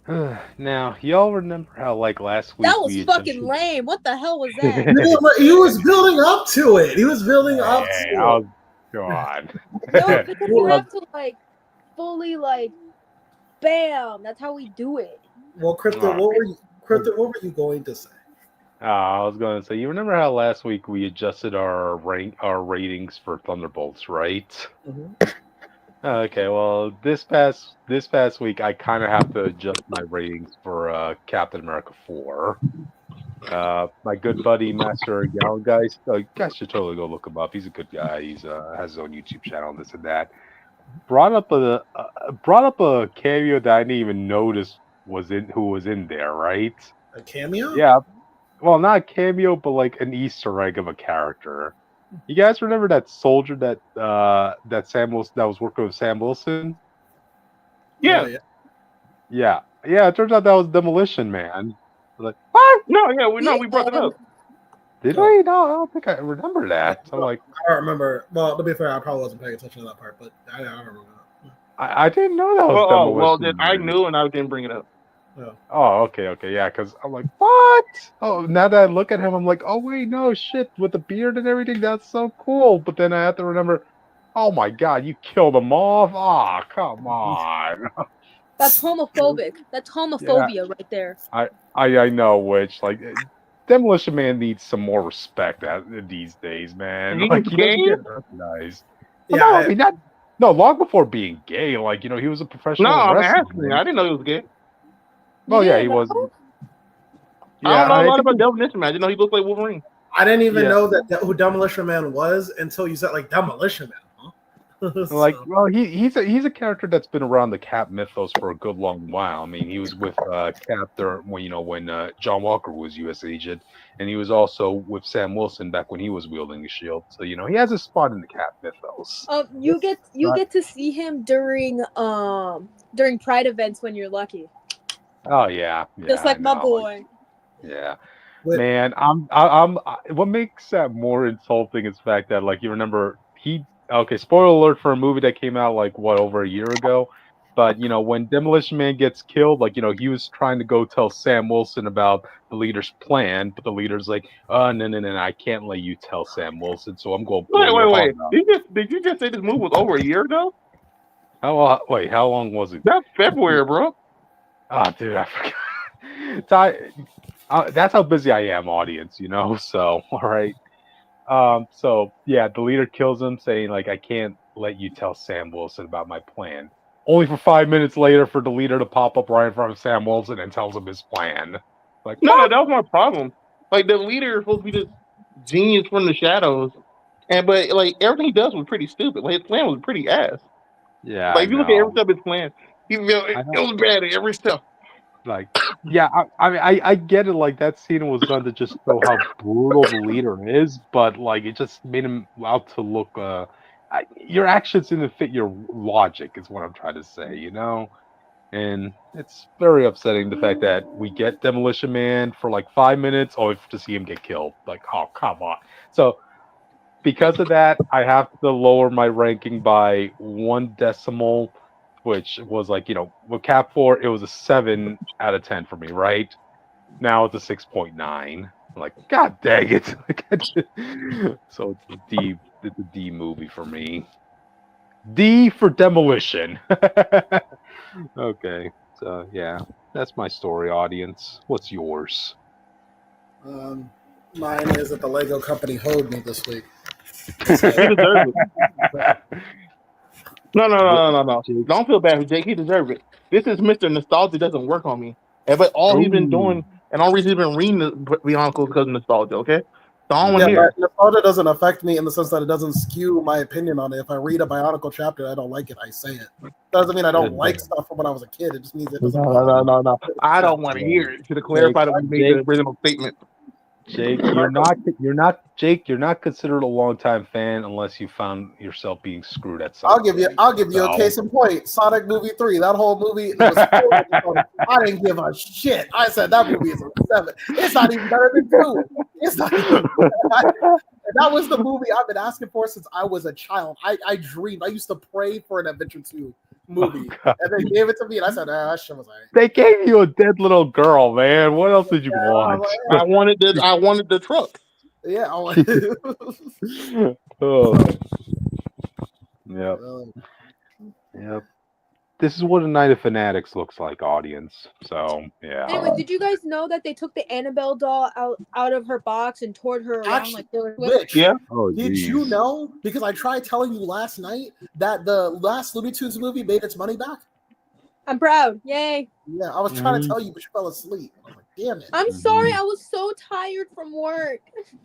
Now, y'all remember how like last That week was we fucking adjusted? lame. What the hell was that? He was building up to it. He was building up Hey, to it. oh God. No, because you Well, have to like fully like bam. That's how we do it. well, Crypto, Okay. What were you going to say? I was going to say, you remember how last week we adjusted our ratings for Thunderbolts, right? Mhm. Okay, well, this past week I kind of have to adjust my ratings for Captain America 4. My good buddy Master Yao, guys, you guys should totally go look him up. He's a good guy. He's has his own YouTube channel, and this and that. Brought up a cameo that I didn't even notice who was in there, right? A cameo? Yeah, well, not a cameo, but like an Easter egg of a character. You guys remember that soldier that was working with Sam Wilson? Oh Yeah. yeah. Yeah, yeah. It turns out that was Demolition Man. Like, what? No, yeah, we brought it The up. Did Oh, we? No, I don't think I remember that. I'm well, like, I don't remember. Well, to be fair, I probably wasn't paying attention to that part, but I don't remember that. I didn't know that was Well, then Demolition I Man. knew and I didn't bring it up. Yeah. Oh, okay, yeah. Because I'm like, what? Oh, now that I look at him, I'm like, oh wait, no shit, with the beard and everything, that's so cool. But then I have to remember, oh my god, you killed him off. Ah, come on. That's homophobic. That's Yeah, homophobia right there. I know which Demolition Man needs some more respect these days, man. He was Like he gay? doesn't get recognized. But Yeah. no, I mean not no long before being gay. Like he was a No, professional I'm wrestler. asking. I didn't know he was gay. You Well, yeah, he didn't was. know? I Yeah, don't know a I lot think. about Demolition Man. I didn't know he looked like Wolverine. I didn't even Yeah, know who Demolition Man was until you said like Demolition Man. Huh? like So, well, he's a character that's been around the Cap mythos for a good long while. I mean, he was with Cap there when John Walker was U.S. agent, and he was also with Sam Wilson back when he was wielding the shield. So he has a spot in the Cap mythos. You get to see him during Pride events when you're lucky. Oh yeah, yeah, Just I like my know. Like, boy. yeah, with, man. What makes that more insulting is the fact that like you remember he. Okay, spoiler alert for a movie that came out like what over a year ago. But when Demolition Man gets killed, like he was trying to go tell Sam Wilson about the leader's plan, but the leader's like, "Oh no, I can't let you tell Sam Wilson, so I'm going to blow Wait, your wait, heart wait. out." Did you just say this movie was over a year ago? Wait, how long was it? That's February, bro. Ah, dude, I forgot. Ty, that's how busy I am, audience. So all right. So yeah, the leader kills him, saying like, "I can't let you tell Sam Wilson about my plan." Only for 5 minutes later, for the leader to pop up right in front of Sam Wilson and tells him his plan. Like No, what? that was my problem. Like the leader is supposed to be this genius from the shadows, but like everything he does was pretty stupid. Like his plan was pretty ass. Yeah, I Like if you look at every know. step of his plan, it I know. was bad at every step. Like, yeah, I mean, I get it. Like that scene was done to just show how brutal the leader is, but like it just made him out to look. Your actions didn't fit your logic, is what I'm trying to say. And it's very upsetting the fact that we get Demolition Man for like 5 minutes, only to see him get killed. Like, oh come on. So because of that, I have to lower my ranking by one decimal, which was like, with Cap 4, it was a 7 out of 10 for me, right? Now it's a 6.9. I'm like, God dang it. So it's a D movie for me. D for Demolition. Okay. So yeah, that's my story, audience. What's yours? um, mine is that the Lego company hoed me this week. He deserved it. No, no, What- no, no, no, no. Don't feel bad for Jake. He deserved it. This is Mr. Nostalgia doesn't work on me. But all he's been Ooh. doing, and all reason he's been reading the Bionicle because of nostalgia, okay? So I don't want Yeah, to hear but nostalgia doesn't affect me in the sense that it doesn't skew my opinion on it. If I read a Bionicle chapter, I don't like it, I say it. Doesn't mean I don't like stuff from when I was a kid. It just means it it. doesn't No, bother no, me. no, no. I don't want to hear it. Should have clarified it when you made the original statement. Jake, you're not considered a longtime fan unless you found yourself being screwed at some I'll point. give you a case in point. Sonic movie 3. That whole movie it was I didn't give a shit. I said that movie is a 7. It's not even better than 2. It's not even that was the movie I've been asking for since I was a child. I dreamed. I used to pray for an Adventure 2 movie, God. and they gave it to me, and I said, that shit was alright. They gave you a dead little girl, man. What else did you want? I wanted the truck. Yeah, I want. Oh, yep, yep. This is what a night of fanatics looks like, audience. So yeah. Anyway, did you guys know that they took the Annabelle doll out of her box and toured her around like Taylor Swift? Which, Yeah. Oh, did you know? Because I tried telling you last night that the last Looney Tunes movie made its money back. I'm proud. Yay. Yeah, I was trying to tell you, but you fell asleep. I was like, damn it. I'm sorry, I was so tired from work.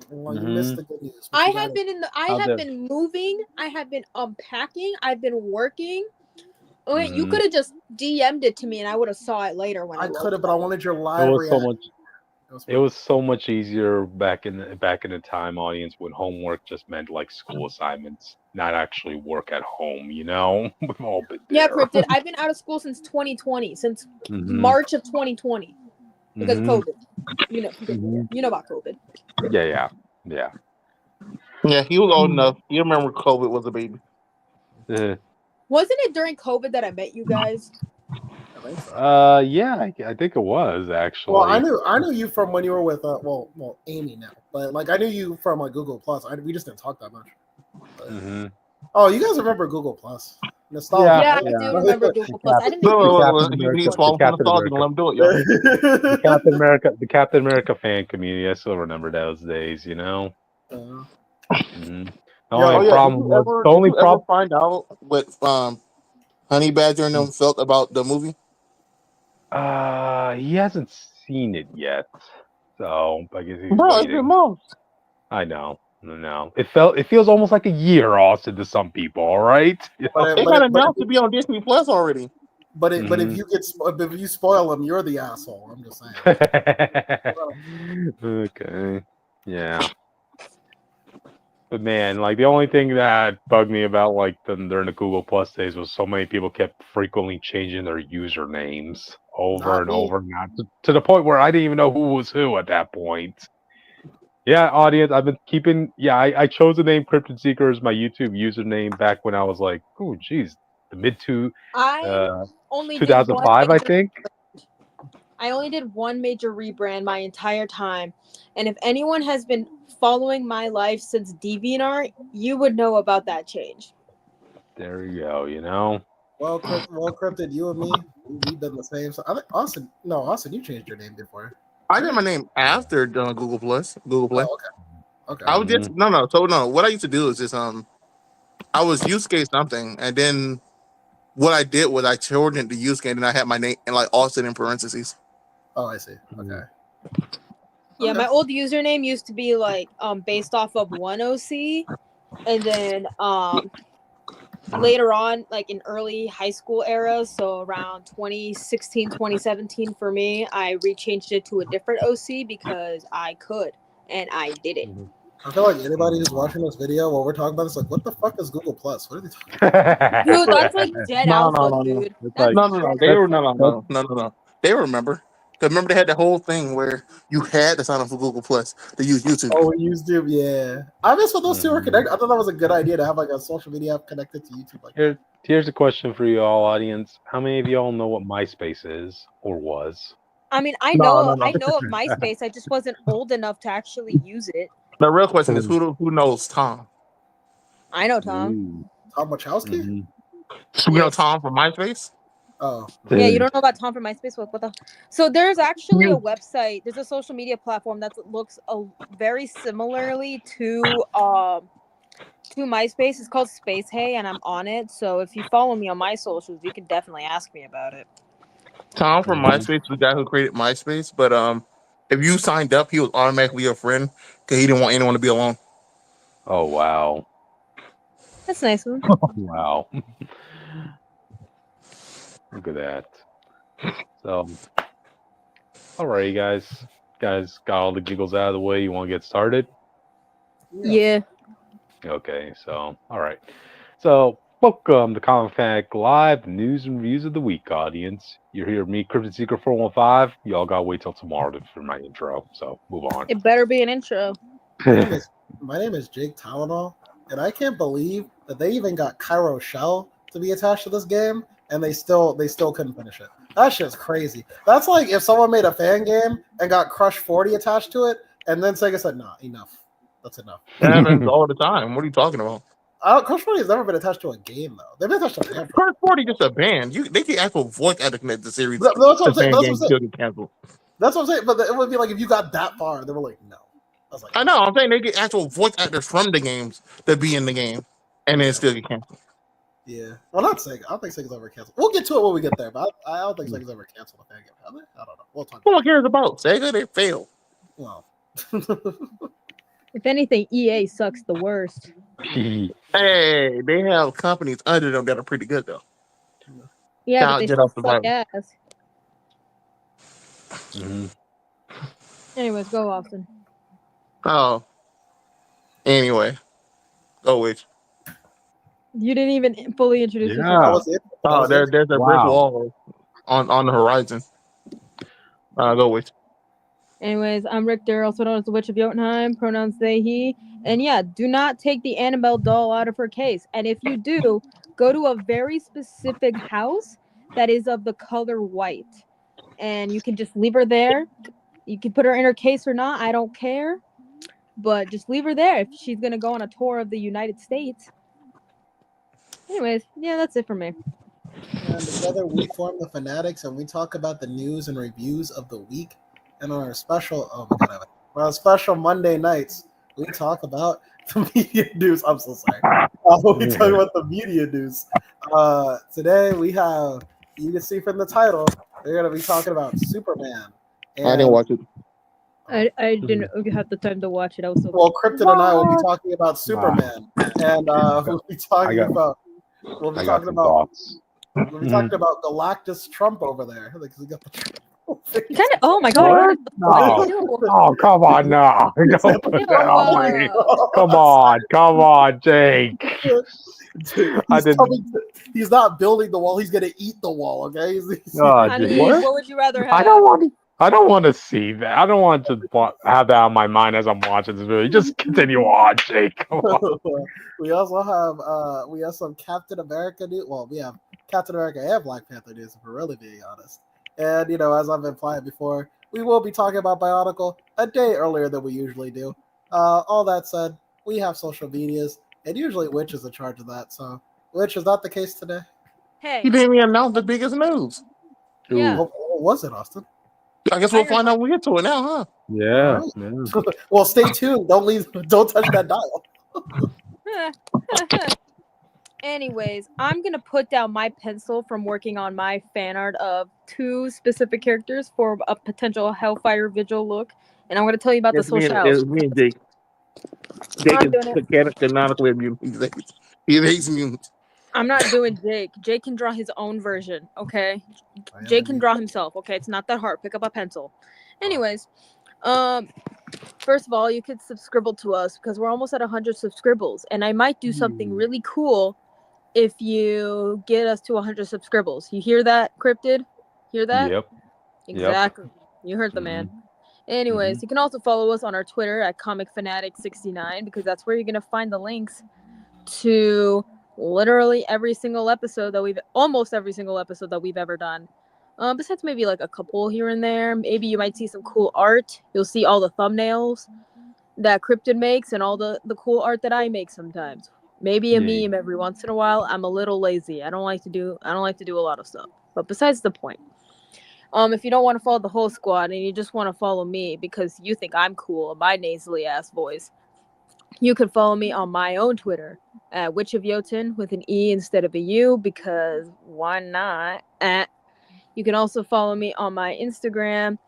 Well, you missed the good news. I have been moving, I have been unpacking, I've been working. Okay, you could have just DM'd it to me and I would have saw it later when I could have, but I wanted your live It was so reaction. much. It was so much easier back in the time, audience, when homework just meant like school assignments, not actually work at home. You know, we've all been there. Yeah, Cryptid. I've been out of school since 2020, since March of 2020, because of COVID. You know about COVID. Yeah. Yeah, he was old enough. You remember COVID was a baby. Wasn't it during COVID that I met you guys? Yeah, I think it was actually. Well, I knew you from when you were with Amy now, but like I knew you from like Google Plus. We just didn't talk that much. But, oh, you guys remember Google Plus? Nostalgia. Yeah, I do remember Google Plus. I didn't. He's falling from nostalgia. Let him do it, yo. The Captain America fan community. I still remember those days. You know. The only problem. Find out what Honey Badger and them felt about the movie? He hasn't seen it yet, so I guess he's Bro, it's waiting. been months. I know. It feels almost like a year, Austin, to some people. All right, But it got announced to be on Disney Plus already. But if you spoil them, you're the asshole. I'm just saying. Okay, yeah. But man, like the only thing that bugged me about like them during the Google Plus days was so many people kept frequently changing their usernames over and over, to the point where I didn't even know who was who at that point. Yeah, audience, I've been keeping. Yeah, I chose the name Cryptid Seeker as my YouTube username back when I was like, oh, geez, the mid 2005, I think. I only did one major rebrand my entire time, and if anyone has been following my life since DeviantArt, you would know about that change. There you go. You know. Well, Cryptid, you and me, we've done the same. So I think Austin, you changed your name before. I did my name after Google Play. Oh, okay. I was just no. So no, what I used to do is just I was use case something, and then what I did was I shortened the use case, and I had my name in like Austin in parentheses. Oh, I see. Okay. Yeah, my old username used to be like based off of one OC, and then later on, like in early high school era, so around 2016, 2017 for me, I rechanged it to a different OC because I could, and I did it. I feel like anybody who's watching this video while we're talking about this, like, what the fuck is Google Plus? What are they talking about? Dude, that's like dead alpha, dude. No. They remember. Because remember, they had the whole thing where you had to sign up for Google Plus to use YouTube. Oh, YouTube, yeah. I miss when those two were connected. I thought that was a good idea to have like a social media app connected to YouTube. Like Here's a question for you all, audience. How many of y'all know what MySpace is or was? I mean, I know of MySpace. I just wasn't old enough to actually use it. The real question is who knows Tom? I know Tom. Tom Wachowski? You know Tom from MySpace? Oh. Yeah, you don't know about Tom from MySpace? What the? So there's actually a website. There's a social media platform that looks very similarly to MySpace. It's called Space Hey, and I'm on it. So if you follow me on my socials, you can definitely ask me about it. Tom from MySpace, the guy who created MySpace, but if you signed up, he was automatically your friend because he didn't want anyone to be alone. Oh wow, that's nice of him. Wow. Look at that. So, alright, guys got all the giggles out of the way. You want to get started? Yeah. Okay, so all right. So, welcome to Comic Fanatic Live, news and reviews of the week, audience. You're here with me, Cryptid Seeker 415. Y'all gotta wait till tomorrow for my intro. So, move on. It better be an intro. My name is Jake Tylenol, and I can't believe that they even got Cairo Shell to be attached to this game. and they still couldn't finish it. That shit's crazy. That's like if someone made a fan game and got Crush 40 attached to it, and then Sega said, "Nah, enough. That's enough." That happens all the time. What are you talking about? Crush 40 has never been attached to a game though. They've been attached to a fan. Crush 40 just a band. They can actual voice actor connect the series. That's what I'm The saying. fan game still get canceled. That's what I'm saying. But it would be like if you got that far, they were like, "No." I was like, I know. I'm saying they get actual voice actors from the games that be in the game, and then still get canceled. Yeah. Well, not Sega. I don't think Sega's ever canceled. We'll get to it when we get there, but I don't think Sega's ever canceled a fan game. Have they? I don't know. We'll talk Who about cares about Sega? They fail. it. Well. If anything, EA sucks the worst. Hey, they have companies under them that are pretty good though. Yeah, Shout but out they Jet still Off the suck Bible. ass. Anyways, go Austin. Oh. Anyway, go with. You didn't even fully introduce That yourself. was it. That Oh, was it. there's a brick wall on the horizon. Go with. Anyways, I'm Richter, also known as the Witch of Jotunheim, pronouns they, he. And yeah, do not take the Annabelle doll out of her case. And if you do, go to a very specific house that is of the color white. And you can just leave her there. You can put her in her case or not, I don't care. But just leave her there if she's going to go on a tour of the United States. Anyways, yeah, that's it for me. And together we form the Phanatics, and we talk about the news and reviews of the week. And on our special, on our special Monday nights, we talk about the media news. I'm so sorry. We talk about the media news. Today we have, you can see from the title, we're going to be talking about Superman. I didn't watch it. I didn't have the time to watch it. I was so Well, Krypton and I will be talking about Superman, and we'll be talking about Galactus Trump over there. Like, we got the kind of. Oh my god! No. Oh, come on, no! Don't put that on me. Come on, Jake. He's not building the wall. He's gonna eat the wall. Okay. I mean, what would you rather have? I don't want to see that. I don't want to have that on my mind as I'm watching this movie. Just continue on, Jake. Come on. We also have some Captain America news. Well, we have Captain America and Black Panther news, if we're really being honest. And as I've been playing before, we will be talking about Bionicle a day earlier than we usually do. All that said, we have social medias, and usually Witch is in charge of that. So, Witch, is that the case today? Hey, You didn't even announce the biggest news. Yeah. What was it, Austin? I guess we'll find out when we get to it now, huh? Yeah. Well, stay tuned. Don't touch that dial. Anyways, I'm gonna put down my pencil from working on my fan art of 2 specific characters for a potential Hellfire Vigil look, and I'm gonna tell you about the social house. It's me and Jake. Jake is canonically immune. He hates mutants. I'm not doing Jake. Jake can draw his own version, okay? Jake can draw himself, okay? It's not that hard. Pick up a pencil. Anyways, first of all, you could subscribe to us because we're almost at 100 subscribbles, and I might do something really cool if you get us to 100 subscribbles. You hear that, Cryptid? Hear that? Yep. Exactly. Yep. You heard the man. Anyways, you can also follow us on our Twitter at Comic Phanatics 69 because that's where you're gonna find the links to literally every single episode that almost every single episode that we've ever done. Besides maybe like a couple here and there. Maybe you might see some cool art. You'll see all the thumbnails that Cryptid makes and all the cool art that I make sometimes. Maybe a meme every once in a while. I'm a little lazy. I don't like to do a lot of stuff. But besides the point. If you don't want to follow the whole squad and you just want to follow me because you think I'm cool in my nasally ass voice, you can follow me on my own Twitter at Witch of Jotun with an E instead of a U because why not? You can also follow me on my Instagram,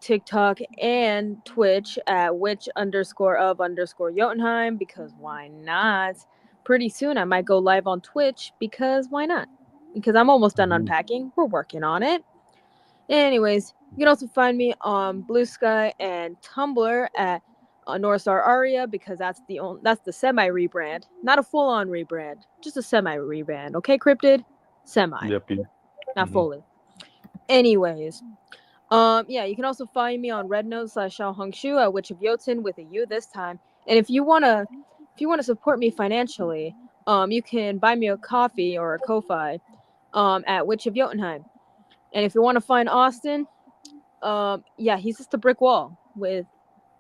TikTok, and Twitch at witch_of_Jotunheim because why not? Pretty soon I might go live on Twitch because why not? Because I'm almost done unpacking. We're working on it. Anyways, you can also find me on Blue Sky and Tumblr at North Star Aria because that's the semi rebrand, not a full on rebrand, just a semi rebrand. Okay, Cryptid, semi, not fully. Anyways, yeah, you can also find me on Rednote/Xiaohongshu at Witch of Jotun with a U this time. And if you wanna support me financially, you can buy me a coffee or a Ko-fi at Witch of Jotunheim. And if you want to find Austin, yeah, he's just a brick wall with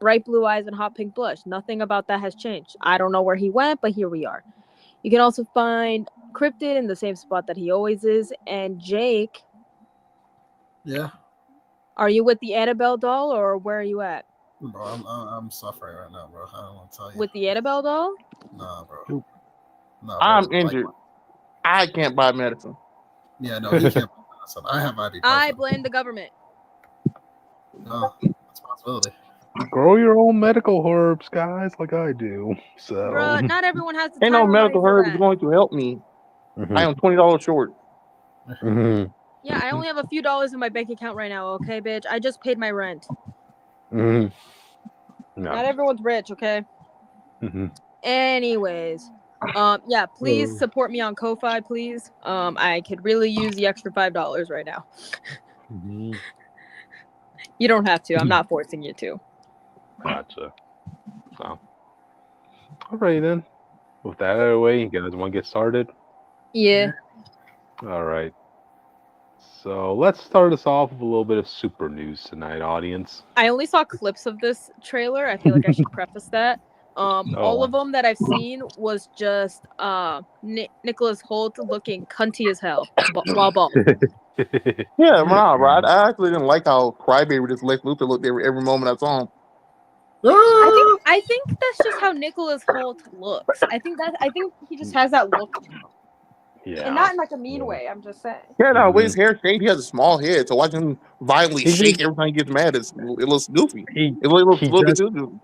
bright blue eyes and hot pink blush. Nothing about that has changed. I don't know where he went, but here we are. You can also find Cryptid in the same spot that he always is. And Jake, Yeah, are you with the Annabelle doll or where are you at? bro, I'm suffering right now, bro. I don't want to tell you. With the Annabelle doll? Nah, bro. Nah, bro. I'm injured. I can't buy medicine. Yeah, no, he can't. So I have ibuprofen. I blame the government. No, responsibility. Grow your own medical herbs, guys, like I do. So Bruh, not everyone has the Ain't time no or money medical for herb is that. going to help me. Mhm. I am $20 short. Mhm. Yeah, I only have a few dollars in my bank account right now, okay, bitch? I just paid my rent. Mhm. No. Not everyone's rich, okay? Mhm. Anyways, yeah, please support me on Ko-Fi, please. I could really use the extra $5 right now. Mhm. You don't have to. I'm not forcing you to. Gotcha. So, alright then. With that out of the way, you guys want to get started? Yeah. All right. So let's start us off with a little bit of super news tonight, audience. I only saw clips of this trailer. I feel like I should preface that. All of them that I've seen was just Nicholas Hoult looking cunty as hell while bald. Yeah, nah, right. I actually didn't like how Crybaby just Lex Luthor looked every moment I saw him. I think that's just how Nicholas Hoult looks. I think he just has that look to him. Yeah. And not in like a mean way, I'm just saying. Yeah, no, with his hair shaved, he has a small head. So watching him violently He shake just- every time he gets mad, it looks goofy. He, It looks a he little bit just, too goofy.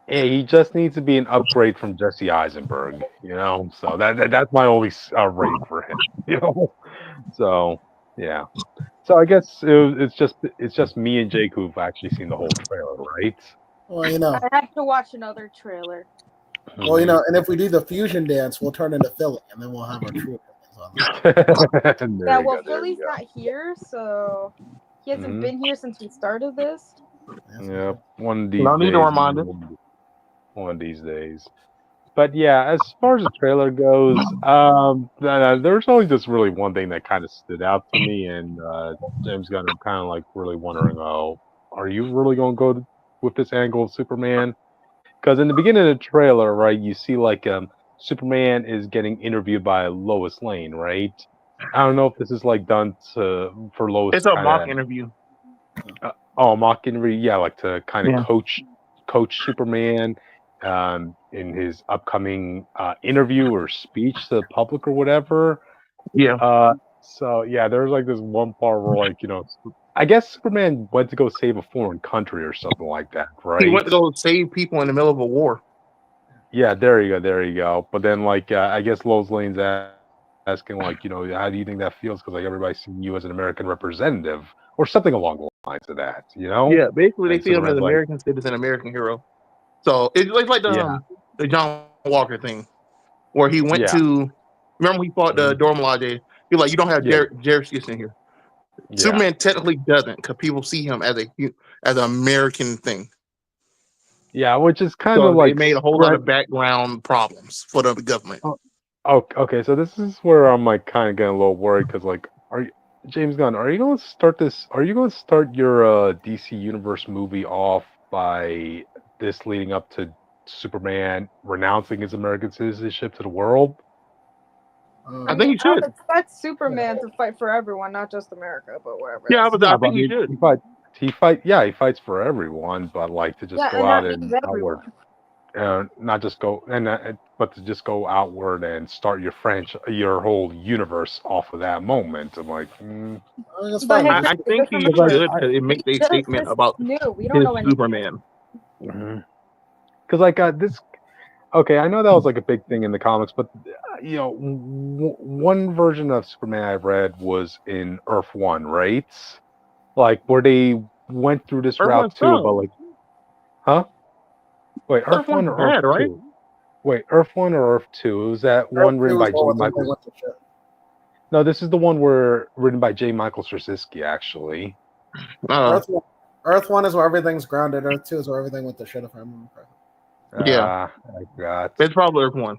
yeah, he just needs to be an upgrade from Jesse Eisenberg, you know? So that's my only rate for him, you know? So, yeah. So I guess it's just me and Jake who've actually seen the whole trailer, right? Well, you know. I have to watch another trailer. Well, you know, and if we do the fusion dance, we'll turn into Philly, and then we'll have our true opinions on that. Yeah, well, Philly's not here, so he hasn't been here since we started this. Yeah, one of these No need days. to remind us. One of these days. But yeah, as far as the trailer goes, there's only just really one thing that kind of stood out to me, and James Gunn, I'm kind of like really wondering, oh, are you really going to go with this angle of Superman? Because in the beginning of the trailer, right, you see like Superman is getting interviewed by Lois Lane, right? I don't know if this is like done for Lois. It's a mock interview. Mock interview, yeah, like to kind of coach Superman in his upcoming interview or speech to the public or whatever. Yeah. So yeah, there's like this one part where like, you know, I guess Superman went to go save a foreign country or something like that, right? He went to go save people in the middle of a war. Yeah, there you go. But then like I guess Lois Lane's asking like, you know, how do you think that feels? Because like everybody's seeing you as an American representative or something along the lines of that, you know? Yeah, basically they And see him as Superman's like, American citizen, American hero. So it's like the John Walker thing, where he went to. Remember when he fought the Dormilaje? He like, you don't have Jared Houston here. Yeah. Superman technically doesn't, because people see him as an American thing. Yeah, which is kind So of like it made a whole lot of background problems for the government. Oh, okay. So this is where I'm like kind of getting a little worried because like, James Gunn, are you going to start this? Are you going to start your DC Universe movie off by this leading up to Superman renouncing his American citizenship to the world? I think he should. I expect Superman to fight for everyone, not just America, but wherever. Yeah, else. but I think he should. He fights for everyone, but like to just go out and outward, not just go but to just go outward and start your whole universe off of that moment. I'm like, I think he should, because it makes a statement about his Superman. Because like this. Okay, I know that was like a big thing in the comics, but you know, one version of Superman I read was in Earth 1, right? Like where they went through this route too, but like, huh? Wait, Earth 1 or Earth 2? Right? Wait, Earth 1 or Earth 2? It was that one written by J. Michael. No, this is the one written by J. Michael Straczynski, actually. Earth 1 is where everything's grounded. Earth 2 is where everything went to shit, if I remember correctly. Yeah, I got. It's probably Earth 1.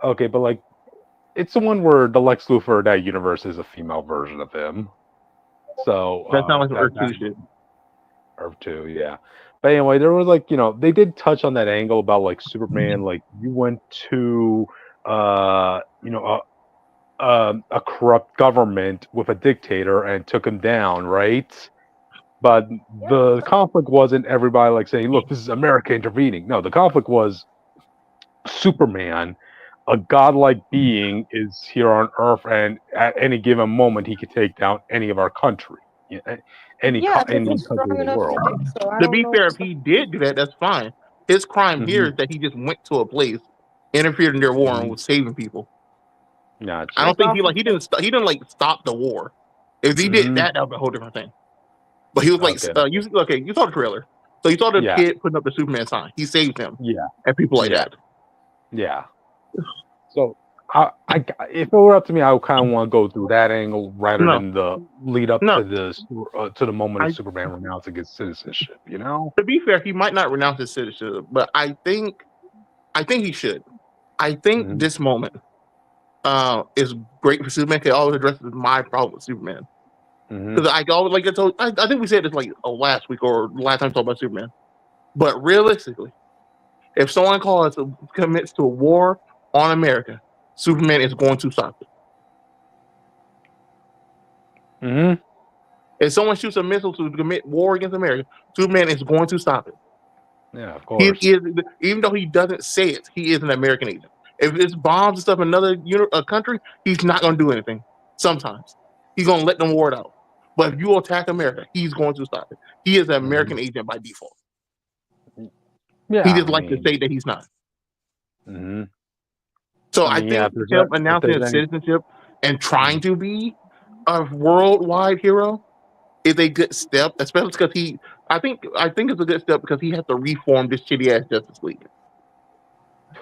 Okay, but like, It's the one where the Lex Luthor of that universe is a female version of him. So That sounds like Earth 2 shit. Earth 2, yeah. But anyway, there was like, they did touch on that angle about like Superman, like you went to a corrupt government with a dictator and took him down, right? But the conflict wasn't everybody like saying, look, this is America intervening. No, the conflict was Superman, a godlike being, is here on Earth, and at any given moment, he could take down any of our country, any Yeah, country he's strong in the enough to world. do so. I To don't be know. fair, if he did do that, that's fine. His crime here is that he just went to a place, interfered in their war, and was saving people. Gotcha. I don't think he didn't like stop the war. If he did that, that would be a whole different thing. But he was like, you saw the trailer, so you saw the kid putting up the Superman sign. He saved him, and people like that. Yeah. So if it were up to me, I would kind of want to go through that angle rather than the lead up to the moment of Superman renouncing his citizenship. To be fair, he might not renounce his citizenship, but I think he should. I think this moment is great for Superman. Because it always addresses my problem with Superman. Because I always I think we said this like last week or last time we talked about Superman. But realistically, if someone commits to a war on America, Superman is going to stop it. If someone shoots a missile to commit war against America, Superman is going to stop it. Yeah, of course. Even though he doesn't say it, he is an American agent. If it's bombs and stuff in another country, he's not going to do anything. Sometimes he's going to let them war it out. But if you attack America, he's going to stop it. He is an American agent by default. Yeah, he just likes to say that he's not. So I think him announcing his citizenship and trying to be a worldwide hero is a good step, especially because I think it's a good step because he has to reform this shitty ass Justice League.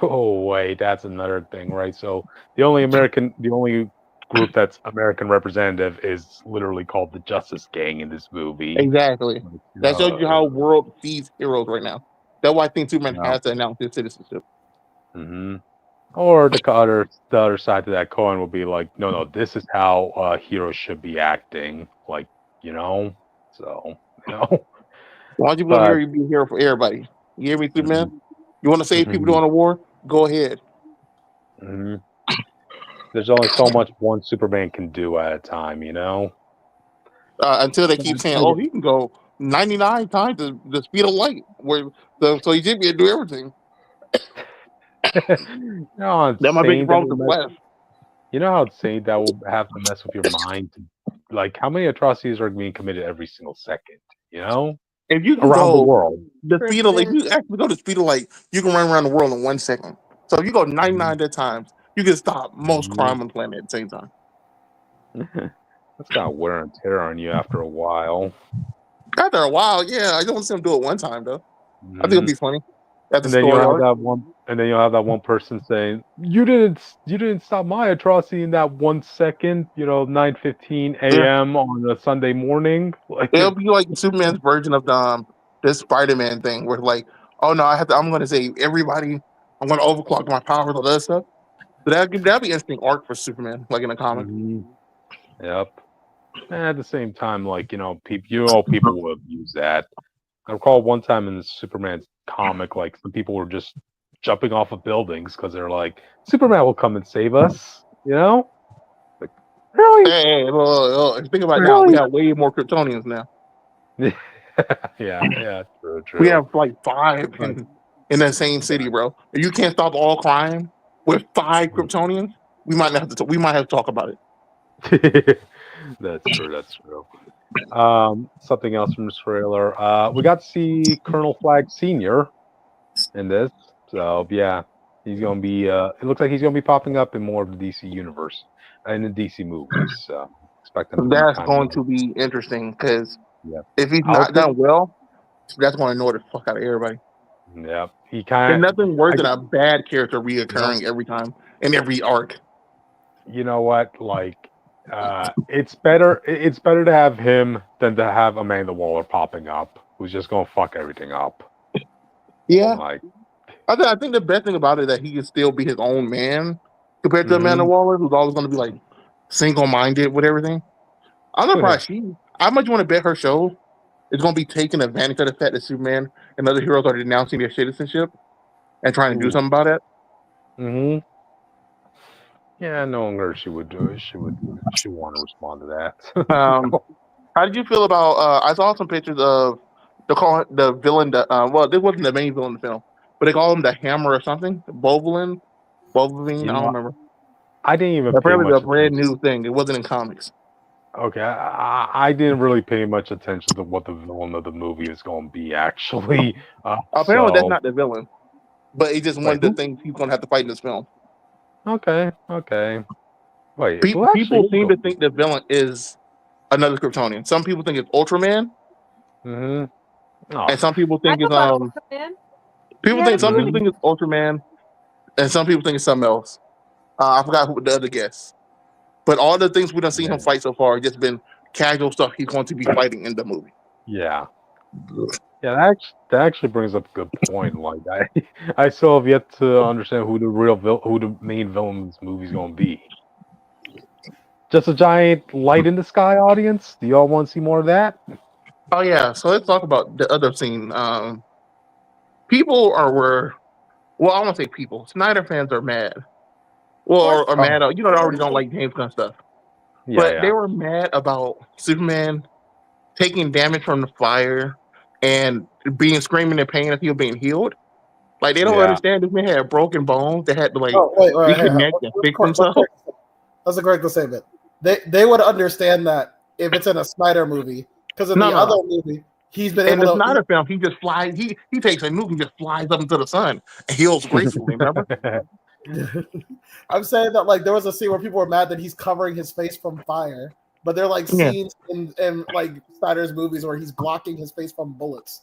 Oh wait, that's another thing, right? So the only group that's American representative is literally called the Justice Gang in this movie. Exactly. That shows you how world sees heroes right now. That's why I think Superman has to announce his citizenship. Or the other side to that coin will be like, no, this is how heroes should be acting. Like, so, Why don't you be a hero for everybody? You hear me, Superman? You want to save people during a war? Go ahead. There's only so much one Superman can do at a time, Until they keep saying, "Oh, he can go 99 times the speed of light," so he should be able to do everything. That might be the problem with the Flash. You know how insane that will have to mess with your mind? Like, how many atrocities are being committed every single second? If you can around the world, if you actually go to speed of light, you can run around the world in 1 second. So if you go 99 times, you can stop most crime on the planet at the same time. That's kind of wear and tear on you after a while. After a while, yeah. I don't see him do it one time though. I think it'll be funny. And then you'll have that one person saying, "You didn't stop my atrocity in that 1 second." 9:15 a.m. on a Sunday morning. It'll be like Superman's version of this Spider-Man thing, where like, oh no, I'm going to save everybody. I'm going to overclock my powers, all that stuff. So that'd be an interesting arc for Superman, like in a comic. Yep. And at the same time, like people will abuse that. I recall one time in the Superman comic, like some people were just jumping off of buildings because they're like, Superman will come and save us. Like, really? Hey, think about it now. We have way more Kryptonians now. yeah, true. We have like 5 in the same city, bro. If you can't stop all crime with 5 Kryptonians, we might have to talk about it. That's true. Something else from this trailer. We got to see Colonel Flag Sr. in this. So yeah, he's gonna be. It looks like he's gonna be popping up in more of the DC universe and the DC movies. Expecting that's going to be interesting because if he's not done well, that's going to annoy the fuck out of everybody. Yeah, There's nothing worse than a bad character reoccurring every time in every arc. You know what? Like, it's better. It's better to have him than to have Amanda Waller popping up, who's just gonna fuck everything up. Yeah, I think the best thing about it is that he can still be his own man compared to Amanda Waller, who's always going to be like single-minded with everything. I'm surprised how much you want to bet her show is going to be taking advantage of the fact that Superman and other heroes are denouncing their citizenship and trying to do something about it. Yeah, knowing her, she would do it. She want to respond to that. How did you feel about? I saw some pictures of the villain. Well, this wasn't the main villain in the film, but they call him the Hammer or something. Bovalin. I don't remember. I didn't even. Apparently, a brand new thing. It wasn't in comics. Okay, I didn't really pay much attention to what the villain of the movie is going to be. Actually, apparently that's not the villain, but it's just one of the things he's going to have to fight in this film. Okay. Wait, people seem to think the villain is another Kryptonian. Some people think it's Ultraman. And some people think it's Some people think it's Ultraman, and some people think it's something else. I forgot who the other guess. But all the things we done seen him fight so far have just been casual stuff he's going to be fighting in the movie. Yeah, that actually brings up a good point. Like I still have yet to understand who the main villain of this movie is going to be. Just a giant light in the sky audience? Do y'all want to see more of that? Oh yeah, so let's talk about the other scene. People are well, I want to say people. Snyder fans are mad. Well, or mad. They already don't like James Gunn stuff. But they were mad about Superman taking damage from the fire and being screaming in pain as he was being healed. Like they don't understand this man had broken bones that had to reconnect and fix himself. Let's correct the statement. They would understand that if it's in a Snyder movie, because in the other movie he's been able to. In the Snyder film, he just flies. He takes a nuke and just flies up into the sun and heals gracefully. Remember? I'm saying that there was a scene where people were mad that he's covering his face from fire, but they're scenes in Snyder's movies where he's blocking his face from bullets.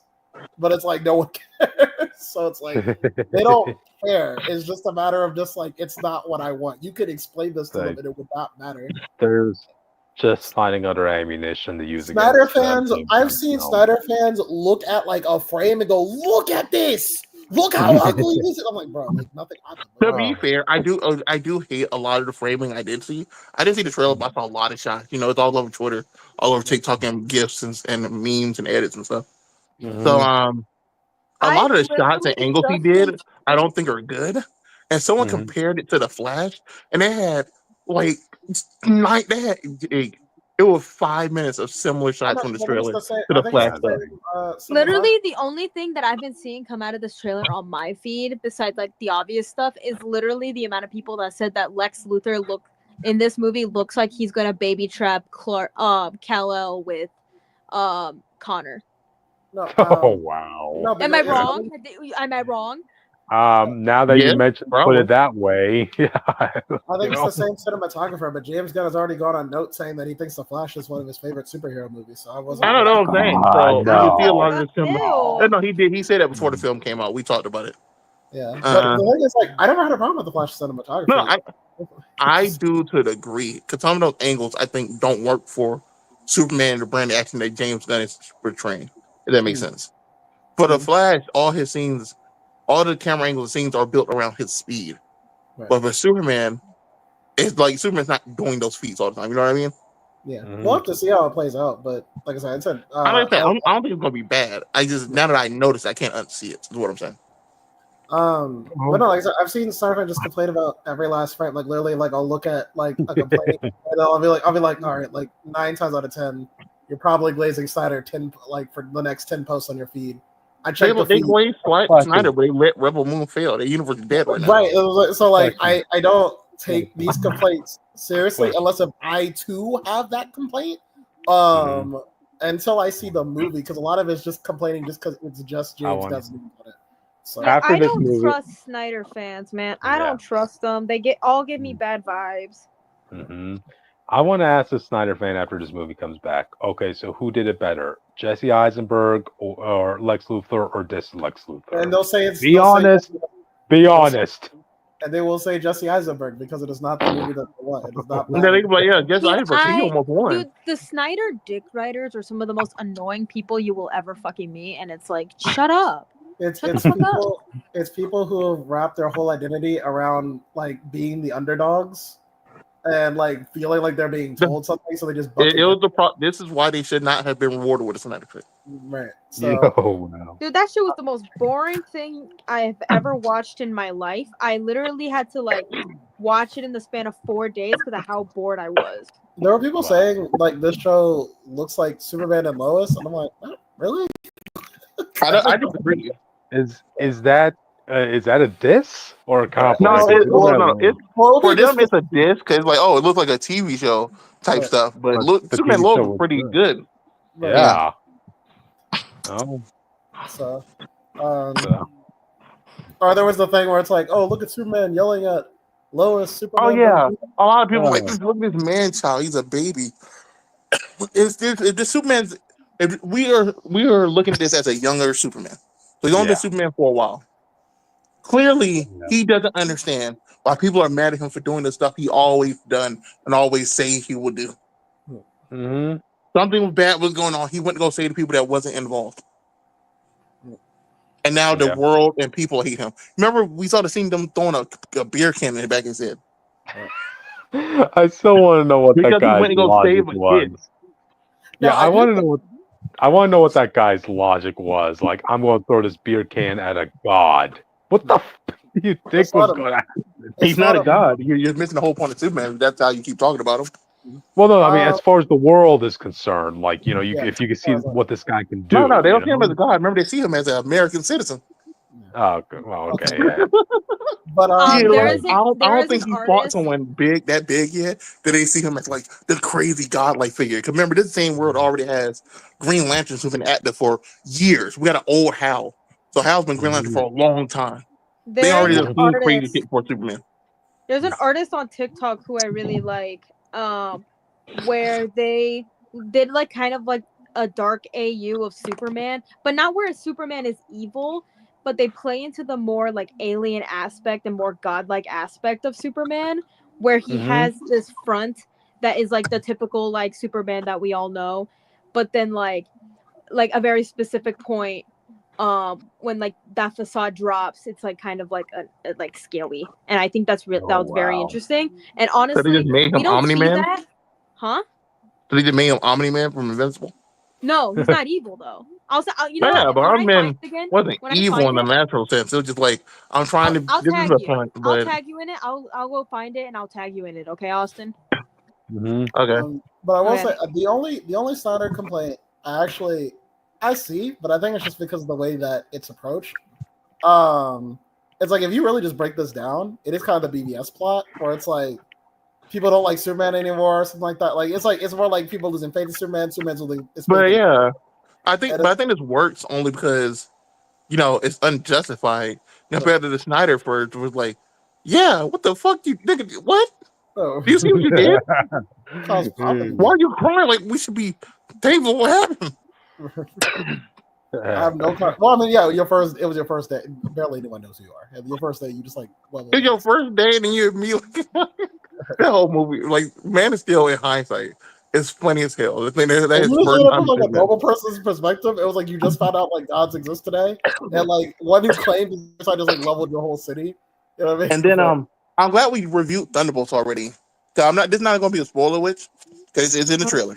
But it's no one cares. So it's they don't care. It's just a matter of it's not what I want. You could explain this to them and it would not matter. There's just finding other ammunition to use. Snyder fans, I've seen Snyder fans look at a frame and go, "Look at this! Look how ugly this is!" I'm like, bro, nothing happened. To be fair, I do hate a lot of the framing I didn't see the trailer, but I saw a lot of shots. It's all over Twitter, all over TikTok, and GIFs and memes and edits and stuff. So a lot of the shots and angles he did, I don't think are good. And someone compared it to the Flash, and they had it was 5 minutes of similar shots from the trailer to the Flash stuff. Literally, the only thing that I've been seeing come out of this trailer on my feed, besides the obvious stuff, is literally the amount of people that said that Lex Luthor in this movie looks like he's gonna baby trap Kal-El with Connor. No, wow. No, Am I wrong? Am I wrong? Now that you mentioned, put it that way, I think it's the same cinematographer, but James Gunn has already gone on note saying that he thinks The Flash is one of his favorite superhero movies. So I don't know what I'm saying. So no. you see a lot of this film. No, he did. He said that before the film came out. We talked about it. Yeah, but the thing is, I never had a problem with The Flash cinematography. No, I do to a degree because some of those angles I think don't work for Superman and the brand of action that James Gunn is portraying. If that makes sense. For The Flash, all his scenes. All the camera angles and scenes are built around his speed. Right. But for Superman, it's Superman's not doing those feats all the time. You know what I mean? Yeah. We'll have to see how it plays out. But like I said, I don't think it's going to be bad. Now that I notice, I can't unsee it. Is what I'm saying. But no, like I said, I've seen Snyder just complain about every last frame. Literally, I'll look at a complaint and I'll be like, all right, 9 times out of 10, you're probably glazing Snyder 10 for the next 10 posts on your feed. They glazed Snyder, but they let Rebel Moon fail. The universe is dead right now. Right. So I don't take these complaints seriously unless I too have that complaint. Until I see the movie, because a lot of it's just complaining just because it's just James Gunn's name on it. So I don't trust Snyder fans, man. I don't trust them. They give me bad vibes. I want to ask the Snyder fan after this movie comes back. Okay, so who did it better, Jesse Eisenberg or Lex Luthor, or this Lex Luthor? And they'll say it's. Be honest. And they will say Jesse Eisenberg because it is not the movie that won. It is not. Jesse Eisenberg. He almost won. Dude, the Snyder dick writers are some of the most annoying people you will ever fucking meet, and it's shut up. It's Shut the fuck up. it's people who have wrapped their whole identity around like being the underdogs and like feeling like they're being told something, so they just buck It was this is why they should not have been rewarded with a Snyder Cut. right. So Yo, wow. Dude, that shit was the most boring thing I've ever watched in my life. I literally had to like watch it in the span of 4 days because of how bored I was. there were people Wow. saying like this show looks like Superman and Lois, and I'm like, oh, really? I disagree. Is that a diss or a compliment? No, Well, Because no. It's Well, for this them. It's a disc because like, oh, it looks like a TV show type Right. stuff. But But look, the Superman TV Lois show was was pretty good. good. right. Yeah. Oh, So, so. or there was the thing where it's like, oh, look at Superman yelling at Lois. Superman. Oh yeah, a lot of people Oh. like look at this man child. He's a baby. It's the Superman's. If we are looking at this as a younger Superman. So he's only been Superman for a while. Clearly, he doesn't understand why people are mad at him for doing the stuff he always done and always say he would do. Mm-hmm. Something bad was going on. He went to go say to people that wasn't involved. And now the world and people hate him. Remember, we saw the scene them throwing a beer can in the back of his head. I still want to know what Because that he guy's went to go logic save a was. kid. Yeah, No, I want to know what. I want to know what that guy's logic was. Like, I'm going to throw this beer can at a god. What the f do you think It's was not a- going to happen? He's not a god. You're missing the whole point of Superman. That's how you keep talking about him. Well, no, I mean, as far as the world is concerned, like, you know, if you can see as well. what this guy can do. No, they you don't see him know? as a god. Remember, they see him as an American citizen. Oh, well, okay, yeah. But There I is don't think an he fought artist- someone big yet. That they see him as like the crazy godlike figure. Because remember, this same world already has Green Lanterns who've been active for years. We got an old Hal, so Hal's been Green Lantern for a long time. They already There's have an seen crazy artist. shit for Superman. There's an artist on TikTok who I really like, where they did like kind of like a dark AU of Superman, but not where Superman is evil, but they play into the more like alien aspect and more godlike aspect of Superman, where he has this front that is like the typical like Superman that we all know, but then like a very specific point when like that facade drops, it's like kind of like a like scaly, and I think that was very interesting. And So honestly, they just made we him don't see Omni-Man? that, huh? So they just made him Omni-Man from Invincible. No, he's not evil though. Also, you know Yeah, what? but When I Omni-Man find it again, wasn't when I evil find in the it, natural sense. It was just like I'm trying to. I'll This tag is a you. point, I'll but tag you in it. I'll go find it and I'll tag you in it. Okay, Austin. okay. But I will Okay. say the only Snyder complaint I see, but I think it's just because of the way that it's approached. It's like if you really just break this down, it is kind of the BBS plot where it's like people don't like Superman anymore or something like that. Like it's more like people losing faith in Superman. Superman's losing. But yeah, I think this works only because it's unjustified compared to the Snyder first was like, yeah, what the fuck you nigga? What? Oh. Do you see what you did? Why are you crying? Like we should be thankful what happened. I have no car. Well, I mean, yeah, it was your first day. Barely anyone knows who you are. Your first day, you just like. It's your first day, and then you immediately that whole movie, like Man of Steel, in hindsight, is funny as hell. The thing that is from like a normal person's perspective, it was like you just found out like gods exist today, and like one who claimed I just like leveled your whole city. You know what I mean? And then I'm glad we reviewed Thunderbolts already. So this is not going to be a spoiler, which because it's in the trailer.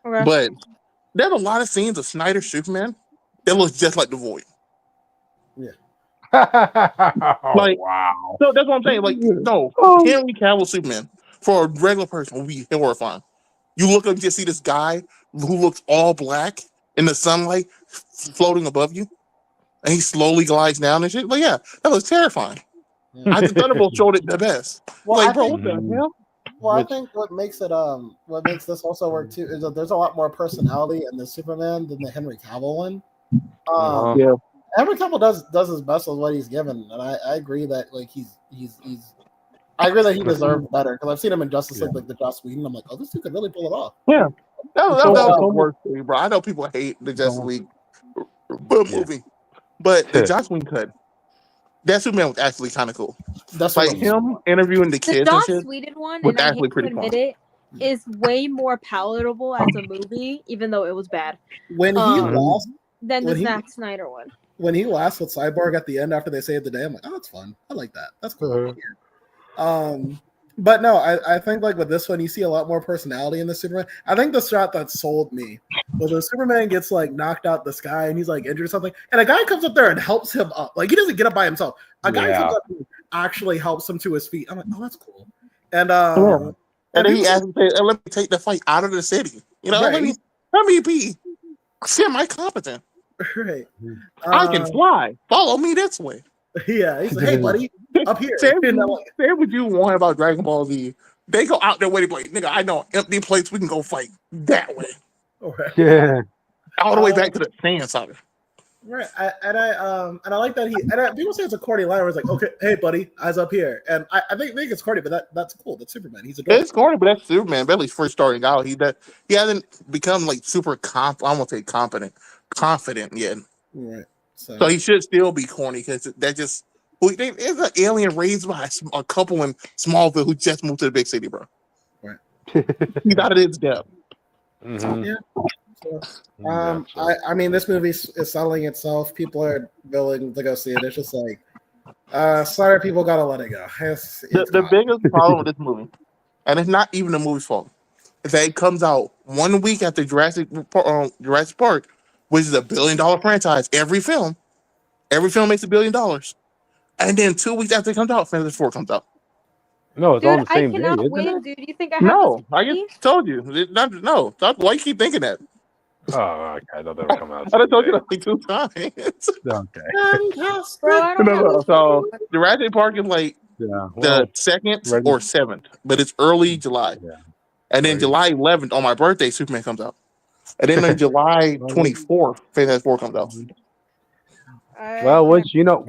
Okay. But there's a lot of scenes of Snyder Superman that looks just like the Void. Yeah. Like, wow. So that's what I'm saying. Like, no, Henry Cavill Superman for a regular person would be horrifying. You look up and just see this guy who looks all black in the sunlight floating above you, and he slowly glides down and shit. But yeah, that was terrifying. Yeah. I think Thunderbolt showed it the best. Well, like, bro, what the hell? Well, I think what makes this also work too is that there's a lot more personality in the Superman than the Henry Cavill one. Yeah. Henry Cavill does his best with what he's given, and I agree that like I agree that he deserves better because I've seen him in Justice League, like the Joss Whedon. I'm like, oh, this dude could really pull it off. Yeah, that was the worst thing, bro. I know people hate the Justice League movie, but the Joss Whedon cut, that Superman was actually kind of cool. That's like him interviewing the kids. The and Joss shit Whedon one, was and I actually hate to pretty admit fun. it, is way more palatable as a movie, even though it was bad. When he lost, than the Zack Snyder one. when he laughs with Cyborg at the end after they save the day, I'm like, oh, that's fun. I like that. That's cool. But no, I think like with this one, you see a lot more personality in the Superman. I think the shot that sold me was when Superman gets like knocked out the sky and he's like injured or something, and a guy comes up there and helps him up. Like he doesn't get up by himself. A guy comes up and actually helps him to his feet. I'm like, oh, that's cool. And and then he asked me, let me take the fight out of the city. You know, right. let me be semi-competent. Right. I can fly. Follow me this way. Yeah, he's like, hey, buddy, up here. Say what you want about Dragon Ball Z. They go out their way to play. Nigga, I know empty plates. We can go fight that way. Okay. Yeah. All the way back to the Saiyan saga. Right. And I like that people say it's a corny line where it's like, okay, hey, buddy, eyes up here. And I think it's corny, but that's cool. That's Superman. He's adorable. It's corny, but that's Superman. Bentley's first starting out. He hasn't become like super confident yet. Right. So he should still be corny because that just there's an alien raised by a couple in Smallville who just moved to the big city, bro. Right. He's out of his depth. Mm-hmm. Yeah. So, I mean, this movie is selling itself. People are willing to go see it. It's just like, sorry, people gotta let it go. The biggest problem with this movie, and it's not even the movie's fault, is that it comes out 1 week after Jurassic Park, which is $1 billion franchise. Every film makes $1 billion, and then 2 weeks after it comes out, Fantastic Four comes out. No, it's on the same day. I cannot wait, isn't it? dude. You think I have No, I just told you. No, why you keep thinking that? Oh, okay. I thought that would come out. I told you that like 2 times. Okay. Bro, so Jurassic Park is like the 2nd or 7th, but it's early July. Yeah. And then July 11th, on my birthday, Superman comes out. And then on July 24th, Fantastic Four comes out. Well, what you know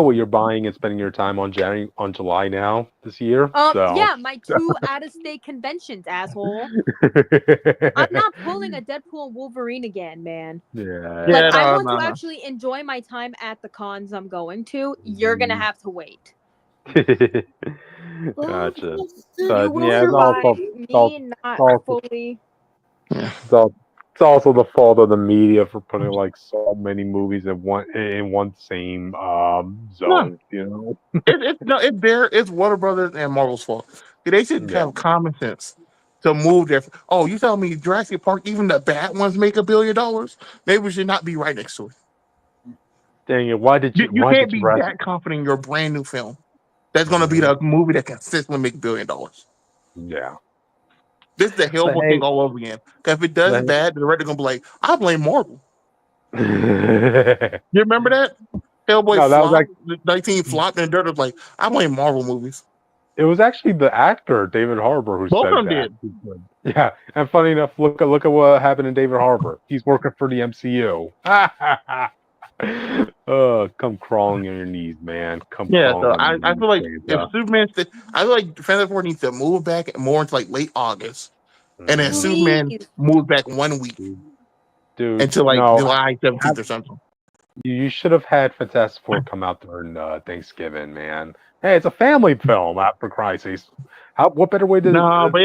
what you're buying and spending your time on July now this year. Yeah, my 2 out-of-state conventions, asshole. I'm not pulling a Deadpool and Wolverine again, man. Yeah. Like, I want to actually enjoy my time at the cons I'm going to. You're gonna have to wait. Gotcha. But yeah, it's also the fault of the media for putting like so many movies in one same zone. You know, it's Warner Brothers and Marvel's fault. They should have common sense to move their. Oh, you tell me Jurassic Park, even the bad ones make $1 billion? Maybe we should not be right next to it. Dang it! Why did you? You can't be that confident in your brand new film. That's going to be the movie that consistently make $1 billion. Yeah. This is the Hellboy thing all over again. Because if it does bad, the director's going to be like, I blame Marvel. You remember that? Hellboy flopped, 19 flopped, and the director was like, I blame Marvel movies. It was actually the actor, David Harbour, who Both said of them that. Did. Yeah, and funny enough, look at what happened to David Harbour. He's working for the MCU. Come crawling on your knees, man. So I feel like if Superman, I feel like Fantastic Four needs to move back more into like late August, and then Superman moves back 1 week, dude, until like July 17th or something. You should have had Fantastic Four come out during Thanksgiving, man. Hey, it's a family film, for Christ's sake. What better way to? No, but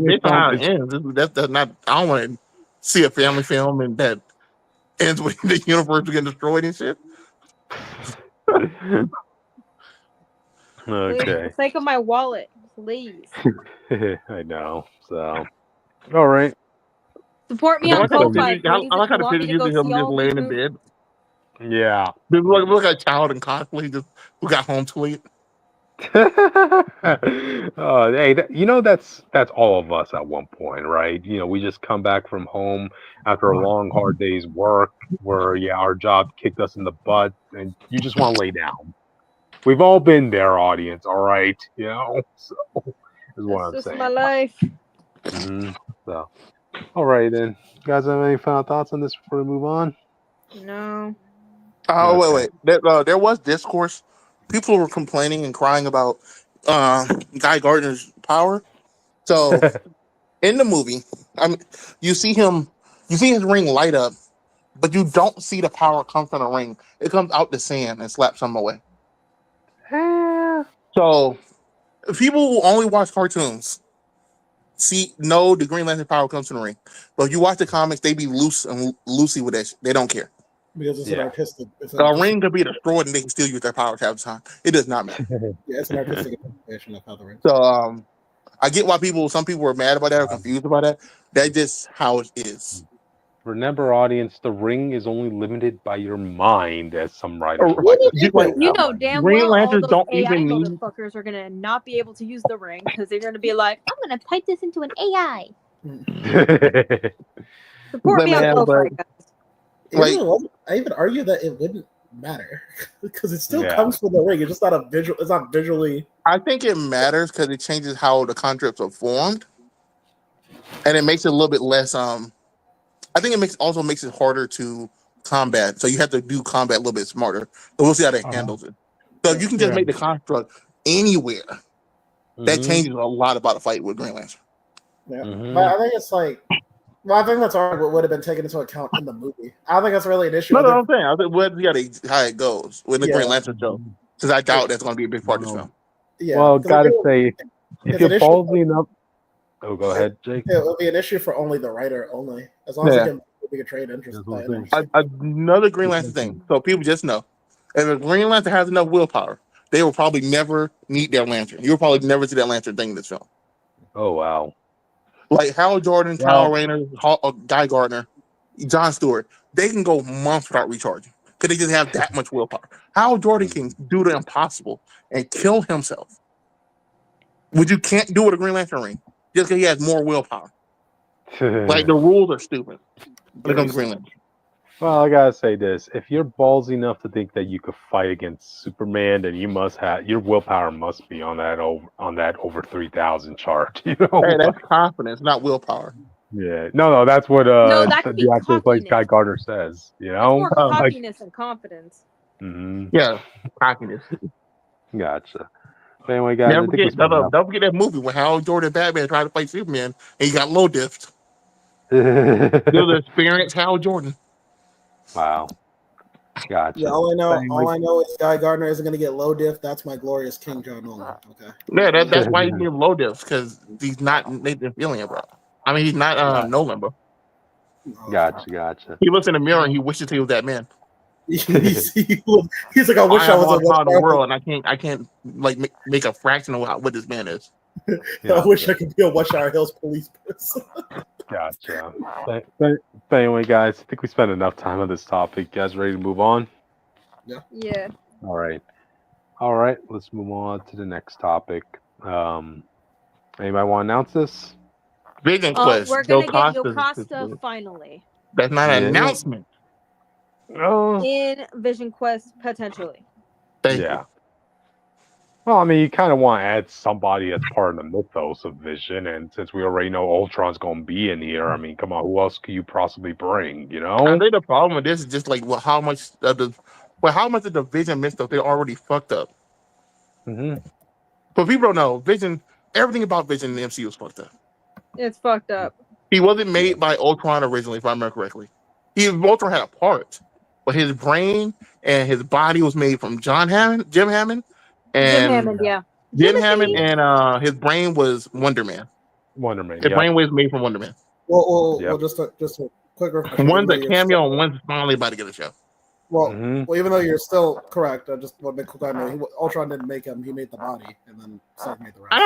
based on how it ends, that's not. I don't want to see a family film and that ends with the universe getting destroyed and shit. Okay. Please, for the sake of my wallet, please. I know. So, all right. Support me on Ko-Fi. I like how the picture using him just laying in bed. Yeah. Look at a child in cosplay who got home too late. Hey, that's all of us at one point, right? You know, we just come back from home after a long, hard day's work, where our job kicked us in the butt, and you just want to lay down. We've all been there, audience. All right, you know. So, is what I'm saying. That's my life. Mm-hmm. So, all right then. You guys have any final thoughts on this before we move on? No. Oh wait. There was discourse. People were complaining and crying about Guy Gardner's power. So in the movie, you see his ring light up, but you don't see the power come from the ring. It comes out the sand and slaps him away. So people who only watch cartoons the Green Lantern power comes from the ring. But if you watch the comics, they be loosey with that. They don't care. Because it's an artistic. The ring could be destroyed and they can still use their powers half the time. It does not matter. Yeah, it's an artistic interpretation of how the ring. So I get why some people were mad about that or confused about that. That's just how it is. Remember, audience, the ring is only limited by your mind, as some writers Oh, like to You say. know damn Green well all Lanterns those don't AI even need- motherfuckers are gonna not be able to use the ring because they're gonna be like, I'm gonna type this into an AI. Support me on man, Ko-Fi, guys. I even argue that it wouldn't matter because it still comes from the ring. It's just not a visual. It's not visually. I think it matters because it changes how the contracts are formed, and it makes it a little bit less. I think it also makes it harder to combat. So you have to do combat a little bit smarter. So we'll see how that handles it. So if you can just make the construct anywhere, that changes a lot about a fight with Green Lantern. Yeah, but I think it's like. Well, I think that's already what would have been taken into account in the movie. I don't think that's really an issue. No, I'm saying. I think we'll see how it goes with the Green Lantern show. Because I doubt that's going to be a big part of this film. Yeah. Well, gotta say, if you're ballsy enough. Oh, go ahead, Jake. It would be an issue for only the writer only. As long as it can be a trade interest. Another Green Lantern thing. So people just know. If a Green Lantern has enough willpower, they will probably never meet their lantern. You'll probably never see that lantern thing in this film. Oh, wow. Like Hal Jordan, Kyle Rayner, Guy Gardner, John Stewart, they can go months without recharging because they just have that much willpower. Hal Jordan can do the impossible and kill himself. Which you can't do with a Green Lantern ring just because he has more willpower. Like the rules are stupid when it comes to Green Lantern. Well, I gotta say this: if you're ballsy enough to think that you could fight against Superman, then you must have your willpower must be on that over 3,000 chart. You know, hey, that's confidence, not willpower. Yeah, no, that's what the actor who plays Guy Gardner says. You know, it's more cockiness and confidence. Yeah, cockiness. Gotcha. But anyway, guys, don't forget that movie when Hal Jordan and Batman tried to fight Superman and he got low diffed. You'll experience Hal Jordan. Wow. Gotcha. Yeah, all I know is Guy Gardner isn't going to get low diff. That's my glorious King John Nolan. Okay. Yeah, that's why he's getting low diff because he's not Nathan Fillion, bro. I mean, he's not Nolan, bro. Gotcha. He looks in the mirror and he wishes he was that man. he's like, I wish I was on the world, and I can't like make a fraction of what this man is. I wish I could be a Westshire Hills police person. Gotcha. But anyway, guys, I think we spent enough time on this topic. You guys ready to move on? Yeah. All right. Let's move on to the next topic. Anybody want to announce this? Vision Quest. We're gonna get Jocasta finally. That's not an announcement. In Vision Quest potentially. Yeah. Well, I mean, you kind of want to add somebody as part of the mythos of Vision, and since we already know Ultron's going to be in here, I mean, come on, who else could you possibly bring? You know, I think the problem with this is just like how much of the Vision mythos they already fucked up. But people don't know Vision. Everything about Vision in the MCU is fucked up. It's fucked up. He wasn't made by Ultron originally, if I remember correctly. Ultron had a part, but his brain and his body was made from Jim Hammond. Jim Hammond, yeah. Jim Hammond and his brain was Wonder Man. His brain was made from Wonder Man. Well, just a quick refresher. One's a cameo and one's finally about to get a show. Well, even though you're still correct, I just want to make clear. Ultron didn't make him; he made the body, and then Stark made the rest. I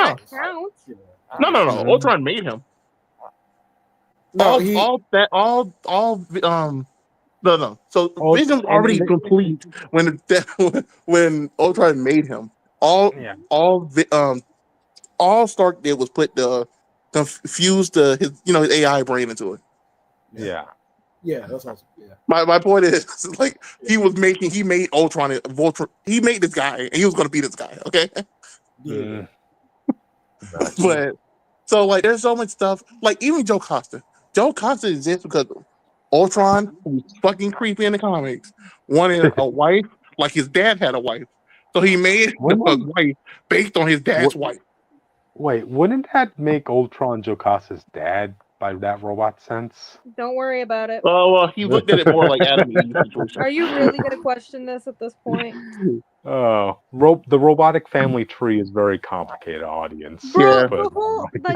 know. No. Ultron made him. No. So Vision's already complete when Ultron made him. All Stark did was fuse his AI brain into it. Yeah, that's awesome. Yeah. My point is, like, he made Ultron. He made this guy, and he was going to be this guy. Okay. Yeah. But so like, there's so much stuff. Like even Jocasta. Jocasta exists because Ultron, who's fucking creepy in the comics, wanted a wife like his dad had a wife, so he made a wife based on his dad's wife. Wait, wouldn't that make Ultron Jocasta's dad by that robot sense? Don't worry about it. Well, he looked at it more like Adam and Eve situation. Are you really going to question this at this point? Oh, the robotic family tree is very complicated, audience. Bro,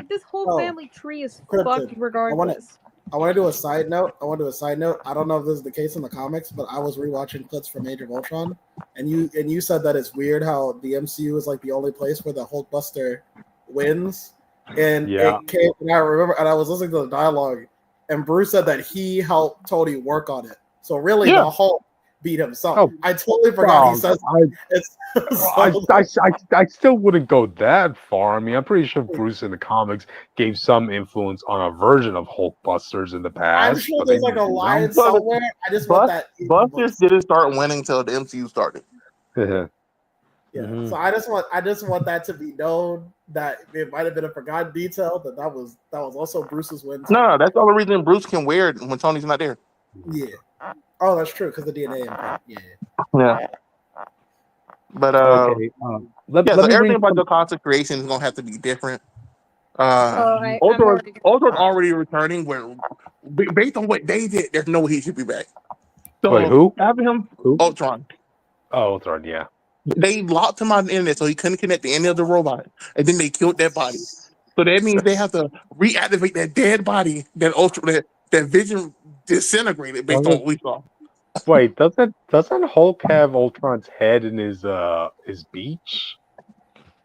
this whole family tree is fucked regardless. I want to do a side note. I don't know if this is the case in the comics, but I was rewatching clips from Age of Ultron, and you said that it's weird how the MCU is like the only place where the Hulkbuster wins. And it came, and I remember, and I was listening to the dialogue, and Bruce said that he helped Tony work on it. So really, the Hulk beat himself. Oh, I totally forgot he says it's. I still wouldn't go that far. I mean, I'm pretty sure Bruce in the comics gave some influence on a version of Hulkbusters in the past. I'm sure there's like a line somewhere. I just want that. Busters didn't start winning until the MCU started. Yeah. So I just want that to be known that it might have been a forgotten detail that was also Bruce's win. No, that's the only reason Bruce can wear it when Tony's not there. Yeah. Oh, that's true because the DNA imprint. Yeah. But so everything about Jocasta creation is gonna have to be different. Ultron's already returning. Where based on what they did, there's no way he should be back. So wait, who? Having him, Ultron. Oh, Ultron, yeah. They locked him on the internet so he couldn't connect to any other robot, and then they killed that body. So that means they have to reactivate that dead body that Vision disintegrated based on what we saw. Wait, doesn't Hulk have Ultron's head in his beach?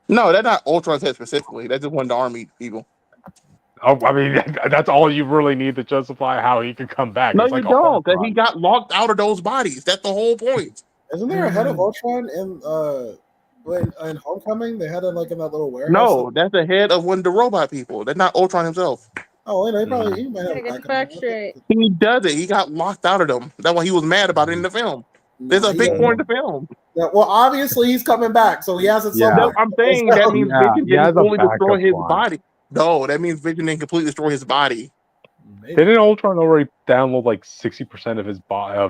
No, that's not Ultron's head specifically. That's just one of the army people. Oh, I mean, that's all you really need to justify how he could come back. No, you don't, because he got locked out of those bodies. That's the whole point. Isn't there a head of Ultron in Homecoming? They had it like in that little warehouse. No, that's the head of one of the robot people. That's not Ultron himself. Oh, wait, he might have get back straight. He does it. He got locked out of them. That's why he was mad about it in the film. There's a big point in the film. Yeah, well, obviously he's coming back, so he has it. Yeah. I'm saying that means Vision didn't fully destroy his body. No, that means Vision didn't completely destroy his body. Didn't Ultron already download like 60% of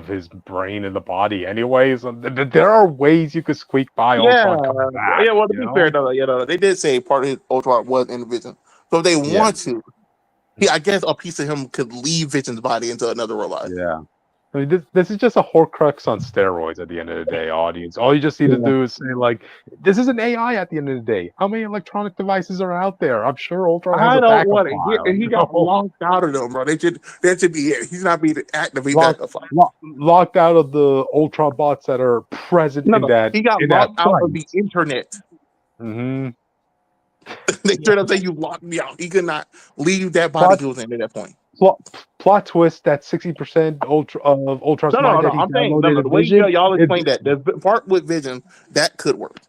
his brain in the body anyways? There are ways you could squeak by Ultron coming back. Yeah, well, to be fair, though, they did say part of his Ultron was in Vision. So if they want to, I guess a piece of him could leave Vision's body into another robot. Yeah. I mean, this is just a Horcrux on steroids at the end of the day, audience. All you just need to do is say, like, this is an AI at the end of the day. How many electronic devices are out there? I'm sure Ultron has a backup file. He got locked out of them, bro. That should be it. He's not being activated. Locked out of the Ultron bots that are present in that. He got locked out of the internet. Mm-hmm. They straight up say you locked me out. He could not leave that body he was in at that point. Plot twist that 60% of Ultron's mind that he downloaded the way y'all explained that, the part with Vision, that could work.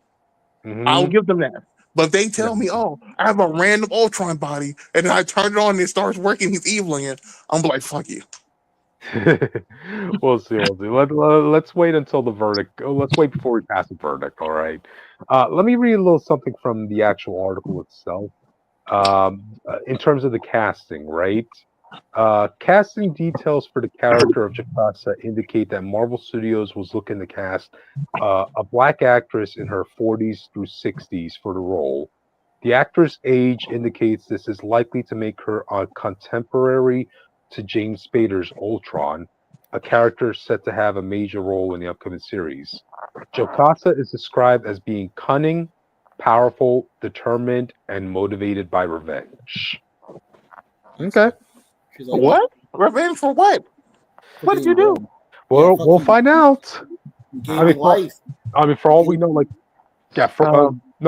I'll give them that. But if they tell me, I have a random Ultron body, and then I turn it on and it starts working, he's evil again, I'm like, fuck you. We'll see. Let's wait until the verdict. Let's wait before we pass the verdict, all right? Let me read a little something from the actual article itself. In terms of the casting, right? Casting details for the character of Jocasta indicate that Marvel Studios was looking to cast a black actress in her 40s through 60s for the role. The actress' age indicates this is likely to make her a contemporary to James Spader's Ultron, a character set to have a major role in the upcoming series. Jocasta is described as being cunning, powerful, determined, and motivated by revenge. Okay. Like, what? Revenge for what? What did you do? Well, we'll find out. I mean, for all we know,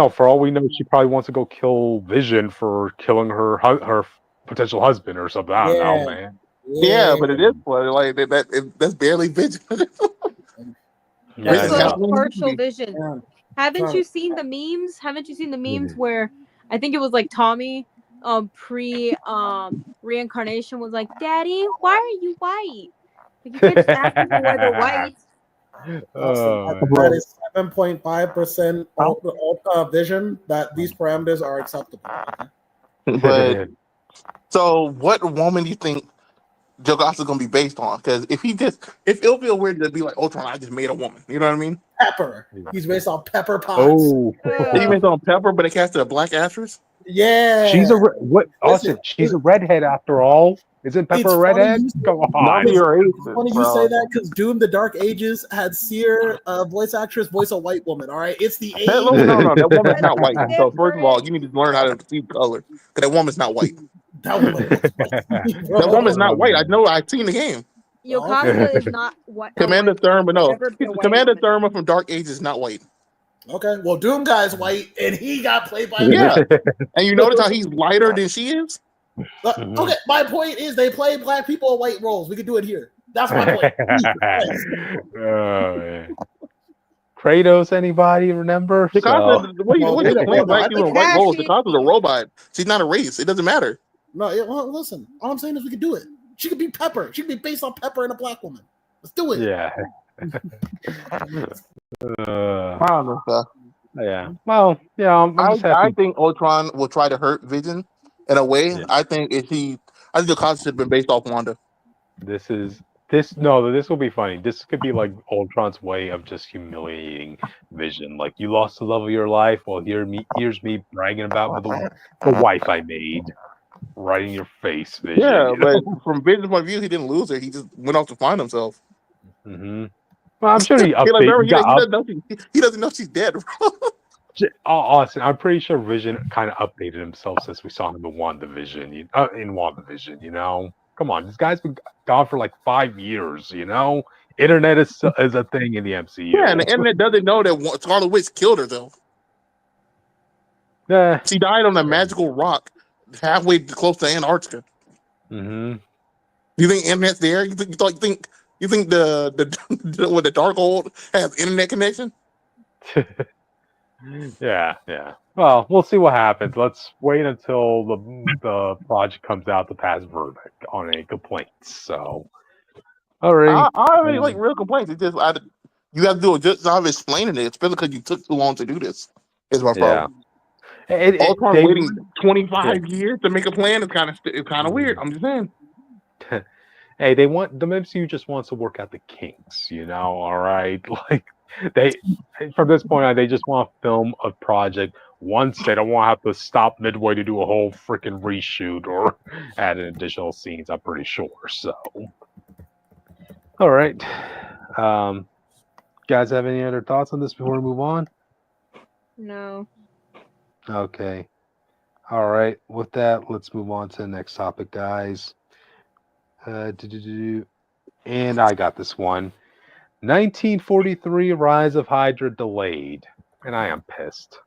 for all we know, she probably wants to go kill Vision for killing her potential husband or something. I don't know, man. Yeah, but it is like that's barely Vision. That's a partial Vision. Yeah. Haven't you seen the memes? Where I think it was like Tommy reincarnation was like, Daddy, why are you white? Like, you can't just ask people why they're white. That is 7.5% Vision. That these parameters are acceptable. But so, what woman do you think Jocasta's gonna be based on? Because if it'll feel weird to be like Ultron, I just made a woman. You know what I mean? Pepper. He's based on Pepper Potts. Oh, he's based on Pepper, but they casted a black actress. Yeah, she's a redhead after all. Isn't Pepper a redhead? Come on. It's funny you say that because Doom: The Dark Ages had Seer voice actress voice a white woman. All right, it's the age. No, that woman's not white. So first of all, you need to learn how to see color because that woman's not white. That woman looks white. That woman's not white. I know. I've seen the game. Jocasta is not what Commander Thurman. No, Never been a white Commander woman. Thurman from Dark Ages is not white. Okay, well, Doom Guy's white, and he got played by. Yeah, and you notice how he's lighter than she is. Okay, my point is they play black people in white roles. We can do it here. That's my point. Kratos, anybody remember? Jocasta, the way they play black people in white roles, Cassie- Jocasta's a robot. She's not a race. It doesn't matter. No, well, listen. All I'm saying is we can do it. She could be Pepper. She could be based on Pepper and a black woman. Let's do it. Yeah. Yeah. Well, yeah. I think Ultron will try to hurt Vision in a way. Yeah. I think Jocasta should have been based off Wanda. This will be funny. This could be like Ultron's way of just humiliating Vision. Like, you lost the love of your life. Well, here's me bragging about the wife I made. Right in your face, Vision. Yeah, but from Vision's point of view, he didn't lose her. He just went off to find himself. Mm-hmm. Well, I'm sure he updated. He doesn't know she's dead. Austin, I'm pretty sure Vision kind of updated himself since we saw him in WandaVision. In WandaVision, you know, come on, this guy's been gone for like 5 years. You know, internet is a thing in the MCU. Yeah, and the internet doesn't know that Scarlet Witch killed her though. Yeah, she died on a magical rock halfway close to Antarctica. Mm-hmm. You think internet's there? You think the Darkhold has internet connection? Yeah. Well, we'll see what happens. Let's wait until the project comes out to pass verdict on any complaints. So, all right. I already like real complaints. It's just you have to do a good job of explaining it, especially because you took too long to do this. Is my problem. Ultron waiting 25 years to make a plan is kind of weird. I'm just saying. Hey, the MCU just wants to work out the kinks, you know. All right, like they from this point on, they just want to film a project once. They don't want to have to stop midway to do a whole freaking reshoot or add in additional scenes. I'm pretty sure. So, all right, guys, have any other thoughts on this before we move on? No. Okay. All right. With that, let's move on to the next topic, guys. And I got this one. 1943 Rise of Hydra delayed. And I am pissed.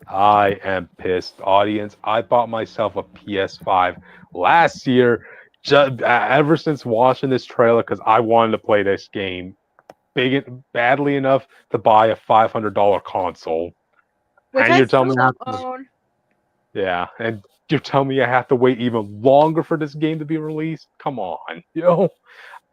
Audience. I bought myself a PS5 last year, ever since watching this trailer, because I wanted to play this game badly enough to buy a $500 console. Which and you're telling me own. Yeah, and you're telling me I have to wait even longer for this game to be released? Come on,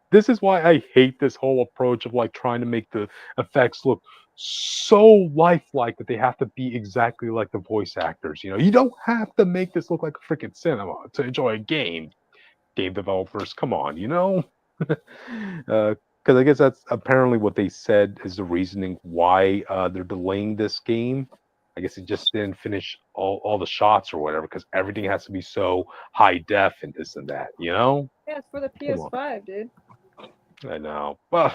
this is why I hate this whole approach of like trying to make the effects look so lifelike that they have to be exactly like the voice actors. You don't have to make this look like a freaking cinema to enjoy a game. Game developers, come on, because I guess that's apparently what they said is the reasoning why they're delaying this game. I guess it just didn't finish all the shots or whatever, because everything has to be so high def and this and that, Yeah, it's for the PS5, dude. I know. Well,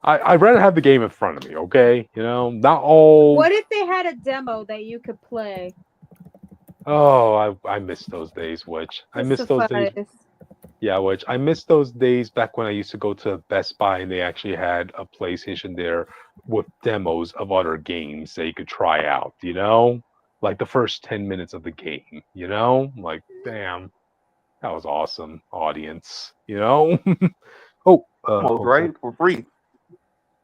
I'd rather have the game in front of me, okay? Not all... What if they had a demo that you could play? Oh, I miss those days, I miss those days. Yeah, I missed those days back when I used to go to Best Buy and they actually had a PlayStation there with demos of other games that you could try out, like the first 10 minutes of the game, like, damn, that was awesome, audience, Right, for free.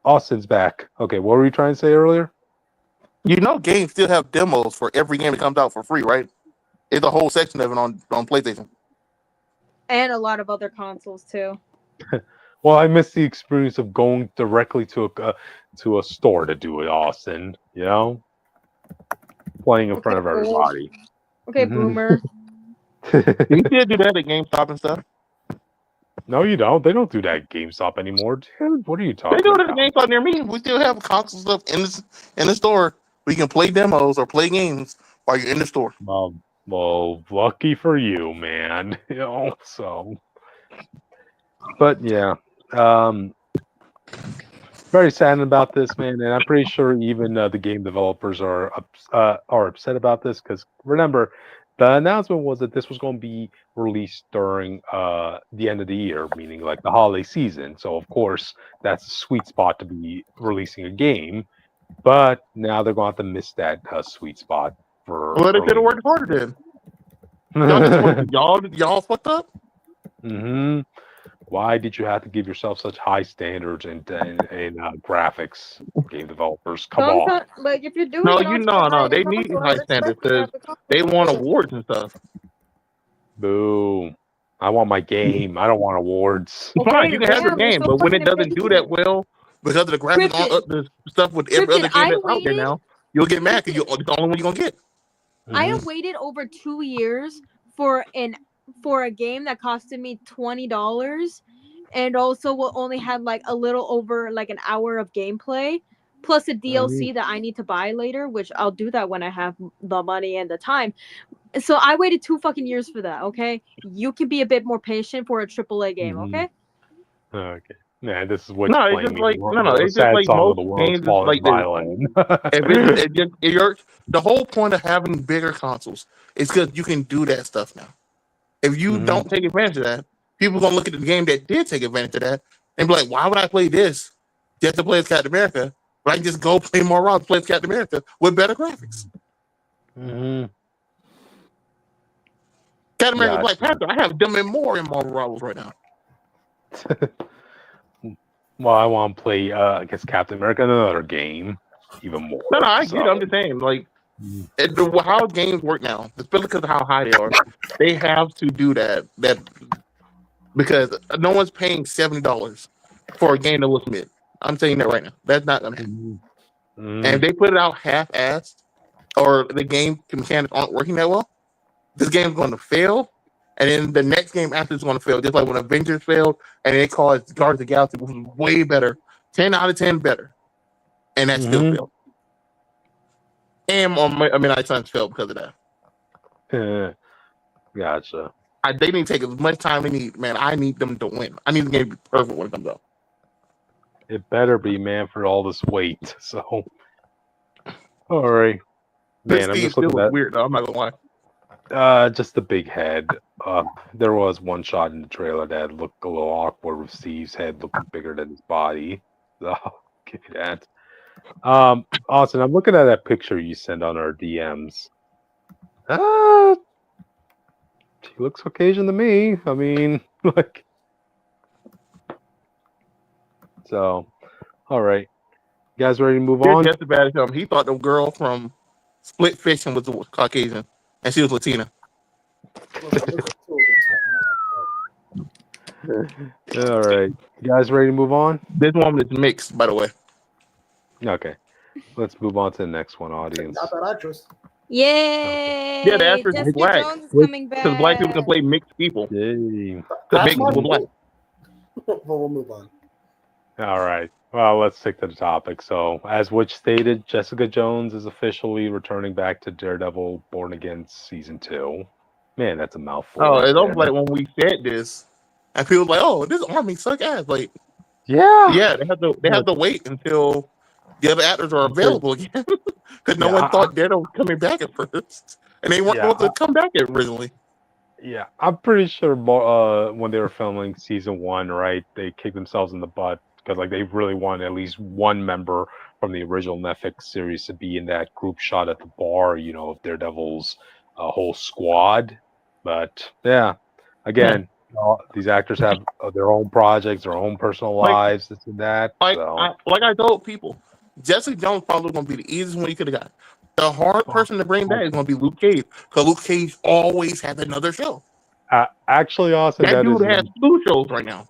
Austin's back. Okay, what were you trying to say earlier? Games still have demos for every game that comes out for free, right? It's a whole section of it on PlayStation. And a lot of other consoles too. Well, I miss the experience of going directly to a store to do it, Austin. Playing in front of everybody. Okay, boomer. You still do that at GameStop and stuff? No, you don't. They don't do that at GameStop anymore, dude. What are you talking about? They do it at GameStop near me. We still have console stuff in the store where you can play demos or play games while you're in the store. Well, lucky for you, man. So. But yeah, very sad about this, man, and I'm pretty sure even the game developers are upset about this because remember, The announcement was that this was going to be released during the end of the year, meaning like the holiday season. So of course that's a sweet spot to be releasing a game. But now they're going to have to miss that sweet spot for Well, they could have early. worked harder then. Y'all just worked, y'all fucked up. Hmm. Why did you have to give yourself such high standards in graphics, game developers? Come on. Sometimes, like if you're doing No, it you on time, no, they it's need also I high standards respect it because as a they compliment won too. awards and stuff. Boo. I want my game. I don't want awards. Fine, Okay, you can have your damn, you're game, so but when fucking it doesn't do that impatient. well because of the graphics on Krypton, the stuff with every Krypton, other game that's out there now, you'll get mad because Krypton. it's the only one you're gonna get. I Mhm. have waited over 2 years for a game that costed me $20, and also will only have like a little over like an hour of gameplay, plus a DLC that I need to buy later, which I'll do that when I have the money and the time. So I waited 2 fucking years for that. Okay, you can be a bit more patient for a AAA game. Mhm. Okay. Okay. Yeah, this is what No, you're it's playing just me. like The it's just sad like song of most the world's games is fallen like this. violin. If you're the whole point of having bigger consoles is because you can do that stuff now. If you Mhm. don't take advantage of that, people gonna look at the game that did take advantage of that and be like, "Why would I play this just to play as Captain America? But I can just go play more rounds, play as Captain America with better graphics." Mhm. Captain America, Black Gotcha. Panther, I have them in more Marvels right now. Well, I want to play against Captain America in another game, even more. No, I get it. I'm So. just saying, like, how games work now, especially because of how high they are, they have to do that. Because no one's paying $70 for a game that looks mid. I'm saying that right now. That's not gonna happen. Mhm. And if Mhm. they put it out half-assed, or the game mechanics aren't working that well, this game's going to fail. And then the next game after is going to fail, just like when Avengers failed, and they called Guardians of the Galaxy, which was way better, 10 out of 10 better, and that still Mhm. failed. And Midnight Suns failed because of that. Gotcha. They need to take as much time they need, man. I need them to win. I need the game to be perfect when it comes out. It better be, man, for all this weight. So, all right, This man. I'm Steve just still looking looks at weird, though. I'm not gonna lie. just the big head. There was one shot in the trailer that looked a little awkward with Steve's head looking bigger than his body. So, I'll give you that. Austin, I'm looking at that picture you sent on our DMs. He looks Caucasian to me. I mean, like, so. All right, you guys ready to move Here's on? just as bad as him. He thought the girl from Split Fiction was Caucasian, and she was Latina. All right, you guys ready to move on? This woman is mixed, by the way. Okay, let's move on to the next one, audience. Not that actress. Yay! Yeah, the actress is Jessica black. Jones is Which- coming Because black people can back. play mixed people. Yay. Because That's mixed my people black. But we'll move on. All right. Well, let's stick to the topic. So, as Witch stated, Jessica Jones is officially returning back to Daredevil Born Again Season 2. Man, that's a mouthful. Oh, right it's there. almost like when we said this, and people were like, "Oh, this army suck ass." Like, Yeah. yeah, they have to wait until the other actors are available again, because no Yeah, one thought Daredevil was coming back at first, and they weren't Yeah, supposed to come back originally. Yeah, I'm pretty sure when they were filming season 1, right, they kicked themselves in the butt because like they really wanted at least one member from the original Netflix series to be in that group shot at the bar, of Daredevil's whole squad. But yeah, again, these actors have their own projects, their own personal Like, lives, this and that. So I told people, Jessica Jones probably going to be the easiest one you could have got. The hard person to bring back is going to be Luke Cage, because Luke Cage always has another show. actually, Austin, That that dude is has 2 shows right now.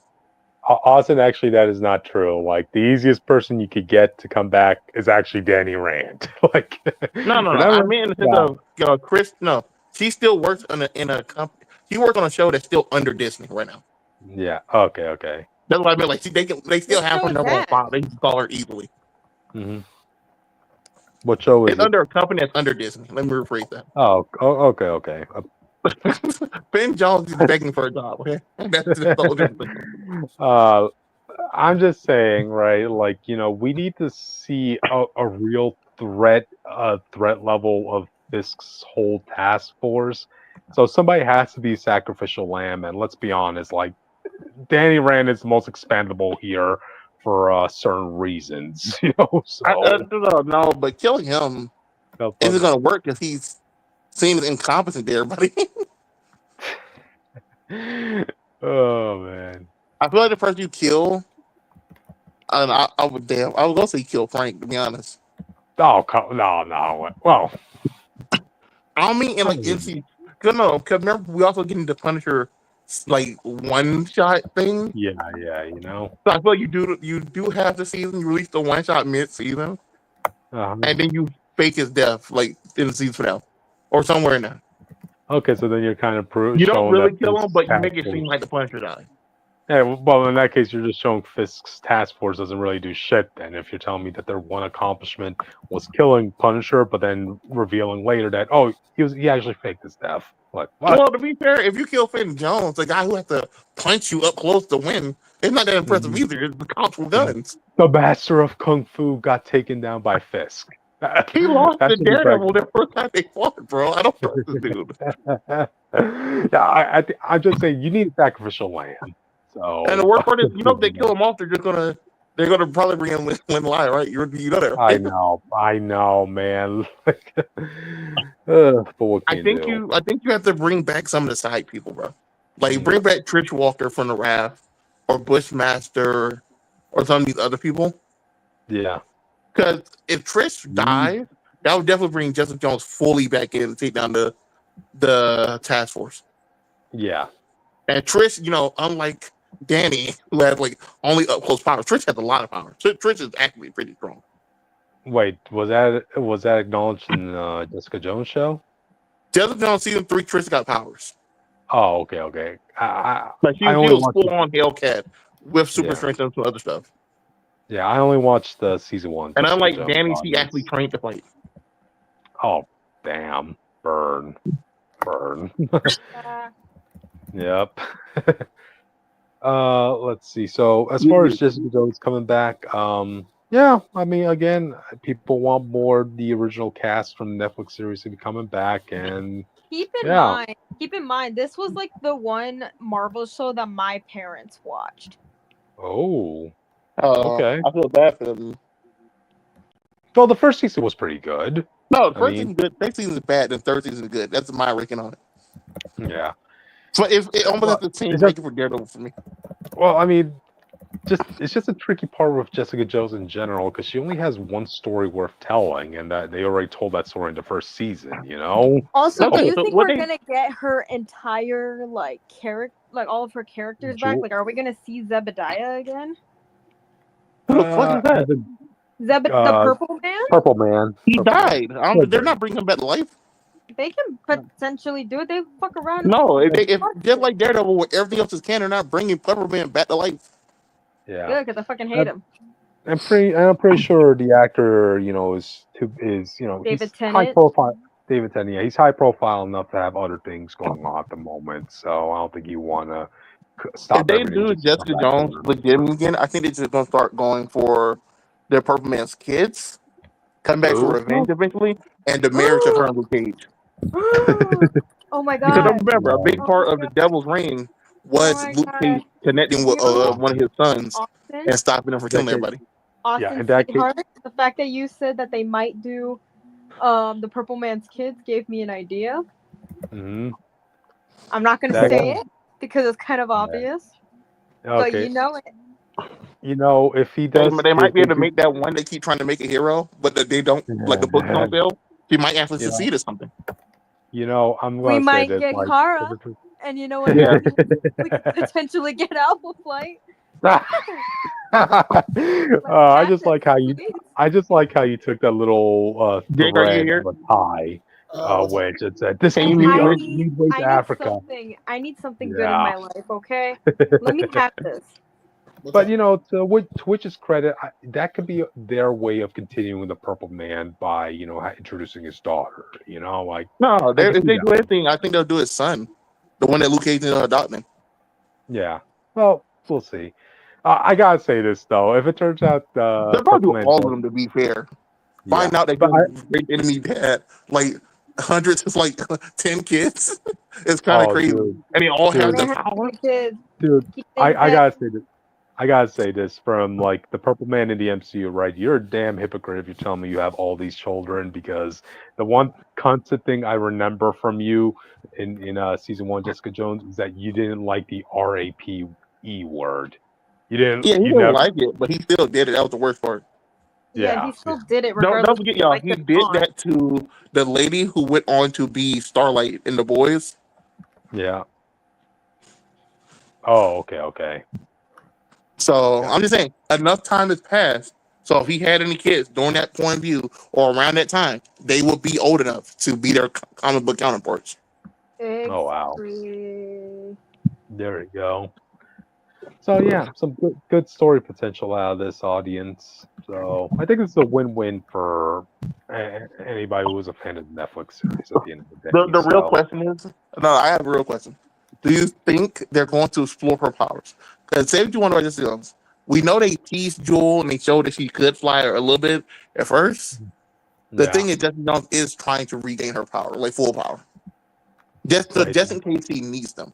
Austin, actually, that is not true. Like the easiest person you could get to come back is actually Danny Rand. Like, No. I mean, in the sense of Chris. No, she still works in a company. She works on a show that's still under Disney right now. Yeah. Okay. That's what I mean. Like, they still What have show her is number on that? file. They can call her easily. Mm-hmm. What show is It's it? under a company that's under Disney. Let me rephrase that. Oh, okay. Ben Jones is begging for a job. Okay, that's just the whole different thing. I'm just saying, right? Like, we need to see a real threat level of Fisk's whole task force. So somebody has to be a sacrificial lamb, and let's be honest, like Danny Rand is the most expandable here for certain reasons, you know. So no, but killing him isn't going to work because he's seen as incompetent to everybody. Oh man, I feel like the person you kill, and I was going to say kill Frank, to be honest. no, no. Well, I don't mean in like NC. Because remember, we also get into Punisher like one shot thing. yeah, you know. So I feel like you do have the season. You release the one shot mid season, and then you fake his death like in the season finale or somewhere in there. Okay, so then you're kind of You don't really kill him, but you make it seem like the Punisher died. Yeah, well, in that case, you're just showing Fisk's task force doesn't really do shit. Then, if you're telling me that their one accomplishment was killing Punisher, but then revealing later that he actually faked his death. What? Well, to be fair, if you kill Finn Jones, the guy who has to punch you up close to win, it's not that impressive either. It's the cops with guns. The master of kung fu got taken down by Fisk. He lost to Daredevil the first time they fought, bro. I don't trust this dude. Yeah, I'm just saying you need a sacrificial lamb. So, and the worst part is, if they kill him off, they're gonna probably bring in Lynn Lie, right? You know that. Right? I know, man. But what I think you have to bring back some of the side people, bro. Like bring back Trish Walker from the Raft, or Bushmaster, or some of these other people. Yeah. Because if Trish dies, that would definitely bring Jessica Jones fully back in and take down the task force. Yeah. And Trish, unlike Danny, who has like only up close power, Trish has a lot of power. Trish is actually pretty strong. Wait, was that acknowledged in Jessica Jones show? Jessica Jones season 3, Trish got powers. Oh, okay. Like she was full on Hellcat with super strength and some other stuff. Yeah, I only watched the season 1. And unlike Danny, she actually trained to fight. Oh, damn. Burn. Yep. Let's see. So as far as Jessica Jones coming back, yeah, I mean, again, people want more of the original cast from the Netflix series to be coming back, and keep in mind, this was like the one Marvel show that my parents watched. Oh. Okay. I feel bad for them. Well, the first season was pretty good. No, the first season good. Next season is bad. The third season is good. That's my ranking on it. Yeah. So it almost has the same ranking for Daredevil for me. Well, I mean, it's just a tricky part with Jessica Jones in general because she only has one story worth telling, and that they already told that story in the first season. You know. Also, do you think we're gonna get her entire character, all of her characters back? Like, are we gonna see Zebediah again? Who the fuck is that? The Purple Man? Purple Man. He died. They're not bringing him back to life. They can potentially do it. They fuck around. No, if just like Daredevil, with everything else is canon, they're not bringing Purple Man back to life. Yeah. Good, because I fucking hate him. I'm pretty sure the actor, is David Tennant. high profile. David Tennant, yeah, he's high profile enough to have other things going on at the moment. So I don't think you want to stop. If they do Jessica Jones legitimately again, I think they're just gonna start going for their Purple Man's kids, come back for revenge eventually, and the marriage of her and Luke Cage. Oh my god! Because remember, a big part of the Devil's Reign was Luke Cage connecting with one of his sons and stopping him from killing everybody. Austin, the fact that you said that they might do the Purple Man's kids gave me an idea. Mm-hmm. I'm not going to say it because it's kind of obvious. Okay. But you know it. If he does, they might be able to make that one they keep trying to make a hero, but they don't, like the books don't sell. He might actually succeed or something. I'm going we might get Kara, and you know what? We could potentially get Alpha Flight. I just like how you took that little thread of a tie. Which it said, "This can be midway to Africa." I need something good in my life. Okay, let me have this. But to Twitch's credit, that could be their way of continuing the Purple Man by introducing his daughter. No, if they do anything, I think they'll do his son, the one that Luke Cage is adopting. Yeah, well, we'll see. I gotta say this though, if it turns out they'll probably do all of them. To be fair, find out that great enemy dad, like hundreds of like 10 kids. It's kind of crazy, dude, and they all have dude, the They have power. kids. dude, He I, thinks I that gotta say this. I gotta say this from like the Purple Man in the MCU, right? You're a damn hypocrite if you tell me you have all these children, because the one constant thing I remember from you in season one, Jessica Jones, is that you didn't like the RAPE word. You didn't. Yeah, he You didn't never. like it, but he still did it. That was the worst part. yeah, Yeah. he still did it Don't regardless forget, if he y'all. liked He it or did not. that to the lady who went on to be Starlight in The Boys. Yeah. Oh, okay. So Got I'm just saying, enough time has passed. So if he had any kids during that point of view or around that time, they would be old enough to be their comic book counterparts. Oh wow. Exactly. There you go. So yeah, some good story potential out of this audience. So I think it's a win-win for anybody who is a fan of the Netflix series at the end of the day. The real So question is, no, I have a real question. Do you think they're going to explore her powers? Because say what you want about this films, we know they teased Jewel and they showed that she could fly a little bit at first. The yeah, thing is, Jessica Jones is trying to regain her power, like full power, wait, just in case he needs them.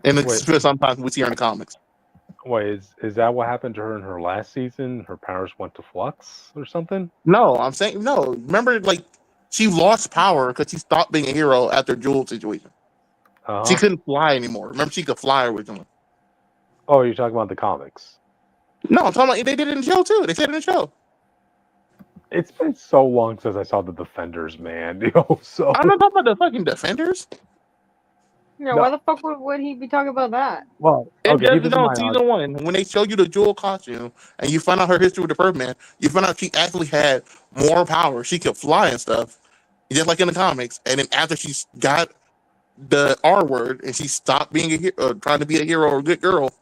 And it's wait, sometimes we see her in the comics. wait. Is that what happened to her in her last season? Her powers went to flux or something? No, I'm saying no. Remember, like she lost power because she stopped being a hero after Jewel situation. Uh She huh. couldn't fly anymore. Remember, she could fly originally. Oh, you're talking about the comics. No, I'm talking about they did it in the show too. They said it in the show. It's been so long since I saw the Defenders, man. So I'm not talking about the fucking Defenders. Yeah, why no. the fuck would he be talking about that? Well, In okay. Keep Jessica this in Jones mind. season one, when they show you the Jewel costume and you find out her history with the First Man, you find out she actually had more power. She could fly and stuff, just like in the comics. And then after she got the R word and she stopped being a hero, trying to be a hero or a good girl,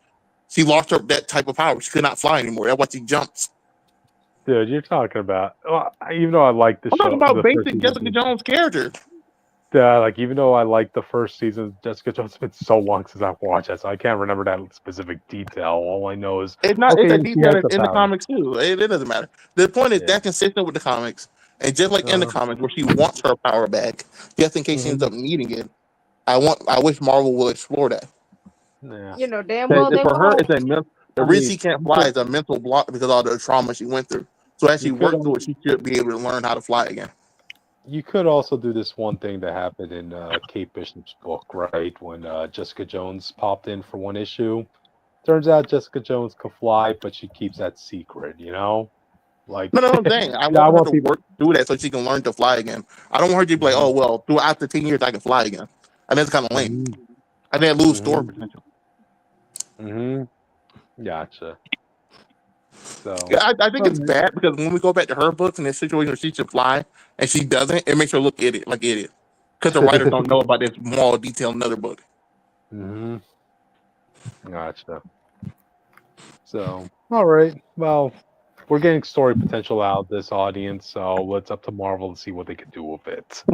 she lost her that type of power. She could not fly anymore. That's why she jumps. Dude, you're talking about. Well, even though I like the I'm talking show, about the first basic Jessica season. Jones character. Like even though I like the first season of Jessica Jones, it's been so long since I've watched it, so I can't remember that specific detail. All I know is It's not. It's okay, a she detail has that's the in the power. comics too. It doesn't matter. The point is Yeah. that consistent with the comics, and just like in the Uh, comics where she wants her power back, just in case she ends mhm. up needing it. I wish Marvel would explore that. Yeah. You know damn 'Cause well they for her, won't. it's the I reason mean, she can't fly is a mental block because of all the trauma she went through. So as she you could worked through it, she should be able to learn how to fly again. you could also do this one thing that happened in Kate Bishop's book, right? When Jessica Jones popped in for one issue. Turns out Jessica Jones can fly, but she keeps that secret. Like No, I'm saying I yeah, I want her want to people. work through that so she can learn to fly again. I don't want her to be like, oh Mhm. well, throughout the 10 years I can fly again. I think it's kind of lame. Mhm. I think I lose story Mhm. potential. Mhm. Gotcha. So, Yeah, I think all it's right. bad because when we go back to her books and this situation where she should fly and she doesn't, it makes her look idiot because the writers don't know about this small detail in another book. Mhm. Gotcha. So, all right. Well, we're getting story potential out of this audience, so it's up to Marvel to see what they can do with it.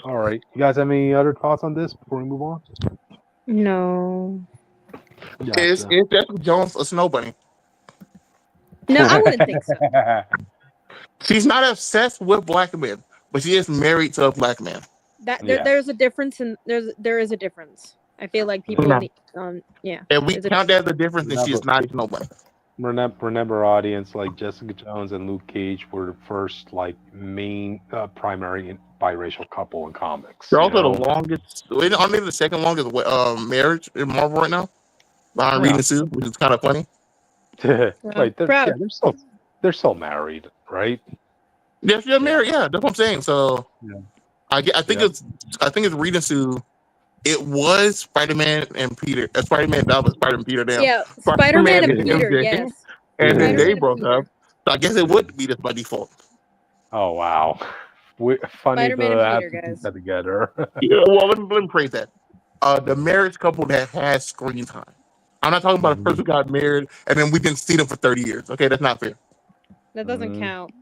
All right. You guys have any other thoughts on this before we move on? No. Gotcha. Is Jessica Jones a snow bunny? No, I wouldn't think so. She's not obsessed with black men, but she is married to a black man. Yeah. There's a difference, and there is a difference. I feel like people No. need yeah. If we There's a count that as a difference, then she Remember, is not a snow bunny. remember, audience, like Jessica Jones and Luke Cage were the first, like, main primary biracial couple in comics. They're also the longest, aren't they the second longest marriage in Marvel right now? Behind Reed Yeah. and Sue, which is kind of funny. Wait, proud. they're still married, right? Yes, they're Yeah. married. Yeah, that's what I'm saying. So Yeah. I think Yeah. it's Reed and Sue. It was Spider-Man and Peter. Spider-Man that was Spider-Man Peter down. Yeah, Spider-Man Spider-Man and and Peter. MJ, Yes, and then they Spider-Man and broke up. Peter. So I guess it would be this by default. Oh wow. Funny to Spider-Man and have Peter, to keep guys. that together. Yeah, well, let me phrase that. The marriage couple that has screen time. I'm not talking about a person who got married and then we didn't see them for 30 years. Okay, that's not fair. That doesn't Mhm. count.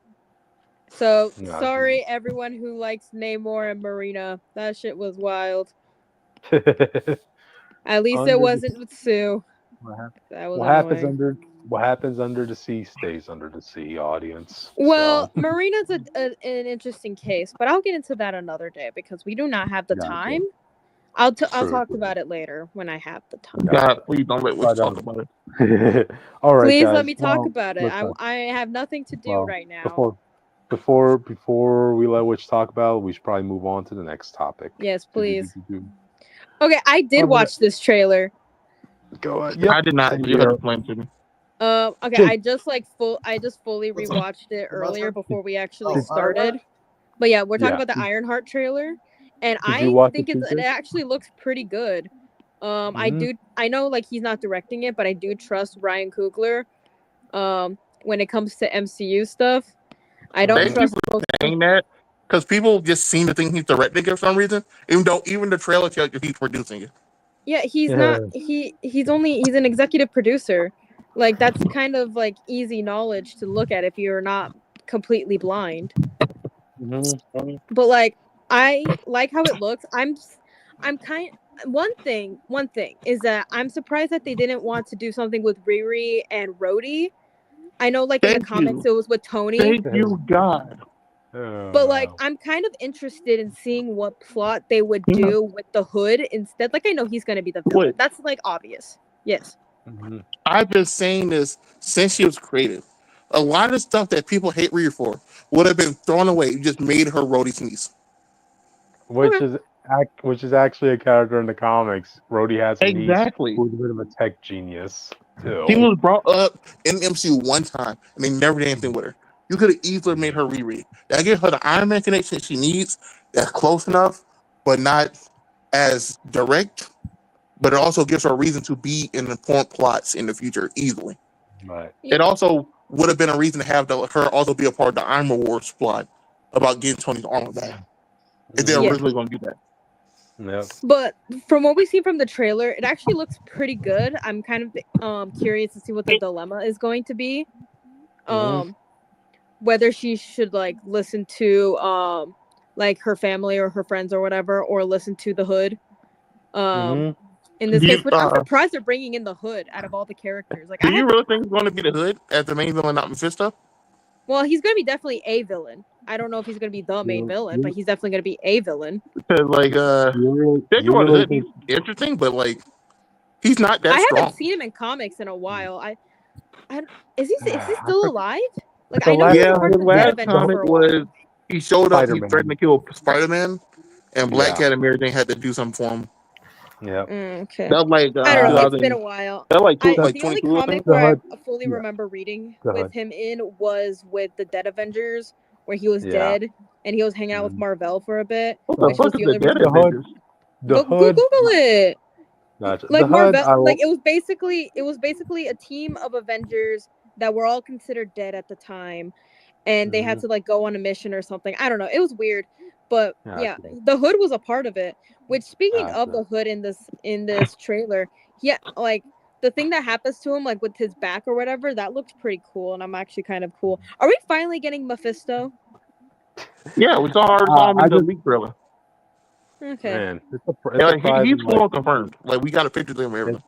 So Gotcha. sorry, everyone who likes Namor and Marina. That shit was wild. At least it Under the wasn't with Sue. what hap- That was what happens annoying. what happens under the sea stays under the sea, audience. Well, So, Marina's an interesting case, but I'll get into that another day because we do not have the Gotcha. time. I'll True, talk true. about it later when I have the time. God, please don't let us But, talk about it. all right, Please guys. let me talk Well, about it. listen, I have nothing to do well, right now. before we let Witch talk about it, we should probably move on to the next topic. Yes, please. Do. Okay, I did All right. watch this trailer. Go ahead. Yep. I did not. Same You had here. to explain to me. Okay, Jake. I just fully What's up? rewatched it My earlier turn? before we actually Oh, started. Ironheart? But yeah, we're talking Yeah. about the Ironheart trailer, and Did you I watch think it too, it Jake? actually looks pretty good. Mhm. I know like he's not directing it, but I do trust Ryan Coogler. When it comes to MCU stuff, I don't Thank you trust for saying that, because people just seem to think he's directing it for some reason, even though even the trailer tells you he's producing it. Yeah, he's Yeah. not. He's an executive producer. Like that's kind of like easy knowledge to look at if you're not completely blind. Mhm. But like I like how it looks. I'm kind. One thing is that I'm surprised that they didn't want to do something with Riri and Rhodey. I know, like in the Thank comics, you. it was with Tony. Thank you, God. But like, I'm kind of interested in seeing what plot they would No. do with the Hood instead. Like, I know he's gonna be the villain. Wait. That's like obvious. Yes. Mhm. I've been saying this since she was created. A lot of stuff that people hate Riri for would have been thrown away. You just made her Rhodey sneeze. Which Okay. is actually a character in the comics. Rhodey has a niece Exactly. who's a bit of a tech genius too. She was brought up in the MCU one time, and they never did anything with her. You could have easily made her Riri. That gives her the Iron Man connection she needs. That's close enough, but not as direct. But it also gives her a reason to be in important plots in the future easily. Right. Yeah. It also would have been a reason to have her also be a part of the Armor Wars plot about getting Tony's armor back. If they're Yeah. originally going to do that. Yep. But from what we see from the trailer, it actually looks pretty good. I'm kind of curious to see what the dilemma is going to be. Whether she should like listen to like her family or her friends or whatever, or listen to the Hood. In this case, which I'm surprised they're bringing in the Hood out of all the characters. Like, do you really think it's going to be the Hood as the main villain, not Mephisto? Well, he's gonna be definitely a villain. I don't know if he's gonna be the main villain, but he's definitely gonna be a villain. Because like You the really Hood, he's interesting, but like he's not that I strong. haven't seen him in comics in a while. Is he still alive? Like, The I know last he was Yeah, a part his of the Dead last Avengers comic for a while. was he showed up, he Spider-Man. threatened to kill Spider-Man, and Black Yeah. Cat and Mary Jane had to do something for him. Yeah. Okay. That was like I don't know. It's 2000 been a while. that was like The only 22, I comic think. where The I fully Yeah. remember reading Go with ahead. him in was with the Dead Avengers, where he was Yeah. dead and he was hanging out with Marvel for a bit. What the Which fuck was is the the only Dead reason. Avengers? The Go Hood. Google it. Gotcha. Like The Hood. Marvel, like it was basically a team of Avengers that were all considered dead at the time, and they had to like go on a mission or something. I don't know. It was weird, but yeah, the Hood was a part of it. Which, speaking of the Hood in this trailer, yeah, like the thing that happens to him, like with his back or whatever, that looked pretty cool, and I'm actually kind of cool. Are we finally getting Mephisto? Yeah, we saw him in the leak trailer. Okay. Man, it's He's surprising. full confirmed. Like we got a picture of him and everything.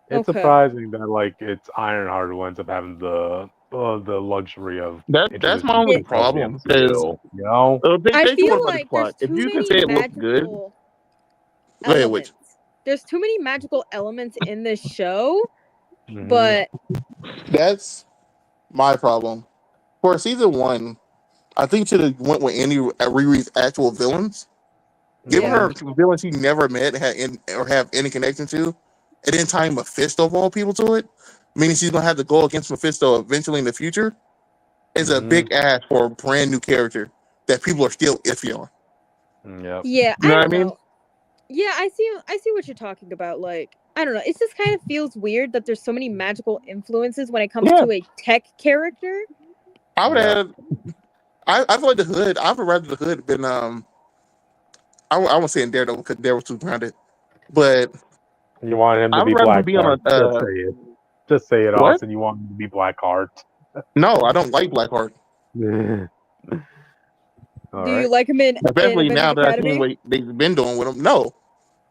It's surprising that like it's Ironheart who ends up having the luxury of that's my only problem. Because you know, I feel like there's too many magical elements. There's too many magical elements in this show, but that's my problem. For season 1, I think should have went with any Riri's actual villains. Give her villains she never met or have any connection to, and then tying Mephisto of all people to it, meaning she's gonna have to go against Mephisto eventually in the future, is a big ask for a brand new character that people are still iffy on. Yeah. Yeah, you know what I mean? Yeah, I see what you're talking about. Like, I don't know. It just kind of feels weird that there's so many magical influences when it comes to a tech character. I would have. I feel like the Hood. I would rather the Hood have been I won't say in Daredevil because Daredevil was too grounded, but you want him to be Blackheart. Just say it, Austin. You want him to be Blackheart. No, I don't like Blackheart. Do you like him in especially in now that Academy? I see what they've been doing with him? No,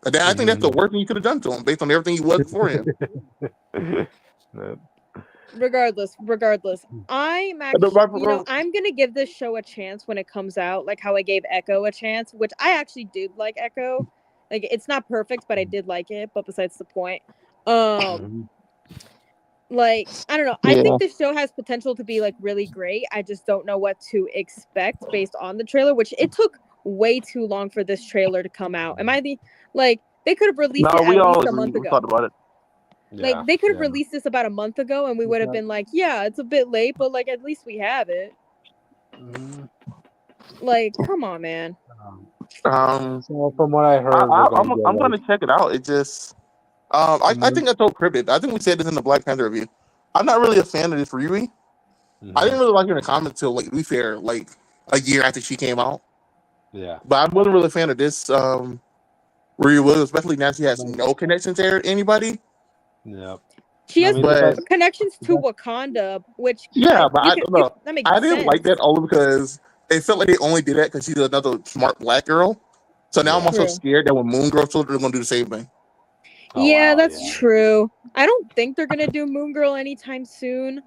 I think that's the worst thing you could have done to him based on everything he was before him. regardless, I'm actually, I'm gonna give this show a chance when it comes out, like how I gave Echo a chance, which I actually did like Echo. Like it's not perfect, but I did like it. But besides the point, like I don't know. I think this show has potential to be like really great. I just don't know what to expect based on the trailer, which it took way too long for this trailer to come out. Am I like they could have released it at least a month ago. Thought about it. Like they could have released this about a month ago, and we would have been like, "Yeah, it's a bit late, but like at least we have it." Like, come on, man. So from what I heard, I'm gonna check it out. It just, I think I told Cribbit. I think we said this in the Black Panther review. I'm not really a fan of this Riri. I didn't really like her in the comics till, like, to be fair, like a year after she came out. Yeah, but I wasn't really a fan of this Riri Williams, especially now she has no connection to anybody. Yeah. She has connections to Wakanda, which but I didn't like that only because it felt like they only did that because she's another smart black girl. So now I'm also scared that when Moon Girl children are gonna do the same thing. That's true. I don't think they're gonna do Moon Girl anytime soon.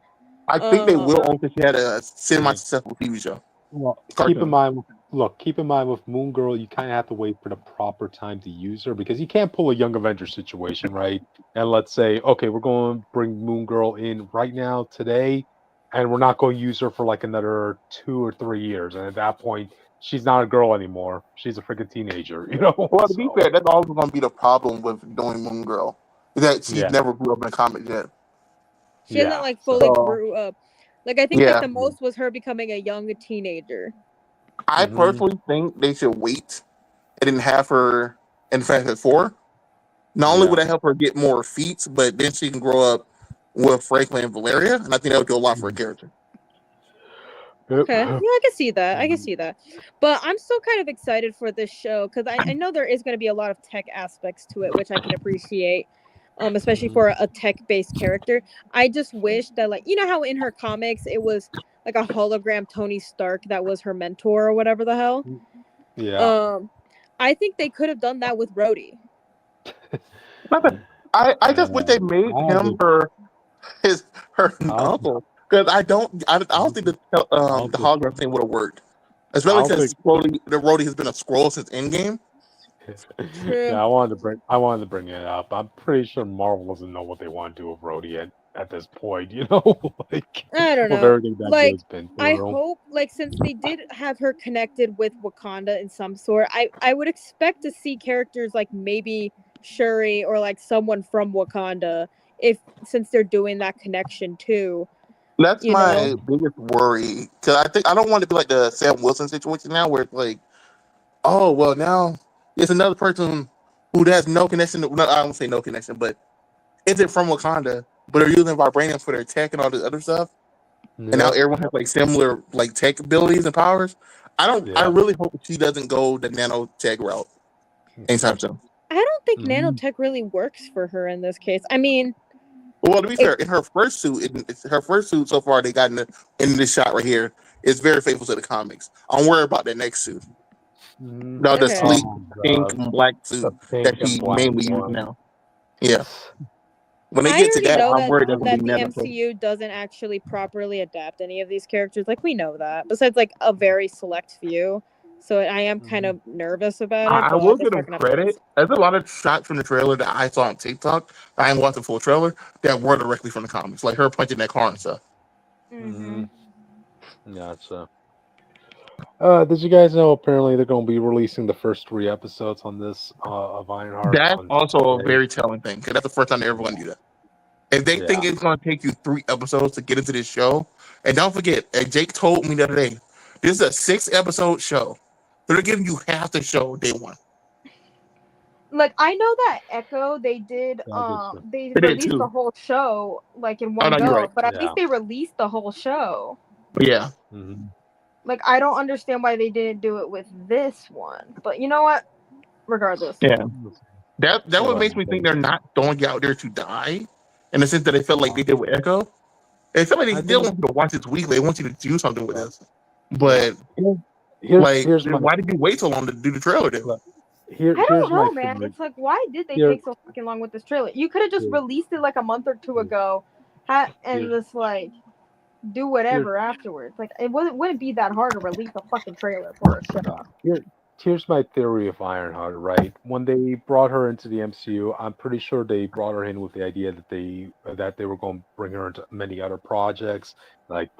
I think they will only because she had a semi-successful TV show. Well, keep in mind with Moon Girl, you kind of have to wait for the proper time to use her because you can't pull a Young Avengers situation, right? And let's say, okay, we're going to bring Moon Girl in right now today, and we're not going to use her for like another 2 or 3 years. And at that point, she's not a girl anymore. She's a freaking teenager, you know? Well, to be fair, that's always going to be the problem with doing Moon Girl, is that she never grew up in a comic yet. She hasn't like fully grew up. Like I think like the most was her becoming a young teenager. I personally think they should wait and then have her in Fantastic Four. Not only would that help her get more feats, but then she can grow up with Franklin and Valeria, and I think that would do a lot for her character. Okay, yeah, I can see that. But I'm still kind of excited for this show because I know there is going to be a lot of tech aspects to it, which I can appreciate. Especially for a tech-based character. I just wish that, like, you know how in her comics it was like a hologram Tony Stark that was her mentor or whatever the hell. Yeah. I think they could have done that with Rhodey. I just wish they made him her uncle because I don't think the hologram thing would have worked, especially since Rhodey has been a Skrull since Endgame. Yeah, I wanted to bring it up. I'm pretty sure Marvel doesn't know what they want to do with Rhodey at this point. You know, like I don't know. With everything that like has been I hope, like since they did have her connected with Wakanda in some sort, I would expect to see characters like maybe Shuri or like someone from Wakanda since they're doing that connection too. That's my biggest worry because I don't want to be like the Sam Wilson situation now where it's like, oh well now. It's another person who has no connection. I don't say no connection, but isn't from Wakanda, but are using vibranium for their tech and all this other stuff. And now everyone has like similar like tech abilities and powers. I really hope she doesn't go the nanotech route anytime soon. I don't think nanotech really works for her in this case. I mean, well, to be fair, in her first suit so far they got in this shot right here is very faithful to the comics. I'm worried about that next suit. No, the sleek pink and black suit that he mainly uses now. Yeah. When they get to that, I'm worried that the MCU doesn't actually properly adapt any of these characters. Like we know that. Besides, like a very select few. So I am kind of nervous about it. I will give them credit. There's a lot of shots from the trailer that I saw on TikTok. I ain't watched the full trailer that were directly from the comics, like her punching that car and stuff. Gotcha. Did you guys know apparently they're going to be releasing the first 3 episodes on this of Ironheart? That's also a very telling thing because that's the first time they're ever going to do that. If they think it's going to take you 3 episodes to get into this show, and don't forget, Jake told me the other day, this is a 6-episode show. They're giving you half the show day one. Like I know that Echo they did they released the whole show like in one go, right. But at least they released the whole show. Yeah. Like I don't understand why they didn't do it with this one. But you know what? Regardless. Yeah. That what makes me think they're not throwing you out there to die. In the sense that they felt like they did with Echo. They felt like they still want you to watch this weekly. They want you to do something with this. But why did you wait so long to do the trailer then? I don't know, man. It's like, why did they take so fucking long with this trailer? You could have just released it like a month or 2 ago and just like do whatever afterwards. Like it wouldn't be that hard to release a fucking trailer for a show. Here's my theory of Ironheart, right? When they brought her into the MCU, I'm pretty sure they brought her in with the idea that they were going to bring her into many other projects, like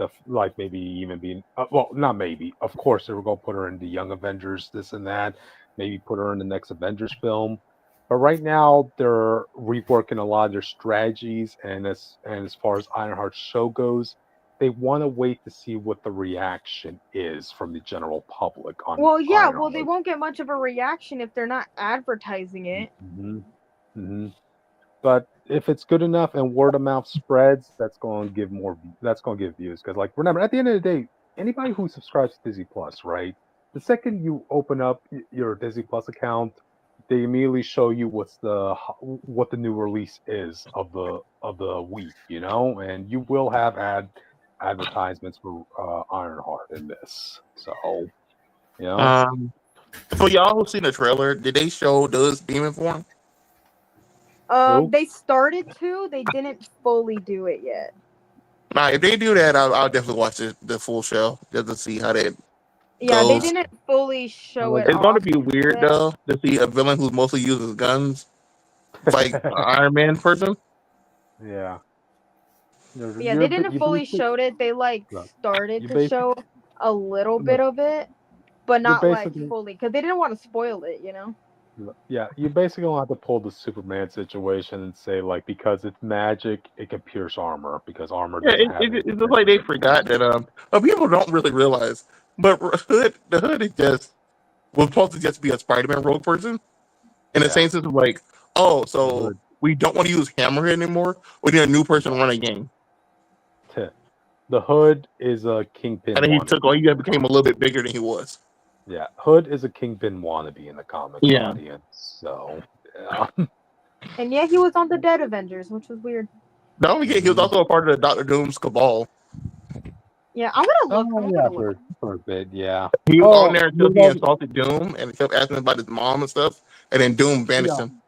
maybe even being well, not maybe. Of course, they were going to put her in the Young Avengers, this and that. Maybe put her in the next Avengers film. But right now, they're reworking a lot of their strategies, and as far as Ironheart's show goes, they want to wait to see what the reaction is from the general public on Well, yeah, Ironheart. well, they won't get much of a reaction if they're not advertising it. But if it's good enough and word of mouth spreads, that's going to give views. Because, like, remember, at the end of the day, anybody who subscribes to Disney Plus, right? The second you open up your Disney Plus account, they immediately show you what the new release is of the week, and you will have advertisements for Ironheart in this. So, For y'all who seen the trailer, did they show Doug's demon form? They started to. They didn't fully do it yet. Nah, if they do that, I'll definitely watch the full show just to see how that. Yeah, goes. they didn't fully show it. It's going to be weird though to see a villain who mostly uses guns fight an Iron Man person. Yeah. Yeah, they didn't fully show it. They started to show a little bit of it, but not like fully because they didn't want to spoil it, Yeah, you basically don't have to pull the Superman situation and say like because it's magic, it can pierce armor because armor. It's just like they forgot that people don't really realize, but the hood was supposed to just be a Spider-Man rogue person, in the same sense of like, so we don't want to use Hammerhead anymore. We need a new person to run a game. The Hood is a Kingpin. And then he became a little bit bigger than he was. Yeah, Hood is a Kingpin wannabe in the comic audience. So, yeah. And yeah, he was on the Dead Avengers, which was weird. Not only he was also a part of the Doctor Doom's cabal. Yeah, I'm gonna look. For a bit, yeah. He was on there until he insulted Doom and kept asking about his mom and stuff, and then Doom banished him.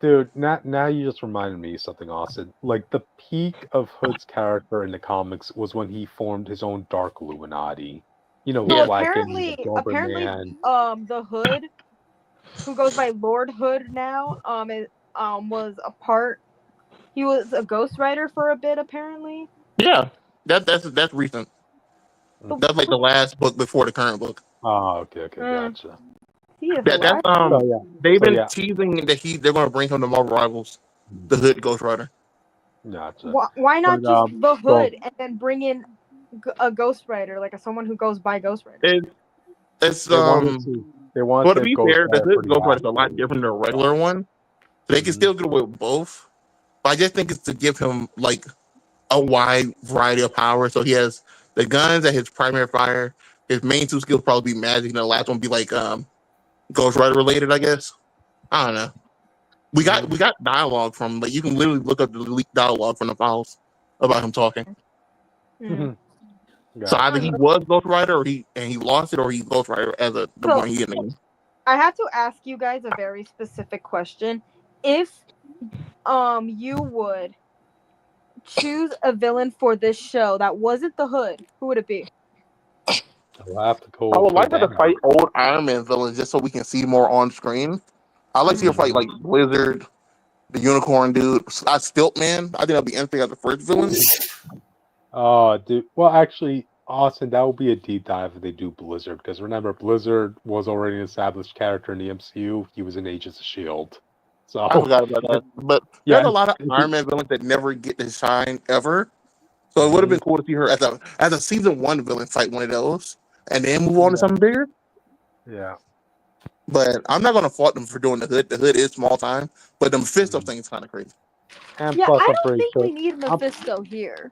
Dude, now you just reminded me of something, Austin. Like, the peak of Hood's character in the comics was when he formed his own Dark Illuminati. Apparently, the Hood, who goes by Lord Hood now, was a part. He was a ghostwriter for a bit, apparently. Yeah, that's recent. That's like the last book before the current book. Oh, okay, gotcha. They've been teasing that they're going to bring him to Marvel Rivals, the Hood Ghostwriter. Gotcha. Why not just the Hood and then bring in a ghostwriter, like someone who goes by ghostwriter? To be fair, the Hood Ghostwriter is a lot different than a regular one. So they can still get away with both. But I just think it's to give him like a wide variety of power. So he has the guns at his primary fire. His main two skills probably be magic, and the last one be like Ghostwriter related, I guess. I don't know. We got dialogue from, like, you can literally look up the leaked dialogue from the files about him talking. So either he was Ghostwriter or he lost it, or he's Ghostwriter as the one he named. I have to ask you guys a very specific question. If you would choose a villain for this show that wasn't the Hood, who would it be? I would like her to fight old Iron Man villains just so we can see more on screen. I'd like to see her fight like Blizzard, the Unicorn dude, Stiltman. I think that'd be interesting as the first villain. Oh, dude. Well, actually, Austin, that would be a deep dive if they do Blizzard. Because remember, Blizzard was already an established character in the MCU. He was in Agents of S.H.I.E.L.D. So I forgot about that. But there's a lot of Iron Man villains that never get to shine ever. So it would have been cool to see her as a season 1 villain fight one of those, and then move on to something bigger. Yeah. But I'm not going to fault them for doing the Hood. The Hood is small time, but the Mephisto thing is kind of crazy. And yeah, plus, I don't think we need Mephisto here.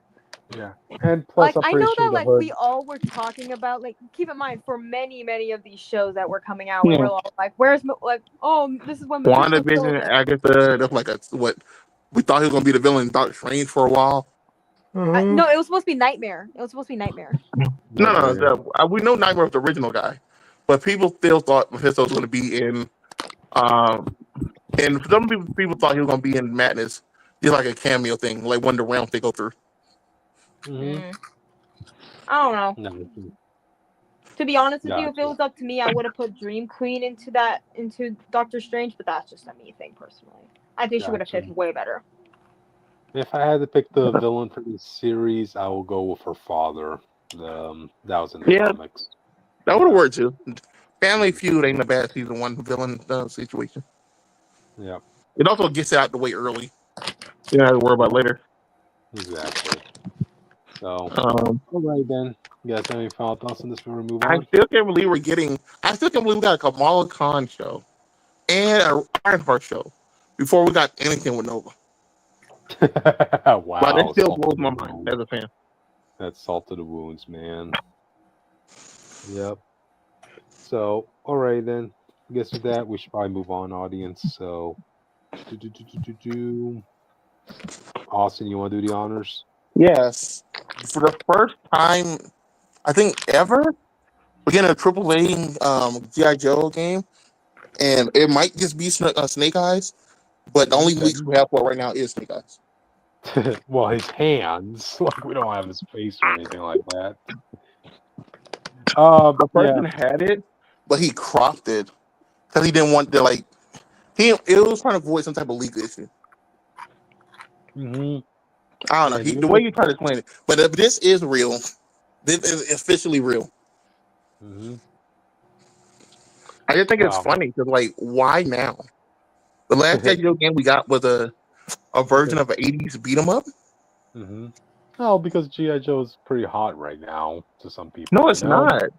Yeah, and plus, like, I know that like we all were talking about, like, keep in mind for many of these shows that were coming out, we were all like, "Where's this is when WandaVision, Agatha." That's like what we thought he was going to be the villain in Doctor Strange for a while. No, it was supposed to be Nightmare. No, we know Nightmare was the original guy, but people still thought Mephisto was going to be in. And some people thought he was going to be in Madness, It's like a cameo thing, like one of the rounds they go through. I don't know. No. To be honest with you, if it Gotcha. was up to me, I would have put Dream Queen into Doctor Strange, but that's just a me thing personally. I think she would have Gotcha. fit way better. If I had to pick the villain for this series, I will go with her father. That was in the comics. That would have worked too. Family Feud ain't a bad season 1 villain situation. Yeah. It also gets it out the way early. You don't have to worry about it later. Exactly. So, all right then. You guys have any final thoughts on this before we move I on? still can't believe we got a Kamala Khan show and an Ironheart show before we got anything with Nova. Wow. But that still salt blows to my the mind wounds. as a fan. That's salt to the wounds, man. Yep. So, all right then. I guess with that, we should probably move on, audience. So, Austin, you want to do the honors? Yes. For the first time, I think ever, we're getting a AAA G.I. Joe game. And it might just be Snake Eyes, but the only leaks we have for it right now is Snake Eyes. Well, his hands. Like, we don't have his face or anything like that. The person had it, but he cropped it because he didn't want to, like, it was trying to avoid some type of legal issue. Mm-hmm. I don't know. The way you try to explain it. But if this is real, this is officially real. Mm-hmm. I just think it's funny because, like, why now? The last G.I. Joe game we got was a version of an 80s beat 'em up. Mm-hmm. Oh, because G.I. Joe is pretty hot right now to some people. No, it's not.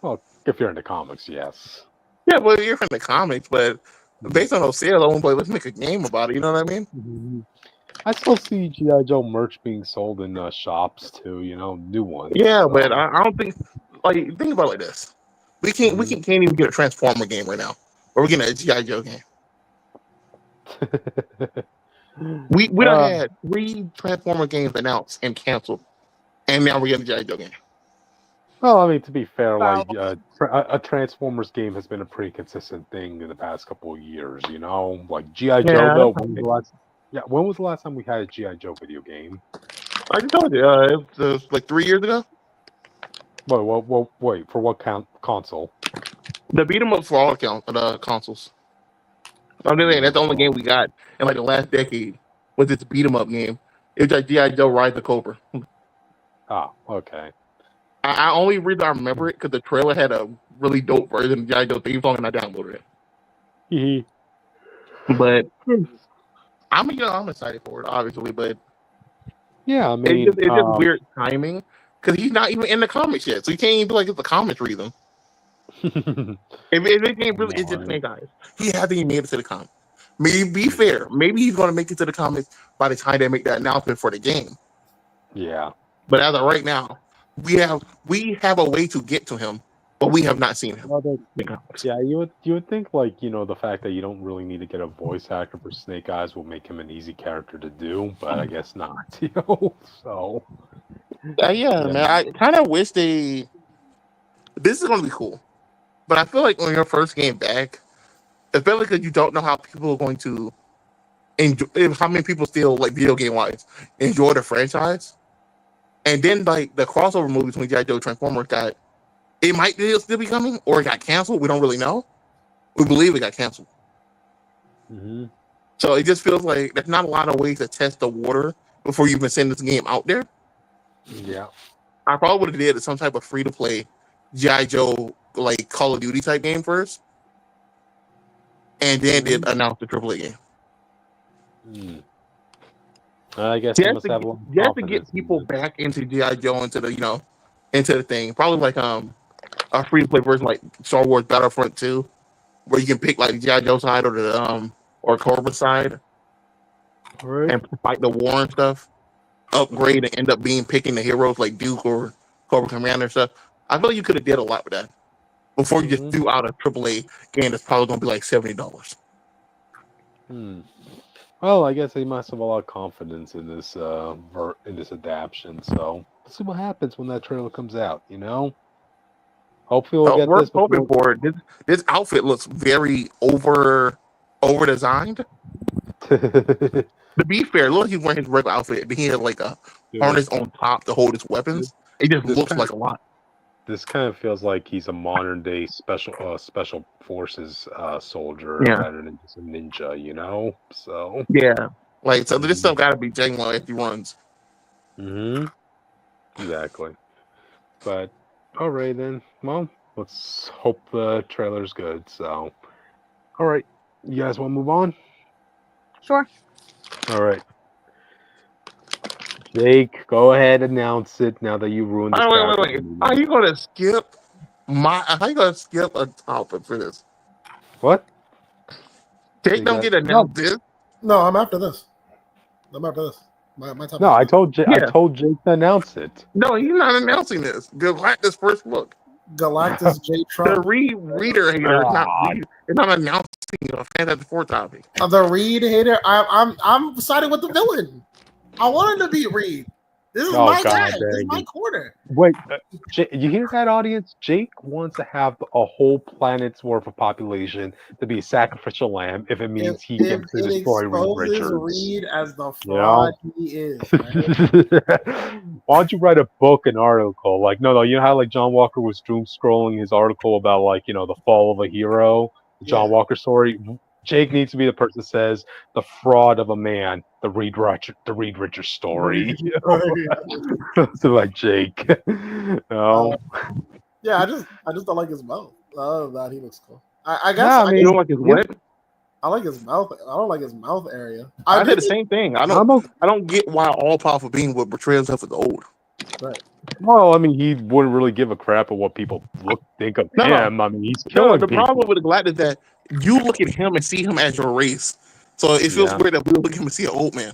Well, if you're into comics, yes. Yeah, well, you're in the comics, but based on those sales, I won't play. Let's make a game about it. You know what I mean? Mm-hmm. I still see G.I. Joe merch being sold in shops too. New ones. Yeah, so. But I don't think. Like, think about it like this: we can't even get a Transformer game right now, or we're getting a G.I. Joe game. we done had 3 Transformer games announced and canceled, and now we're getting a G.I. Joe game. Well, I mean, to be fair, like a Transformers game has been a pretty consistent thing in the past couple of years. Like G.I. Joe though. When was the last time we had a G.I. Joe video game? I just told you, it was like 3 years ago. Wait, for what console? The beat 'em up for all the consoles. I'm just saying that's the only game we got in like the last decade was this beat 'em up game. It was like G.I. Joe Rise of Cobra. Oh, okay. I only reason I remember it because the trailer had a really dope version of G.I. Joe theme song and I downloaded it. But I'm excited for it, obviously. But yeah, I mean, it's just weird timing because he's not even in the comics yet, so you can't even be like it's the comics reason. if it game really is just Snake Eyes, he hasn't even made it to the comics. Maybe be fair, maybe he's going to make it to the comics by the time they make that announcement for the game. Yeah, but as of right now, we have a way to get to him, but we have not seen him. Yeah, you would think like the fact that you don't really need to get a voice actor for Snake Eyes will make him an easy character to do, but I guess not. So yeah, man, I kind of wish this is going to be cool, but I feel like on your first game back, especially because you don't know how people are going to enjoy, how many people still like video game wise enjoy the franchise, and then like the crossover movie between G.I. Joe and Transformers it might still be coming, or it got canceled. We don't really know. We believe it got canceled. Mm-hmm. So it just feels like there's not a lot of ways to test the water before you even send this game out there. Yeah. I probably would have did some type of free-to-play G.I. Joe, like Call of Duty type game first. And then did announce the AAA game. I guess just to get people back into G.I. Joe, into the thing. Probably like a free-to-play version like Star Wars Battlefront 2, where you can pick like the G.I. Joe side or the or Cobra side, and fight the war and stuff. Upgrade and end up picking the heroes like Duke or Cobra Commander and stuff. I feel like you could have did a lot with that before you just threw out a AAA game that's probably going to be like $70. Well, I guess they must have a lot of confidence in this adaptation. So let's see what happens when that trailer comes out. Hopefully we'll get this. We're hoping for it. This outfit looks very over designed. To be fair, look, he's wearing his regular outfit, but he had like a harness on top to hold his weapons. It just looks like a lot. This kind of feels like he's a modern day special forces soldier rather than just a ninja, you know. So like this stuff got to be genuine if he runs. Exactly. But all right then. Well, let's hope the trailer's good. So, all right, you guys want to move on? Sure. All right. Jake, go ahead, announce it now that you ruined this. Wait. Are you gonna skip a topic for this? What? Jake don't get announced this? No, I'm after this. My topic. No, I told Jake to announce it. No, he's not announcing this. Galactus first look. Galactus J. Trump. The reader hater is not announcing a Fantastic Four topic. The Reed hater. I'm siding with the villain. I want him to be Reed. This is my guy. This is my corner. Wait, you hear that, audience? Jake wants to have a whole planet's worth of population to be a sacrificial lamb if it means he gets to destroy Reed Richards. Reed as the fraud he is. Why don't you write a book, an article? Like, no, you know how like John Walker was doom scrolling his article about like, you know, the fall of a hero, the John Walker story? Jake needs to be the person that says the fraud of a man, the Reed Richards story. You know? So like Jake. No. I just don't like his mouth. Other than that, he looks cool. I guess you don't like his what? I like his mouth. I don't like his mouth area. I did the same thing. I don't get why all powerful being would portray himself as old. Right. Well, I mean, he wouldn't really give a crap of what people think of him. I mean, he's killing people. Problem with the Galactus is that you look at him and see him as your race. So it feels weird that we look at him and see an old man.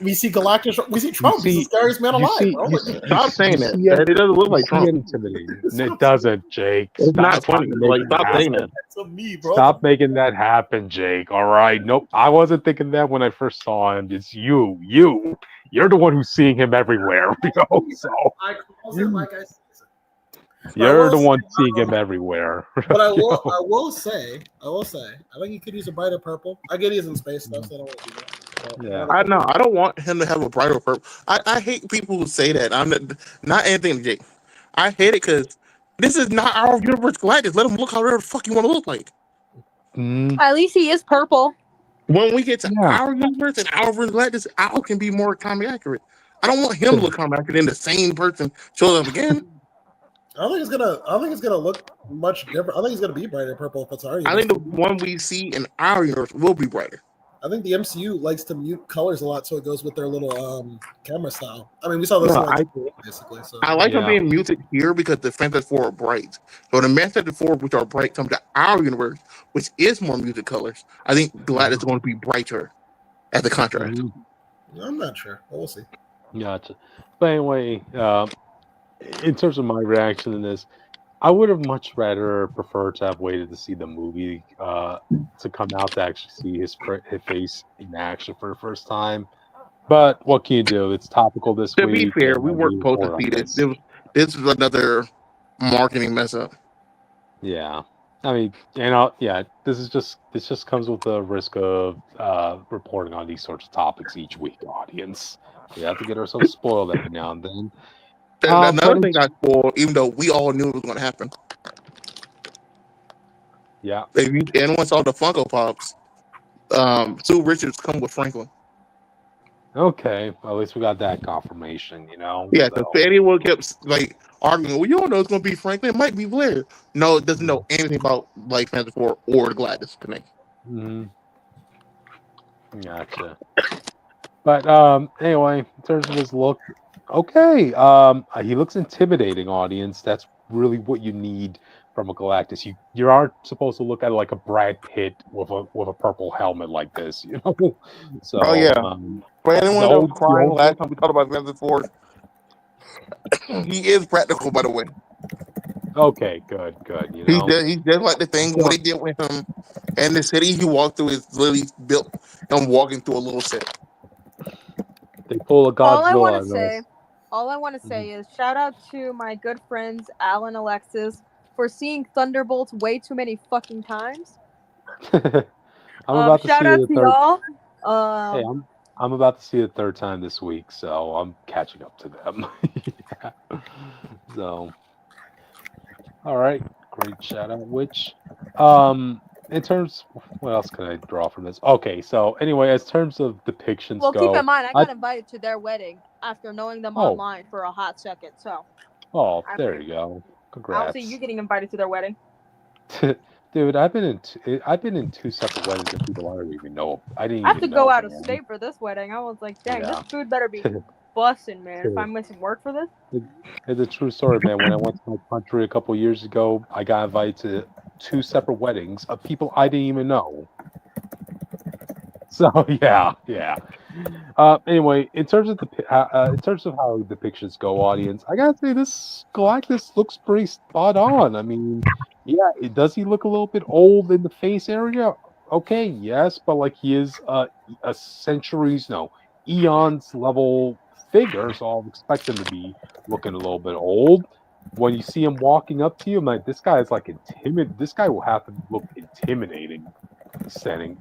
We see Galactus. We see Trump. He's the scariest man alive. Stop saying that. It doesn't look like Trump. It doesn't, Jake. It's not funny. Stop saying that. To me, bro. Stop making that happen, Jake. All right. Nope. I wasn't thinking that when I first saw him. It's you. You're the one who's seeing him everywhere. You know? So I call him like I said. You're the one seeing him everywhere. But I will say, I think he could use a brighter purple. I get he's in space stuff, so I don't want to do that. I know. I don't want him to have a brighter purple. I hate people who say that. I'm not anything, Jake. I hate it because this is not our universe Galactus. Let him look however the fuck you want to look like. At least he is purple. When we get to our universe and our Galactus, Al can be more comic accurate. I don't want him to look comic accurate and the same person show up again. I don't think it's gonna look much different. I think it's gonna be brighter purple if it's our universe. I think the one we see in our universe will be brighter. I think the MCU likes to mute colors a lot, so it goes with their little camera style. I mean, we saw this basically. So. I like them being muted here because the Fantastic Four are bright. So the Fantastic Four, which are bright, come to our universe, which is more muted colors. I think Galactus is going to be brighter as the contrast. I'm not sure. We'll see. Gotcha. But anyway, in terms of my reaction to this, I would have much rather preferred to have waited to see the movie to come out to actually see his face in action for the first time. But what can you do? It's topical this week. To be fair, we weren't supposed to see this. This was another marketing mess up. Yeah. I mean, this just comes with the risk of reporting on these sorts of topics each week, audience. We have to get ourselves spoiled every now and then. Another thing got spoiled, even though we all knew it was going to happen. Yeah. If anyone saw the Funko Pops, Sue Richards come with Franklin. Okay, well, at least we got that confirmation, you know. Yeah, so anyone kept like arguing, well, you don't know it's going to be Franklin. It might be Blair. No, it doesn't know anything about like Fantastic Four or the Galactus connect. Gotcha. But anyway, in terms of his look, okay, he looks intimidating, audience. That's really what you need from a Galactus. You aren't supposed to look at it like a Brad Pitt with a purple helmet like this, you know. So for anyone that was crying last time we talked about Fantastic Four, he is practical, by the way. Okay, good. You know, he's just like the thing what they did with him, and the city he walked through is literally built him walking through a little set. They pull a Godzilla. All I want to say is shout out to my good friends Al and Alexis for seeing Thunderbolts way too many fucking times. I'm about to shout see out the to third. y'all. I'm about to see it a third time this week, so I'm catching up to them. Yeah. So, all right, great shout out. Which, in terms, what else can I draw from this? Okay, so anyway, as terms of depictions Well, keep in go, mind, I I got invited to their wedding after knowing them oh online for a hot second. So I there mean, you go. I don't see you Congrats. getting invited to their wedding. Dude, I've been in two separate weddings of people I don't even know. I didn't I have to even go know, out of man. state for this wedding. I was like, dang, this Yeah. food better be bussin', man. If Dude, I'm missing work for this. it's a true story, man. When I went to my country a couple years ago, I got invited to two separate weddings of people I didn't even know. So yeah, yeah. Anyway, in terms of how depictions go, audience, I gotta say this Galactus looks pretty spot on. I mean, yeah, does he look a little bit old in the face area? Okay, yes, but like he is a centuries, no, eons level figure, so I'll expect him to be looking a little bit old. When you see him walking up to you, I'm like, this guy is like intimid. This guy will have to look intimidating standing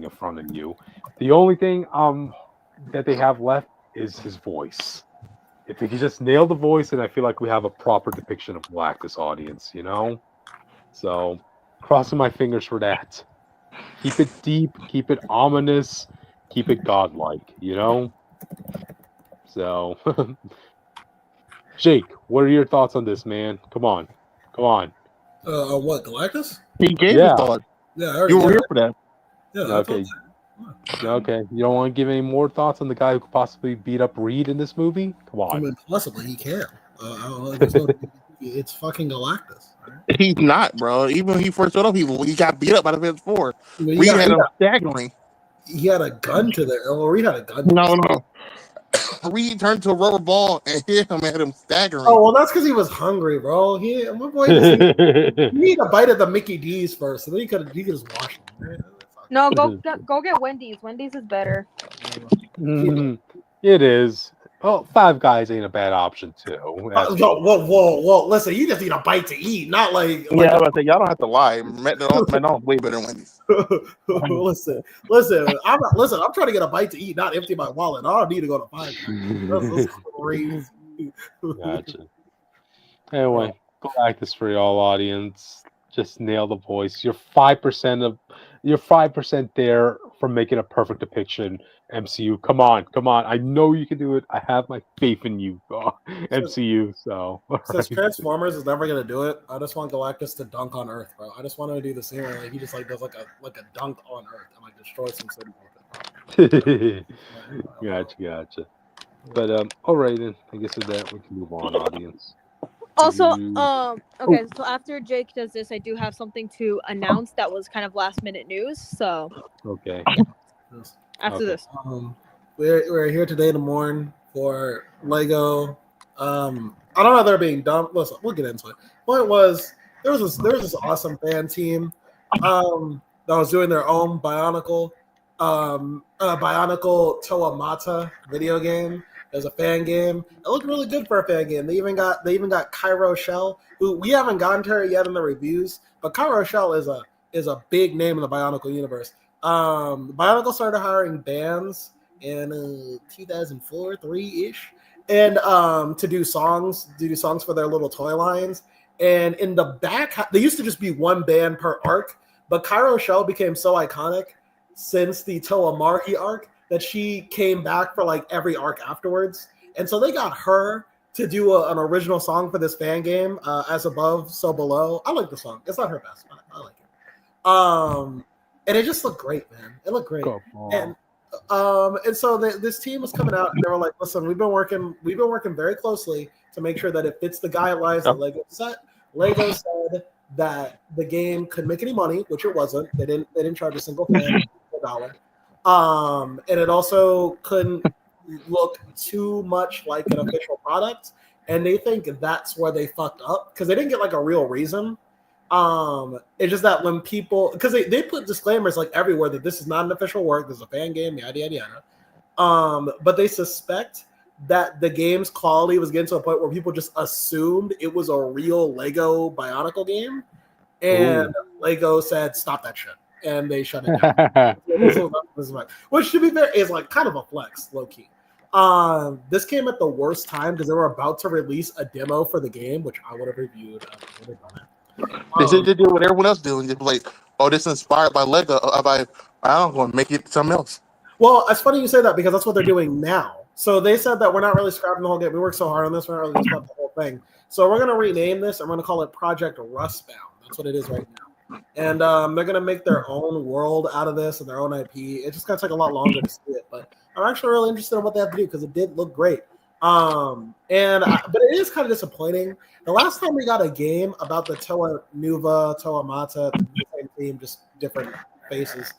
in front of you. The only thing that they have left is his voice. If they could just nail the voice, then I feel like we have a proper depiction of Galactus, audience, you know? So crossing my fingers for that. Keep it deep, keep it ominous, keep it godlike, you know? So Jake, what are your thoughts on this, man? Come on. Come on. What, Galactus? He gave his Yeah. thought. Yeah, I already You were did. here for that. Yeah, I told Okay. Okay. You don't want to give any more thoughts on the guy who could possibly beat up Reed in this movie? Come I on. mean, possibly he can. I don't know. There's no. It's fucking Galactus. All right? He's not, bro. Even when he first showed up, he got beat up by the PS4. I mean, Reed had him staggering. he had a gun to there. Well, Reed had a gun. No. Reed turned to a rubber ball and hit him, had him staggering. Oh well, that's because he was hungry, bro. My boy just need a bite of the Mickey D's first, and then he could just wash them. Right? No, go get Wendy's. Wendy's is better. It is. Well, Five Guys ain't a bad option too. Whoa! Listen, you just need a bite to eat, not like. Yeah, I was about to say, y'all don't have to lie. McDonald's way better than Wendy's. listen. I'm trying to get a bite to eat, not empty my wallet. I don't need to go to Five Guys. That's crazy. Gotcha. Anyway, Galactus for y'all audience. Just nail the voice. You're 5% there from making a perfect depiction. MCU, come on. I know you can do it. I have my faith in you, MCU. So since Transformers is never gonna do it, I just want Galactus to dunk on Earth, bro. I just want him to do the scene where like he just like does like a dunk on Earth and like destroys some city. Gotcha. But all right then. I guess with that we can move on, audience. Also, okay, so after Jake does this, I do have something to announce that was kind of last minute news. So okay. After this. We're here today in the morning for Lego. I don't know they're being dumb. Listen, we'll get into it. Point was there was this awesome fan team that was doing their own Bionicle Toamata video game. As a fan game, it looked really good for a fan game. They even got Cairo Shell, who we haven't gotten to her yet in the reviews, but Cairo Shell is a big name in the Bionicle universe. Bionicle started hiring bands in 2004, 3-ish, and to do songs for their little toy lines. And in the back, they used to just be one band per arc, but Cairo Shell became so iconic since the Toa Mahi arc that she came back for like every arc afterwards. And so they got her to do an original song for this fan game, As Above, So Below. I like the song. It's not her best, but I like it. And it just looked great, man. It looked great. And so this team was coming out and they were like, listen, we've been working very closely to make sure that it fits the guidelines that Lego set. Lego said that the game could make any money, which it wasn't. They didn't charge a single fan $1. And it also couldn't look too much like an official product. And they think that's where they fucked up because they didn't get like a real reason. It's just that when people, because they put disclaimers like everywhere that this is not an official work, this is a fan game, yada yada yada. But they suspect that the game's quality was getting to a point where people just assumed it was a real Lego Bionicle game, and Lego said, "Stop that shit." and they shut it down. Which, to be fair, is like kind of a flex, low key. This came at the worst time because they were about to release a demo for the game, which I would have reviewed. I would have done it. They should just do what everyone else doing. Just like, oh, this is inspired by Lego. I don't want to make it something else. Well, it's funny you say that because that's what they're doing now. So they said that we're not really scrapping the whole game. We worked so hard on this, we're not really scrapping the whole thing. So we're going to rename this. I'm going to call it Project Rustbound. That's what it is right now. And they're going to make their own world out of this and their own IP. It's just going to take a lot longer to see it. But I'm actually really interested in what they have to do because it did look great. But it is kind of disappointing. The last time we got a game about the Toa Nuva, Toa Mata, the same theme, just different faces.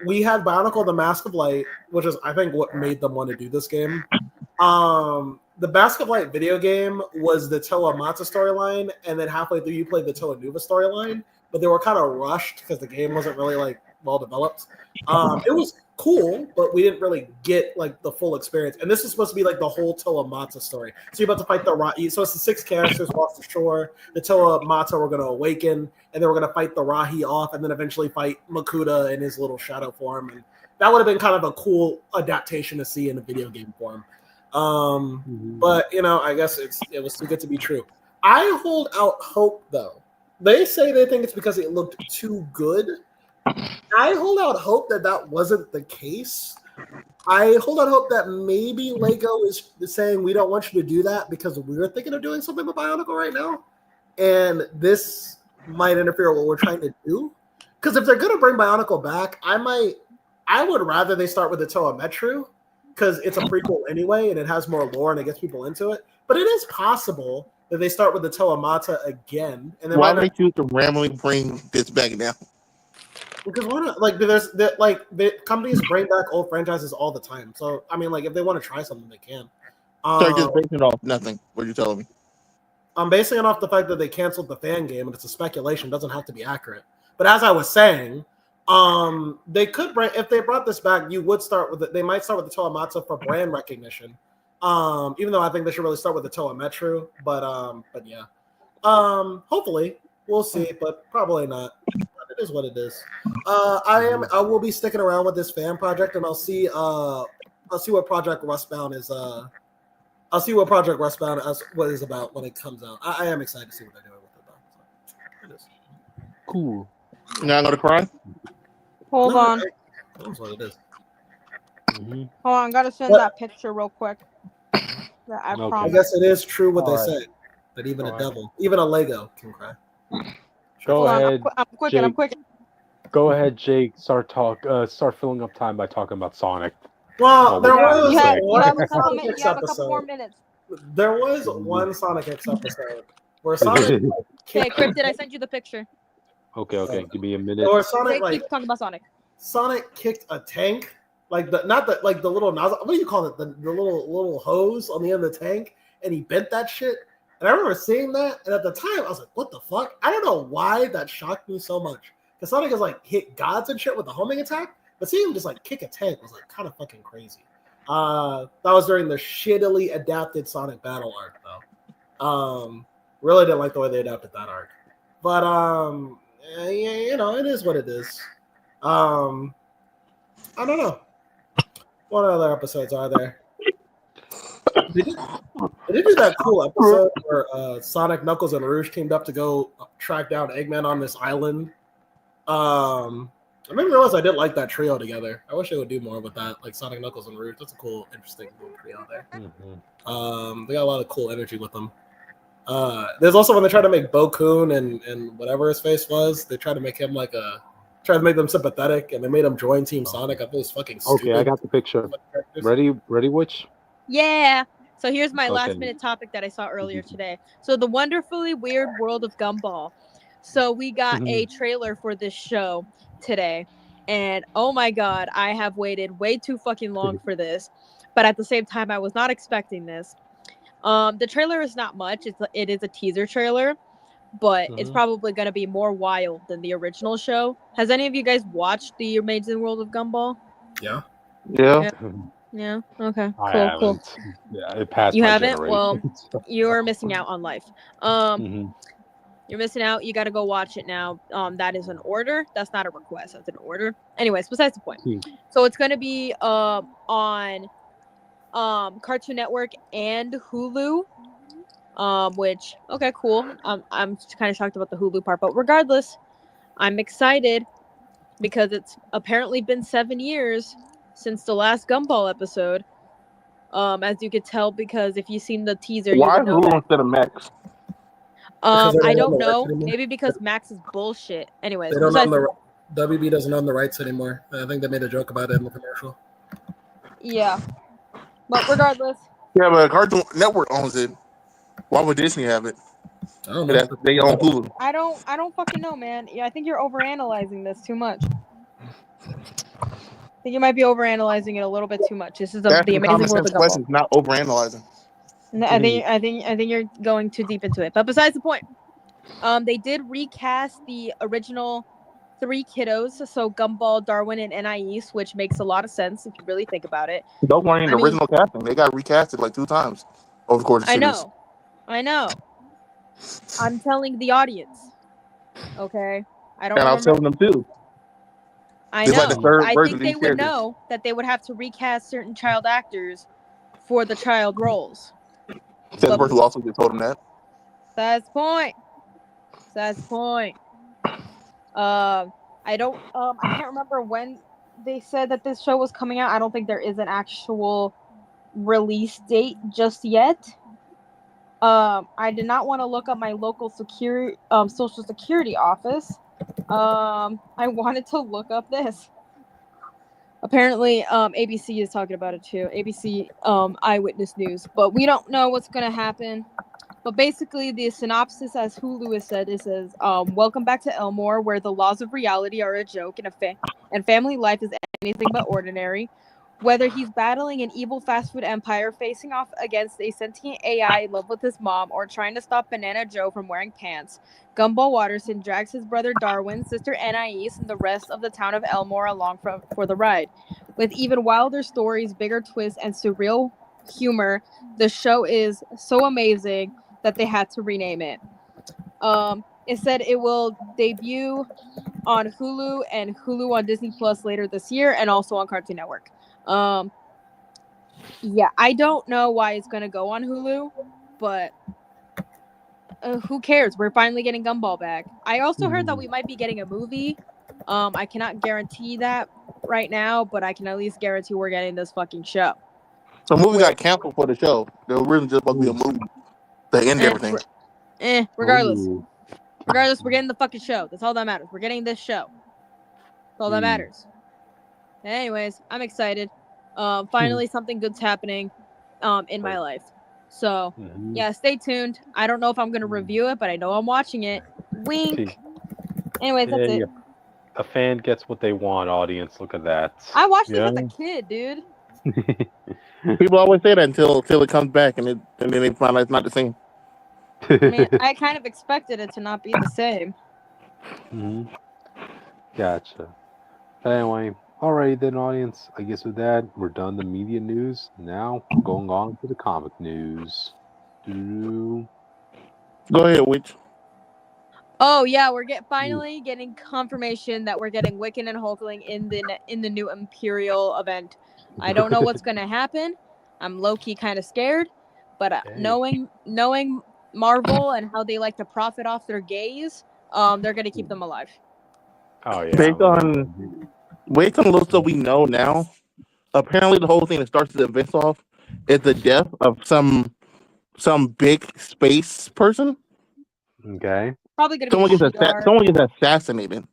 We had Bionicle the Mask of Light, which is, I think, what made them want to do this game. The Mask of Light video game was the Toa Mata storyline, and then halfway through you played the Toa Nuva storyline, but they were kind of rushed because the game wasn't really like well developed. It was cool, but we didn't really get like the full experience. And this is supposed to be like the whole Toa Mata story. So you're about to fight the Rahi. So it's the 6 characters off the shore. The Toa Mata were going to awaken, and then we're going to fight the Rahi off, and then eventually fight Makuta in his little shadow form. And that would have been kind of a cool adaptation to see in a video game form. But you know, I guess it was too good to be true. I hold out hope though. They say they think it's because it looked too good. I hold out hope that wasn't the case. I hold out hope that maybe Lego is saying we don't want you to do that because we're thinking of doing something with Bionicle right now, and this might interfere with what we're trying to do. Because if they're gonna bring Bionicle back, I would rather they start with the Toa Metru, because it's a prequel anyway, and it has more lore and it gets people into it. But it is possible that they start with the Toa Mata again, and why would they choose to randomly bring this back now? Because why not? Like, the companies bring back old franchises all the time. So I mean, like, if they want to try something, they can. So you're just basing it off nothing. What are you telling me? I'm basing it off the fact that they canceled the fan game, and it's a speculation. It doesn't have to be accurate. But as I was saying, they could bring, if they brought this back, you would start with it. They might start with the Toa Mata for brand recognition. Even though I think they should really start with the Toa Metru. But yeah. Hopefully we'll see, but probably not. It is what it is. I will be sticking around with this fan project, and I'll see what Project Rustbound is. I'll see what Project Rustbound is about when it comes out. I am excited to see what they're doing with it, though. So, it is cool. Now go to cry. Hold on. That's what it is. Hold on, I gotta send that picture real quick. I promise. I guess it is true what they say, that even a devil, even a Lego can cry. Go ahead. I'm quicking. Go ahead, Jake. Start filling up time by talking about Sonic. Well, there was you have a couple more minutes. There was one Sonic X episode where Sonic. Hey, Cryptid, I sent you the picture. Okay. Give me a minute. Or Sonic, keep talking about Sonic. Sonic kicked a tank, the little nozzle. What do you call it? The little hose on the end of the tank, and he bent that shit. And I remember seeing that, and at the time I was like, "What the fuck?" I don't know why that shocked me so much. Because Sonic has like hit gods and shit with the homing attack, but seeing him just like kick a tank was like kind of fucking crazy. That was during the shittily adapted Sonic Battle arc, though. Really didn't like the way they adapted that arc, but you know, it is what it is. I don't know. What other episodes are there? They did do that cool episode where Sonic, Knuckles, and Rouge teamed up to go track down Eggman on this island. I made me realize I didn't like that trio together. I wish they would do more with that, like Sonic, Knuckles, and Rouge. That's a cool, interesting little trio there. They got a lot of cool energy with them. There's also when they try to make Bo-Kun and whatever his face was, they try to make him try to make them sympathetic, and they made him join Team Sonic. I thought it was fucking stupid. Okay, I got the picture. Ready, Witch? Yeah. So here's my last minute topic that I saw earlier today. So the wonderfully weird world of Gumball. So we got a trailer for this show today, and oh my god, I have waited way too fucking long for this, but at the same time I was not expecting this. The trailer is not much. It is a teaser trailer, but it's probably going to be more wild than the original show. Has any of you guys watched the Amazing World of Gumball? Yeah. Yeah. Okay. I Cool. haven't. Yeah, it passed. You my haven't? generation. Well, you're missing out on life. You're missing out. You got to go watch it now. That is an order. That's not a request. That's an order. Anyways, besides the point. So it's going to be on Cartoon Network and Hulu. Which okay, cool. I'm kind of shocked about the Hulu part, but regardless, I'm excited because it's apparently been 7 years since the last Gumball episode. As you could tell, because if you've seen the teaser, you Why would know Hulu that. instead of Max? I don't know. Maybe because Max is bullshit. Anyways, they don't own the WB doesn't own the rights anymore. I think they made a joke about it in the commercial. Yeah, but regardless. Yeah, but Cartoon Network owns it. Why would Disney have it? I don't know. They own Hulu. I don't fucking know, man. Yeah, I think you're overanalyzing this too much. I think you might be overanalyzing it a little bit too much. This is the amazing world of questions, not overanalyzing. I think you're going too deep into it. But besides the point, they did recast the original 3 kiddos, so Gumball, Darwin, and Anais, which makes a lot of sense if you really think about it. Don't worry, the original casting, they got recasted like 2 times over the course of the series. I know. I'm telling the audience. Okay, I don't. And I was telling them too. I know. I think they would know that they would have to recast certain child actors for the child roles. Says the person who also just told him that. That's the point. I don't. I can't remember when they said that this show was coming out. I don't think there is an actual release date just yet. I did not want to look up my local social security office. I wanted to look up this. Apparently, ABC is talking about it too. ABC, Eyewitness News. But we don't know what's going to happen. But basically, the synopsis, as Hulu has said, it says, welcome back to Elmore, where the laws of reality are a joke and family life is anything but ordinary. Whether he's battling an evil fast food empire, facing off against a sentient AI in love with his mom, or trying to stop Banana Joe from wearing pants, Gumball Watterson drags his brother Darwin, sister Anais, and the rest of the town of Elmore along for the ride. With even wilder stories, bigger twists, and surreal humor, the show is so amazing that they had to rename it. It said it will debut on Hulu and Hulu on Disney Plus later this year, and also on Cartoon Network. Yeah, I don't know why it's gonna go on Hulu, but who cares? We're finally getting Gumball back. I also heard that we might be getting a movie. I cannot guarantee that right now, but I can at least guarantee we're getting this fucking show. So the movie got canceled for the show. They were really just supposed to be a movie. They ended everything. Regardless, we're getting the fucking show. That's all that matters. We're getting this show. That's all that matters. Anyways, I'm excited. Finally, something good's happening in my life. So, yeah, stay tuned. I don't know if I'm going to review it, but I know I'm watching it. Wink. Anyways, that's it. A fan gets what they want, audience. Look at that. I watched this as a kid, dude. People always say that until it comes back, and then they find out it's not the same. Man, I kind of expected it to not be the same. Gotcha. But anyway, alright then, audience. I guess with that, we're done the media news. Now, going on to the comic news. Go ahead, Witch. Oh yeah, we're finally getting confirmation that we're getting Wiccan and Hulkling in the new Imperial event. I don't know what's gonna happen. I'm low key kind of scared, but knowing Marvel and how they like to profit off their gays, they're gonna keep them alive. Oh yeah. Based on a little stuff we know now, apparently the whole thing that starts the events off is the death of some big space person. Okay. Probably gonna someone gets assassinated.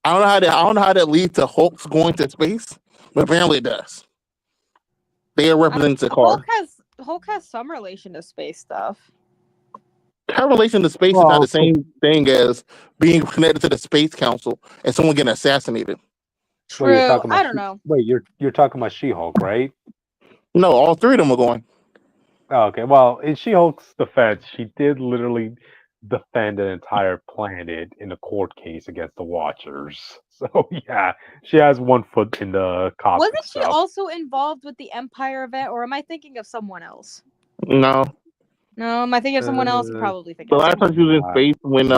I don't know how that leads to Hulk's going to space, but apparently it does. They represent the car. Hulk has some relation to space stuff. Her relation to space is not the same thing as being connected to the Space Council and someone getting assassinated. True. I don't know. Wait, you're talking about She-Hulk, right? No, all 3 of them are going. Oh, okay. Well, in She-Hulk's defense, she did literally defend an entire planet in a court case against the Watchers. So yeah, she has one foot in the cosmic. Wasn't she also involved with the Empire event, or am I thinking of someone else? No. No, am I thinking of someone else? You're probably thinking The of last someone. time she was in space when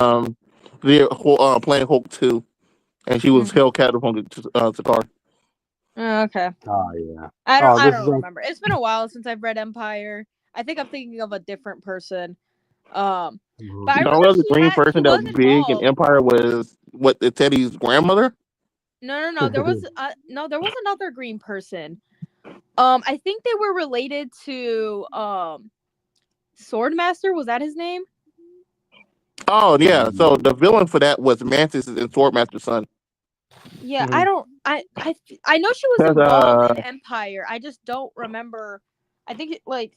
they're playing Hulk 2, and she was held captive on the Sakaar. Oh, okay. Oh yeah. I don't remember. It's been a while since I've read Empire. I think I'm thinking of a different person. But I remember the green person that was big in Empire was Teddy's grandmother. No. There was another green person. I think they were related to Swordmaster. Was that his name? Oh yeah. So the villain for that was Mantis and Swordmaster's son. Yeah, I know she was involved in Empire. I just don't remember. I think it was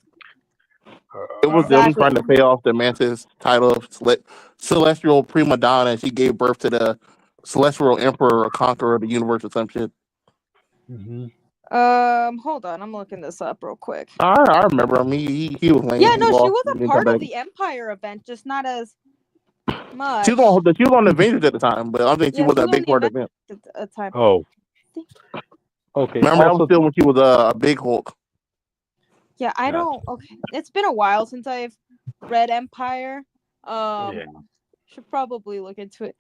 them trying to pay off the Mantis title of Celestial Prima Donna, and she gave birth to the Celestial Emperor or Conqueror of the universe or some shit. Hold on, I'm looking this up real quick. I remember him. He was lame. Yeah, no, she was a part of the Empire event, just not as much. She was on the Avengers at the time, but I don't think she was a big part of the event at the time. Oh, okay. Remember that was still when she was a big Hulk. Yeah, I don't. Okay, it's been a while since I've read Empire. Should probably look into it.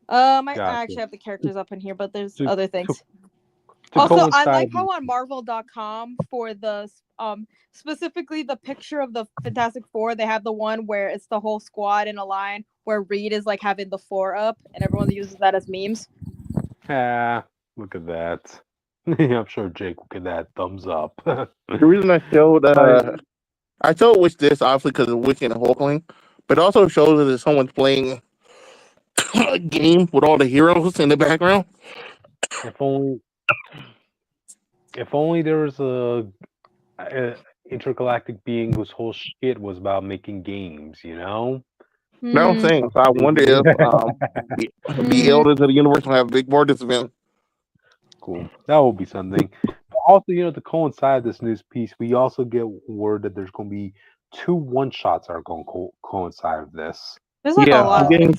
I actually have the characters up in here, but there's other things. Also, I like how on Marvel.com for the specifically the picture of the Fantastic Four, they have the one where it's the whole squad in a line where Reed is like having the four up, and everyone uses that as memes. Look at that. I'm sure Jake will get that thumbs up. The reason I showed Wish this obviously because of Wiki and Hulkling, but also shows that someone's playing a game with all the heroes in the background. If only there was a intergalactic being whose whole shit was about making games, you know? No, I'm saying. So I wonder if the elders of the universe will have a big board this event. Cool. That will be something. But also, to coincide this news piece, we also get word that there's going to be 2 one-shots that are going to coincide with this. There's a lot of getting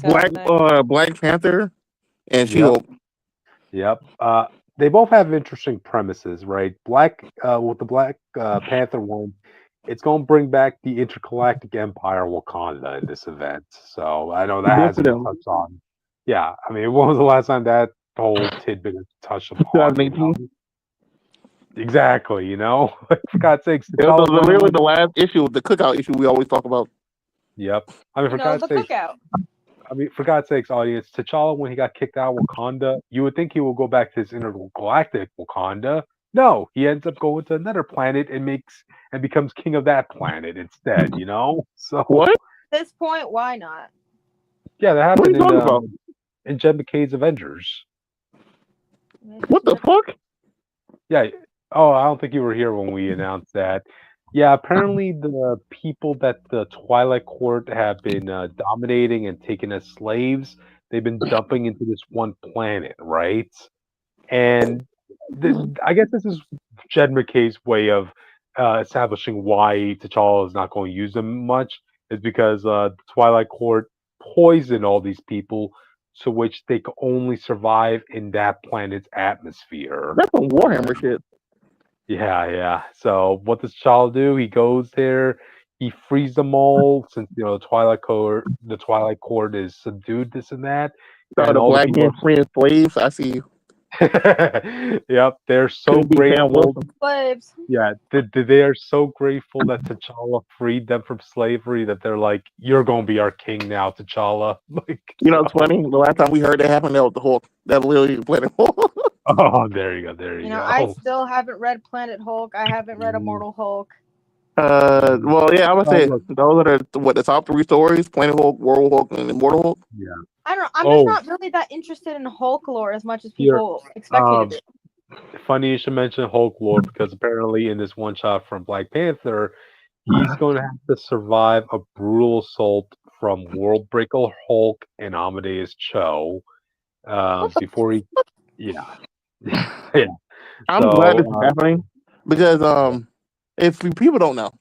Black Panther and She-Hulk. Yep. They both have interesting premises, right? With the Black Panther one, it's going to bring back the intergalactic empire Wakanda in this event. So I know that hasn't been touched on. Yeah, I mean, when was the last time that whole tidbit is touched upon? 2018. Exactly, for God's sakes. It was literally the last issue, the cookout issue we always talk about. Yep. I mean, for God's sakes. For God's sakes, audience, T'Challa, when he got kicked out of Wakanda, you would think he will go back to his intergalactic Wakanda. No, he ends up going to another planet and becomes king of that planet instead, So what? At this point, why not? Yeah, that happened in Jen McKay's Avengers. What the fuck? Yeah. Oh, I don't think you were here when we announced that. Yeah, apparently the people that the Twilight Court have been dominating and taking as slaves, they've been dumping into this one planet, right? And I guess this is Jed McKay's way of establishing why T'Challa is not going to use them much, is because the Twilight Court poisoned all these people, to which they can only survive in that planet's atmosphere. That's some Warhammer shit. Yeah. So what does T'Challa do? He goes there, he frees them all, since the Twilight Court is subdued, this and that. So the black men freeing slaves. I see you. Yep, they're so grateful. Slaves. Yeah, they are so grateful that T'Challa freed them from slavery that they're like, "You're gonna be our king now, T'Challa." It's funny. The last time we heard that happen, that was the Hulk. That literally Planet Hulk. Oh, there you go. I still haven't read Planet Hulk. I haven't read Immortal Hulk. Well, yeah, I would say those are the top 3 stories: Planet Hulk, World Hulk, and Immortal Hulk. Yeah. I don't know. I'm just not really that interested in Hulk lore as much as people expect me to be. Funny you should mention Hulk lore, because apparently in this one shot from Black Panther, he's going to have to survive a brutal assault from Worldbreaker Hulk and Amadeus Cho before he. Yeah. I'm glad this is happening, because if people don't know,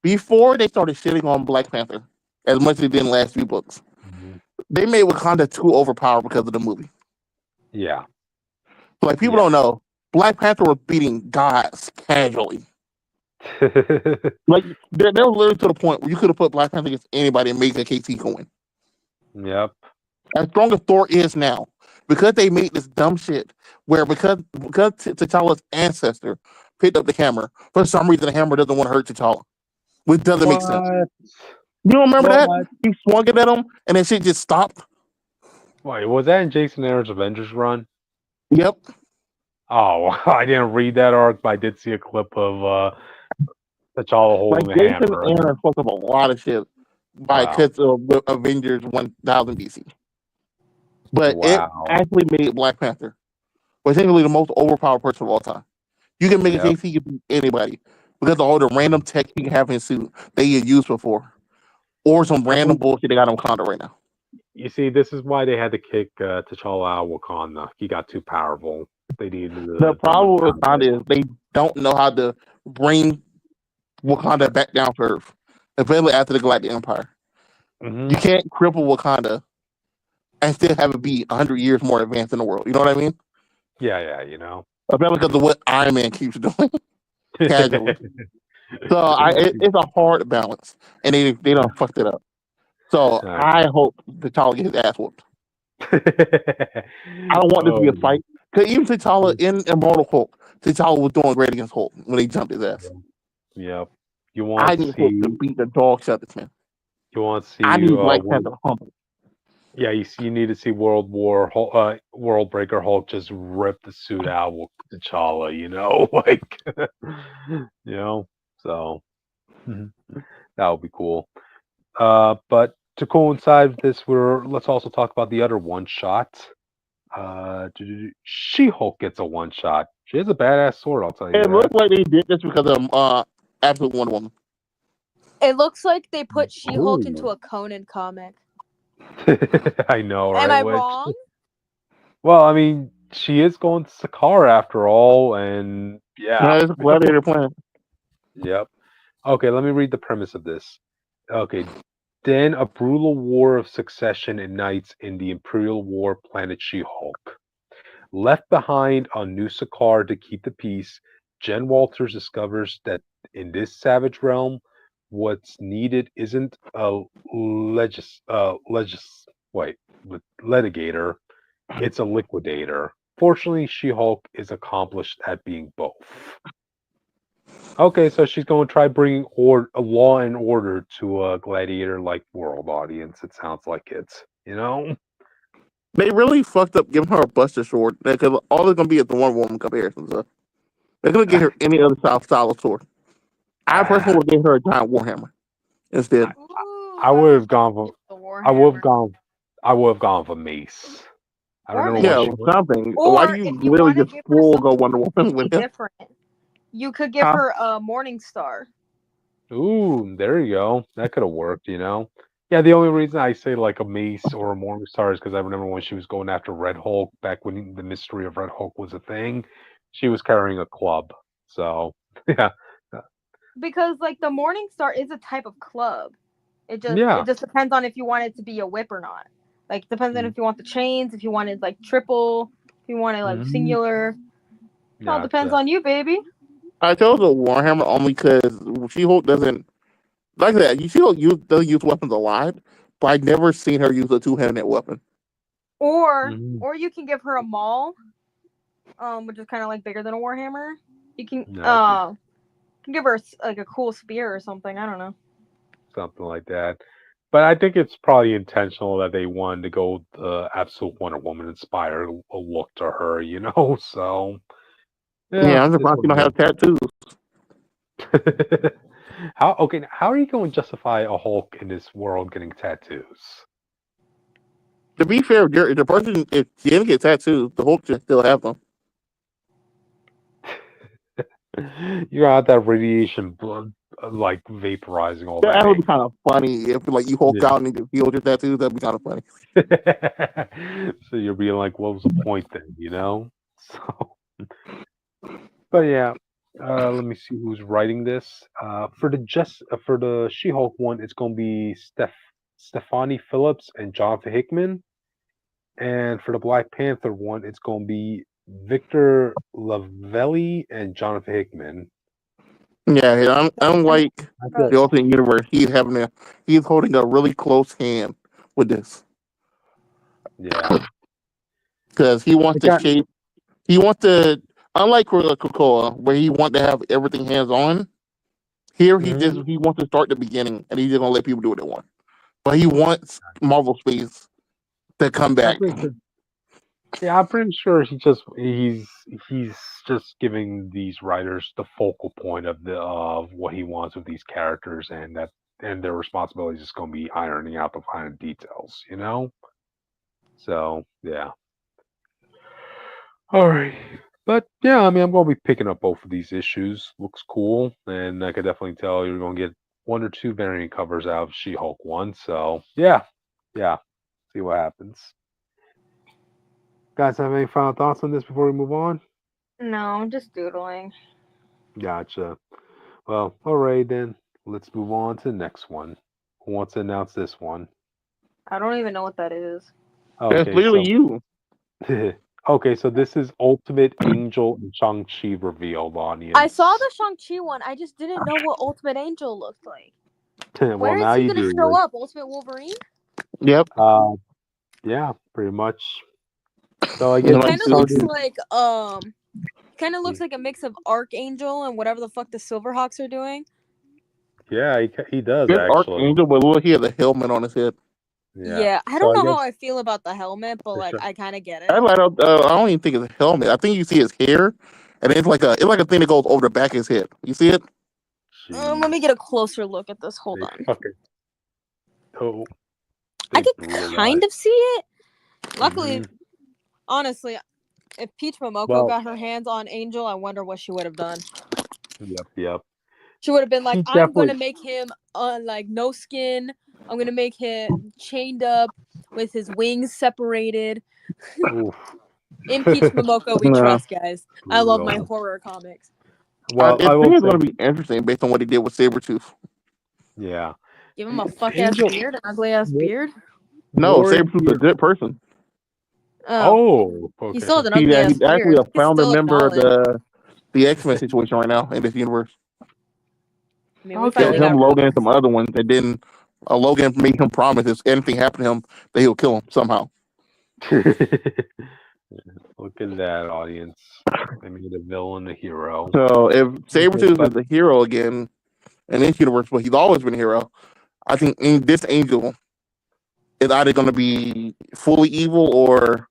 before they started shitting on Black Panther as much as they did in the last few books, they made Wakanda too overpowered because of the movie. Yeah. Like, people don't know, Black Panther was beating gods casually. Like there was literally to the point where you could have put Black Panther against anybody and made the KT win. Yep. As strong as Thor is now, because they made this dumb shit where because T'Challa's ancestor picked up the hammer, for some reason the hammer doesn't want to hurt T'Challa, which doesn't make sense. What? You don't remember that? What? He swung it at him and then shit just stopped. Wait, was that in Jason Aaron's Avengers run? Yep. Oh, I didn't read that arc, but I did see a clip of T'Challa holding Like the Jason hammer. Aaron fucked up a lot of shit by cuts of Avengers 1000 BC. But it actually made Black Panther potentially the most overpowered person of all time. You can make a case he can beat anybody because of all the random tech he can have in his suit that he had used before, or some random bullshit they got on Wakanda right now. You see, this is why they had to kick T'Challa out of Wakanda. He got too powerful. They needed the problem with Wakanda is they don't know how to bring Wakanda back down to Earth, especially after the Galactic Empire. Mm-hmm. You can't cripple Wakanda and still have it be 100 years more advanced in the world. You know what I mean? Yeah, you know. Especially because of what Iron Man keeps doing casually. So it's a hard balance, and they don't fucked it up. So I hope T'Challa gets his ass whooped. I don't want this to be a fight. Because even T'Challa in Immortal Hulk, T'Challa was doing great against Hulk when he jumped his ass. Yep. You want I need Hulk to beat the dog shut this man. You want to see? I need Black Panther humble. Yeah, you need to see World Breaker Hulk just rip the suit out with T'Challa. You know, like, so that would be cool. But to coincide with this, let's also talk about the other one shot. She-Hulk gets a one shot. She has a badass sword, I'll tell you. It looks like they did this because of Absolute Wonder Woman. It looks like they put She-Hulk into a Conan comic. I know, right? Am I wrong? Well, I mean, she is going to Sakaar after all, and yeah. It's a gladiator plan. Yep. Okay, let me read the premise of this. Okay. Then a brutal war of succession ignites in the Imperial war planet She-Hulk. Left behind on New Sakaar to keep the peace, Jen Walters discovers that in this savage realm, what's needed isn't a litigator, it's a liquidator. Fortunately, She-Hulk is accomplished at being both. Okay, so she's going to try bringing a law and order to a gladiator-like world audience. It sounds like it's, They really fucked up giving her a Buster sword because all they're gonna be is the Wonder Woman comparisons. They're gonna give her any other style of sword. I personally would give her a giant warhammer instead. I would have gone for. I would have gone for mace. I don't know. Yeah, something. Why do you literally just full go Wonder Woman with it? Different. You could give her a Morning Star. Ooh, there you go. That could have worked, Yeah, the only reason I say like a mace or a Morning Star is because I remember when she was going after Red Hulk back when the mystery of Red Hulk was a thing. She was carrying a club. So, yeah. Because like the Morning Star is a type of club. It just depends on if you want it to be a whip or not. Like depends on if you want the chains, if you want it like triple, if you want it like singular. It all depends on you, baby. I chose the Warhammer only because She-Hulk doesn't like that. She-Hulk doesn't use weapons a lot, but I've never seen her use a two-handed weapon. Or you can give her a maul, which is kind of like bigger than a Warhammer. You can give her like a cool spear or something. I don't know. Something like that. But I think it's probably intentional that they wanted to go the absolute Wonder Woman inspired look to her, So yeah, I'm surprised you don't have tattoos. How are you going to justify a Hulk in this world getting tattoos? To be fair, the person if she didn't get tattoos, the Hulk should still have them. You got that radiation blood like vaporizing all that. That would be kind of funny if like you Hulk out and you healed your tattoos. That'd be kind of funny. So you're being like, what was the point then? So, but yeah. Let me see who's writing this. For the She-Hulk one, it's going to be Stephanie Phillips and Jonathan Hickman, and for the Black Panther one, it's going to be Victor Lavelli and Jonathan Hickman. Yeah, unlike That's the it. Ultimate Universe, he's holding a really close hand with this Yeah. because he wants I to got. shape. He wants to, unlike Krakoa, where he wants to have everything hands on. Here Mhm. he wants to start the beginning, and he's just gonna let people do what they want. But he wants Marvel Space to come I'm back. pretty sure. Yeah, I'm pretty sure he's just giving these writers the focal point of what he wants with these characters, and their responsibility is just going to be ironing out the finer details, you know. So yeah, all right. But yeah, I mean, I'm going to be picking up both of these issues. Looks cool, and I could definitely tell you're going to get one or two variant covers out of She-Hulk one. So yeah, yeah, see what happens. Guys, have any final thoughts on this before we move on? No, I'm just doodling. Gotcha. Well, all right then. Let's move on to the next one. Who wants to announce this one? I don't even know what that is. That's Okay, literally so you. okay, so this is Ultimate Angel and Shang Chi revealed, I saw audience. the Shang-Chi one. I just didn't know what Ultimate Angel looked like. Well, Where is now he you gonna do. show up? Ultimate Wolverine? Yep. Yeah, pretty much. So I You guess know, he Kind of looks started. like kind of looks like a mix of Archangel and whatever the fuck the Silverhawks are doing. Yeah, he does good actually. Archangel, but look, he has a helmet on his head. Yeah. Yeah, I So don't I know how guess I feel about the helmet, but for like sure. I kind of get I, it. I don't even think it's a helmet. I think you see his hair, and it's like a thing that goes over the back of his head. You see it? Let Jeez, me get a closer look at this. Hold they on. fucking oh, I they could kind brutalized. of see it. Luckily, Hmm. honestly, if Peach Momoko Well, got her hands on Angel, I wonder what she would have done. yep, yep. She would have been like, She "I'm gonna definitely. make him like no skin. I'm gonna make him chained up with his wings separated." Oof. In Peach Momoko, we Yeah. trust, guys. I love my Brutal. horror comics. Well, I I think will it's say, going to be interesting based on what he did with Sabretooth. yeah. Give him a fuck ass Angel beard, an ugly ass beard. No, Warrior. Sabretooth's a good person. Oh, Oh, he okay. still has an ugly ass He's actually beard. a It's founder still member of acknowledged. the X-Men situation right now in this universe. I mean, we Him, finally Okay. got Logan, and Rhodey. some other ones. And then Logan made him promise if anything happened to him, that he'll kill him somehow. Look at that, audience. They made a villain a hero. So if Okay, Sabretooth but is a hero again in this universe, but he's always been a hero, I think this Angel is either going to be fully evil or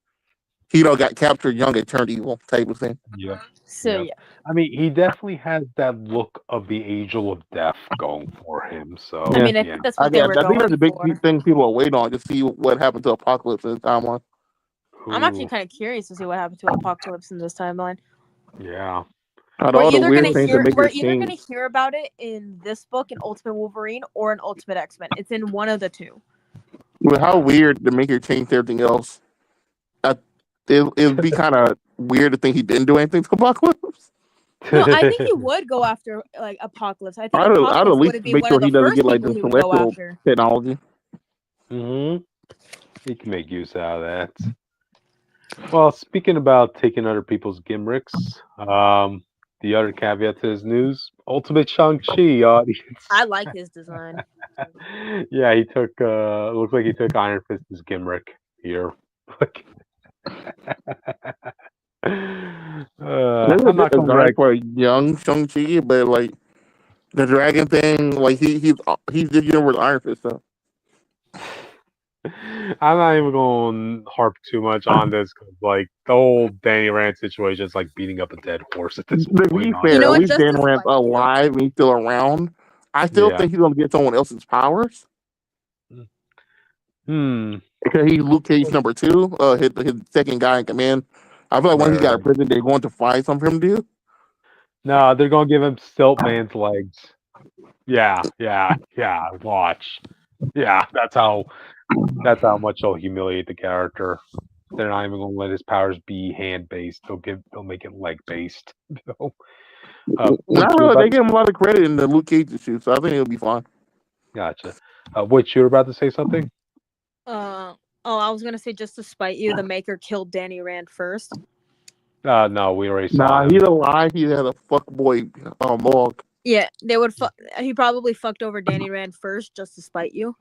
got captured young and turned evil type of thing. yep, So yep. yeah, I mean, he definitely has that look of the Angel of Death going for him. I So Yeah, mean, I yeah. think that's what they were I think that's going the big for. thing people are waiting on to see what happened to Apocalypse in the timeline. I'm actually Ooh, kind of curious to see what happened to Apocalypse in this timeline. yeah. Out of all the weird things that make We're it either change, gonna hear about it in this book, in Ultimate Wolverine, or in Ultimate X-Men. It's in one of the two. with how Gotcha. weird the Maker changed everything else, I, it'd be kind of weird to think he didn't do anything to Apocalypse. No, I think he would go after like Apocalypse. I think I'd at Apocalypse would least have been make one of sure the he doesn't get first like people the he would go celestial after. technology. Hmm. He can make use out of that. Well, speaking about taking other people's gimmicks, the other caveat to his news: Ultimate Shang-Chi, I audience. like his design. Yeah, he took. Looks like he took Iron Fist's gimmick here. Like, There's a I'm good not gonna design brag. for a young Shang-Chi, but like the dragon thing, like he's the universe Iron Fist stuff. I'm not even going to harp too much on this because, like, the whole Danny Rand situation is like beating up a dead horse at this To point, be You fair, know at what? audience. least Just Dan to Rand's spite you. alive and he's still around. I still Yeah. think he's gonna get someone else's powers Hmm. because he's Luke Cage number two, his second guy in command. I feel like once Right. he's got a Right. prison, they're going to find something for him to do. No, they're gonna give him Stilt Man's legs. Yeah. Yeah. Yeah. Watch. Yeah. That's how much they'll humiliate the character. They're not even gonna let his powers be hand based. They'll make it leg based. So, which Not you're really. about They to give him a lot of credit in the Luke Cage issue, so I think it'll be fine. gotcha. Which you're about to say something? Uh oh, I was gonna say just to spite you, the Maker killed Danny Rand first. No, we already saw Nah, he's him. alive. He had a fuck boy mohawk. Yeah, they would. He probably fucked over Danny Rand first, just to spite you.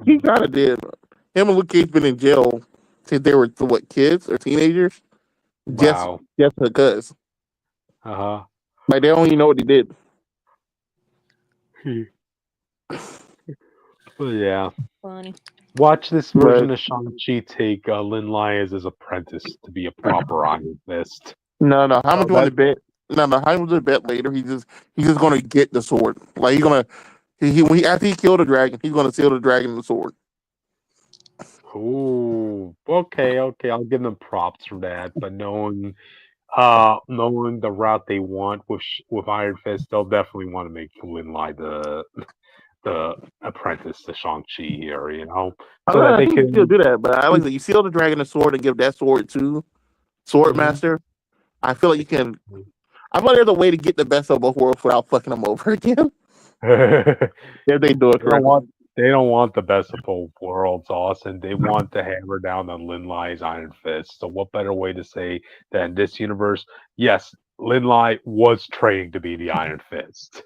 He kind of did. Him and Luke Cage been in jail since they were kids or teenagers, just Wow. because Uh like they don't even know what they did. huh. Well, yeah. Funny. Watch this But version of Shang-Chi take Lin Lai as his apprentice to be a proper Iron Fist. no, how much So you want to bet? No, how much you bet later? He's just gonna get the sword. Like he's gonna when after he killed the dragon, he's gonna seal the dragon in the sword. Ooh, okay, I'll give them props for that. But knowing the route they want with Iron Fist, they'll definitely want to make Lin Lai the apprentice to Shang-Chi here, so that I they think you still can. do that, but I like that you seal the dragon the sword and give that sword to Mhm. Swordmaster. I feel like you can. I feel like there's a way to get the best of both worlds without fucking them over again. If they do it They don't correctly. want they don't want the best of both worlds, Austin. They want to hammer down on Lin Lai's Iron Fist. So what better way to say that in this universe, yes, Lin Lai was trained to be the Iron Fist,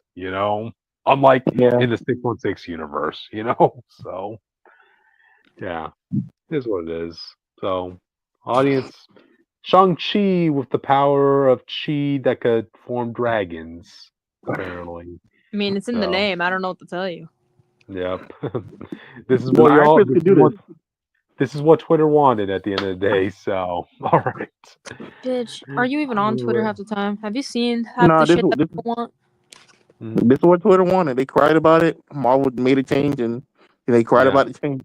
Unlike Yeah. in the 616 universe, So yeah, it is what it is. So audience, Shang-Chi with the power of chi that could form dragons, apparently. I mean, it's in the So name. I don't know what to tell you. yep. This is The what Iron y'all. Fist could do this. This is what Twitter wanted at the end of the day. So, all right. Bitch, are you even on Twitter half the time? Have you seen half No, the this shit that this people want? this is what Twitter wanted. They cried about it. Marvel made a change, and they cried Yeah, about the change.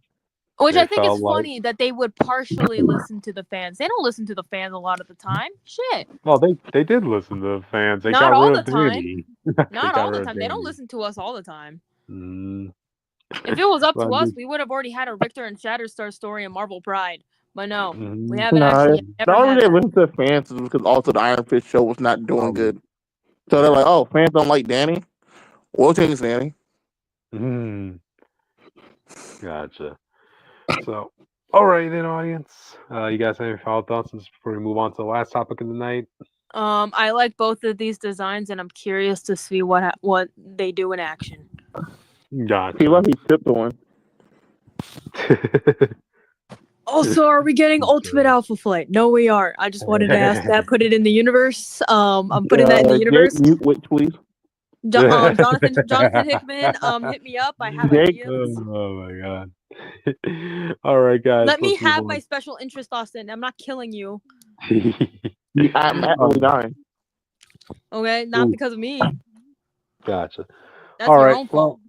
Which they I think is felt like. funny that they would partially listen to the fans. They don't listen to the fans a lot of the time. Shit. Well, they did listen to the fans. They Not got all rid the of time. Danny. They Not got all the rid of time. They don't Danny. listen to us all the time. Mm. If it was up to Well, us, we would have already had a Richter and Shatterstar story in Marvel Pride. But no, we mhm. haven't No, actually the ever only had reason they that. listen to fans is because also the Iron Fist show was not doing Um, good. So they're like, yeah. oh, fans don't like Danny. We'll change Danny. Mm. Gotcha. So, all right then, audience. You guys have any final thoughts before we move on to the last topic of the night? I like both of these designs, and I'm curious to see what they do in action. He Gotcha. like he tipped one. Also, are we getting Ultimate Alpha Flight? No, we aren't. I just wanted to ask that. Put it in the universe. I'm putting that in the Jake, universe. mute witch, please. Jonathan Hickman, hit me up. I have Jake, ideas. Oh my god. All right, guys. Let me Let's move have my on. special interest, Austin. I'm not killing you. I'm actively dying. Okay, not Ooh, because of me. gotcha. That's All your right. own fault. Well,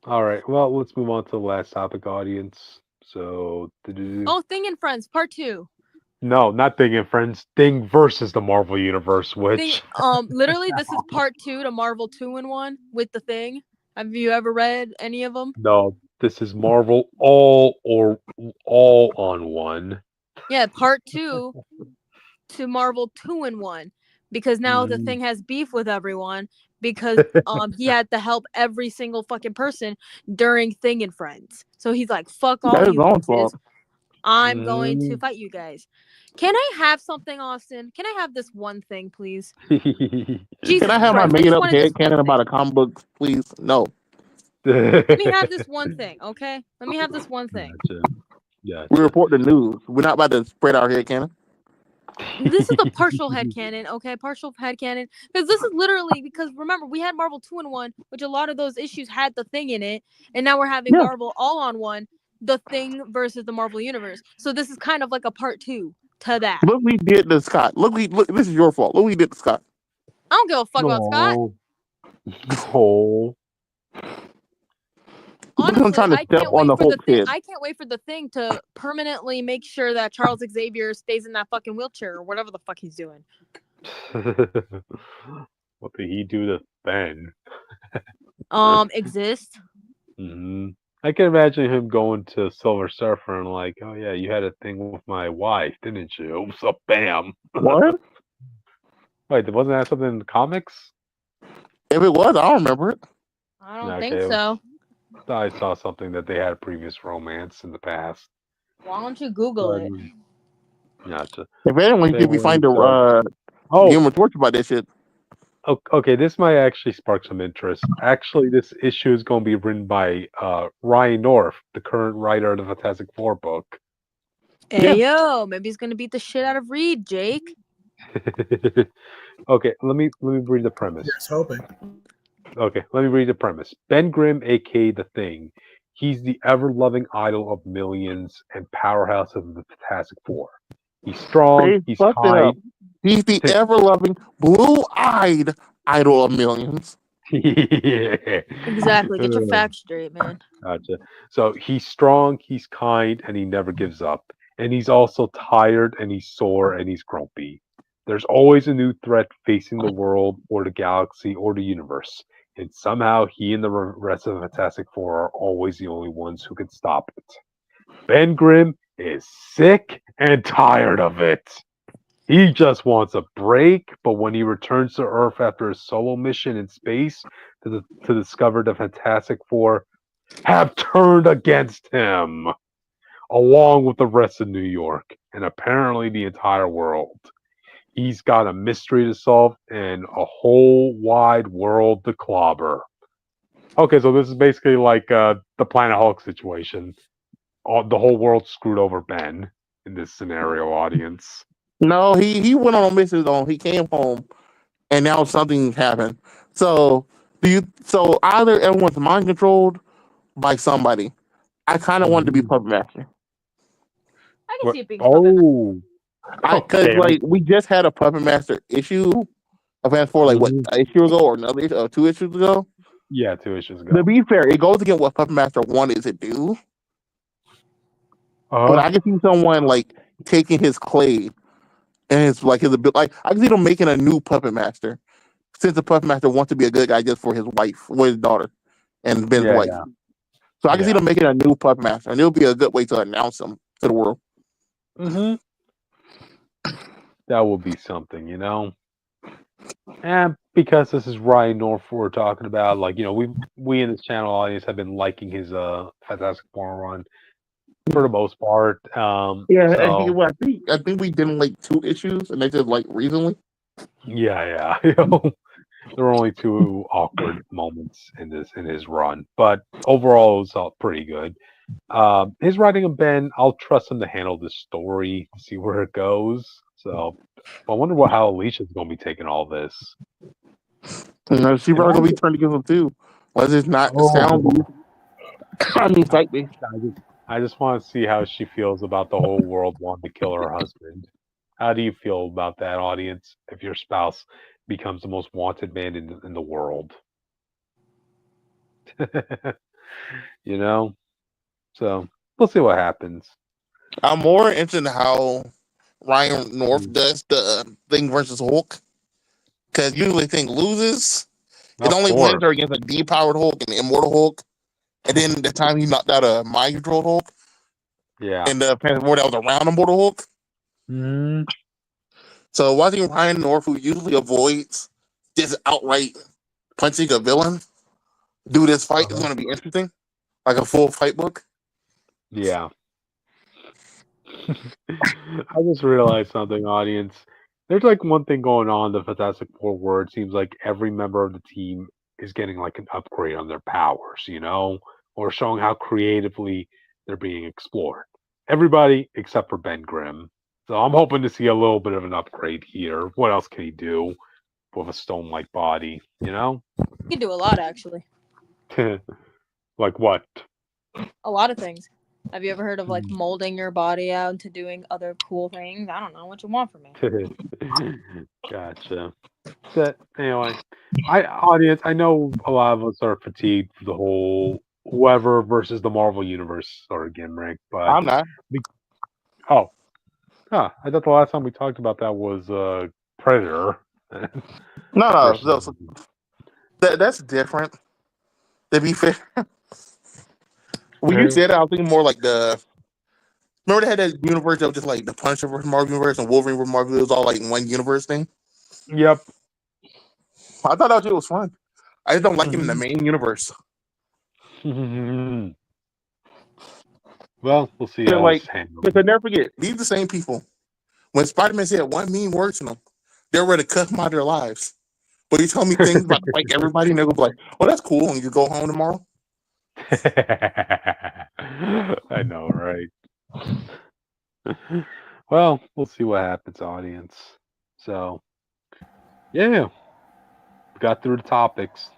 all right. Well, let's move on to the last topic, audience. So, Oh, Thing and Friends Part 2. no, not Thing and Friends. Thing versus the Marvel Universe, Thing. which Literally, this is Part 2 to Marvel 2-in-1 with the Thing. Have you ever read any of them? no, this is Marvel all on one. Yeah, Part 2 to Marvel 2-in-1 because now the Mhm. Thing has beef with everyone because he had to help every single fucking person during Thing and Friends. So he's like, fuck all That is his you own bitches. fault. I'm going to Mhm. fight you guys. Can I have something, Austin? Can I have this one thing, please? Can Jesus I have my Christ. I made just up wanted this head one canon about thing. a comic book, please? No. Let me have this one thing, okay? Let me have this one thing. Gotcha. We Gotcha. report the news. We're not about to spread our head canon. This is a partial headcanon, okay? Partial headcanon. Because this is literally, because remember, we had Marvel 2-in-1, which a lot of those issues had the Thing in it. And now we're having Yeah. Marvel all on one, the Thing versus the Marvel Universe. So this is kind of like a part 2 to that. Look, we did to Scott. Look, this is your fault. Look, we did to Scott. I don't give a fuck about Scott. No. No. Look at him Honestly, trying to I step can't on wait the for the Hulk's thing. head. I can't wait for the Thing to permanently make sure that Charles Xavier stays in that fucking wheelchair or whatever the fuck he's doing. What did he do to Ben? Exist. I can imagine him going to Silver Surfer and like, oh yeah, you had a thing with my wife, didn't you? So bam. What? Wait, wasn't that something in the comics? If it was, I don't remember it. I don't Okay, think so. I saw something that they had a previous romance in the past. Why don't you Google But, it? gotcha. If anyone, But should we anyway, find a oh, Human Torch about this shit? Okay, this might actually spark some interest. Actually, this issue is going to be written by Ryan North, the current writer of the Fantastic Four book. Hey yo, maybe he's gonna beat the shit out of Reed, Jake. Okay, let me read the premise. Here's hoping. Okay, let me read the premise. Ben Grimm, aka the Thing, he's the ever-loving idol of millions and powerhouse of the Fantastic Four. He's strong, They he's fucked it up. kind. He's the ever-loving, blue-eyed idol of millions. Yeah. Exactly. Get your facts straight, man. Gotcha. So he's strong, he's kind, and he never gives up. And he's also tired, and he's sore, and he's grumpy. There's always a new threat facing the world, or the galaxy, or the universe. And somehow he and the rest of the Fantastic Four are always the only ones who can stop it. Ben Grimm is sick and tired of it. He just wants a break, but when he returns to Earth after a solo mission in space to discover the Fantastic Four have turned against him, along with the rest of New York and apparently the entire world. He's got a mystery to solve and a whole wide world to clobber. Okay, so this is basically like the Planet Hulk situation. The whole world screwed over Ben in this scenario, audience. No, he went on a mission he came home and now something happened. So so either everyone's mind controlled by somebody. I kinda wanted to be Puppet Master. I can What? see it being something. Oh, Because okay. like we just had a Puppet Master issue of Fan4 like what, Mhm. an issue ago or another issue, or 2 issues ago. Yeah, 2 issues To ago. be fair, it goes against what Puppet Master wanted to do. But Uh, I can see someone like taking his clay and his like I can see them making a new Puppet Master. Since the Puppet Master wants to be a good guy just for his wife, or his daughter, and Ben's yeah, wife. yeah, So I can see yeah. them making a new Puppet Master, and it'll be a good way to announce him to the world. Hmm. That would be something, you know. And because this is Ryan North we're talking about, like we in this channel audience have been liking his Fantastic Four run for the most part. Yeah, and So I think we didn't like 2 issues, and they just like recently. yeah. There were only 2 awkward moments in his run, but overall it was all pretty good. His writing of Ben, I'll trust him to handle this story to see where it goes. So I wonder how Alicia's going to be taking all this. You know, she And probably gonna be trying to give him too. Was it not sound? I mean, type me. I just want to see how she feels about the whole world wanting to kill her husband. How do you feel about that, audience? If your spouse becomes the most wanted man in the world, you know. So we'll see what happens. I'm more interested in how Ryan North does the Thing versus Hulk, because usually Thing loses. It Of only wins course, are against a depowered Hulk and Immortal Hulk, and then the time he knocked out a mind controlled Hulk yeah. and the Phantom War that was around Immortal Hulk. Mm, So watching Ryan North, who usually avoids just outright punching a villain, do this fight is uh-huh. going to be interesting, like a full fight book. Yeah. I just realized something, audience. There's like one thing going on in the Fantastic Four where it seems like every member of the team is getting like an upgrade on their powers, or showing how creatively they're being explored. Everybody except for Ben Grimm. So I'm hoping to see a little bit of an upgrade here. What else can he do with a stone-like body? You can do a lot, actually. Like what? A lot of things. Have you ever heard of like molding your body out into doing other cool things? I don't know what you want from me. Gotcha. But anyway, audience, I know a lot of us are fatigued for the whole whoever versus the Marvel Universe sort of gimmick, but I'm not. we, oh, I thought the last time we talked about that was Predator No, versus. no. That's different. To be fair, when you said it, I was thinking more like the. Remember they had that universe that was just like the Punisher versus Marvel universe and Wolverine versus Marvel. It was all like one universe thing. Yep. I thought that shit was fun. I just don't like him in the Mhm. main universe. Well, we'll see They're how like, it's handled. because never forget, these are the same people. When Spider-Man said one mean word to them, they're ready to cut them out of their lives. But you tell me things about like everybody, and they'll be like, "Oh, that's cool," and you go home tomorrow. I know, right? Well, we'll see what happens, audience. So, yeah, we got through the topics.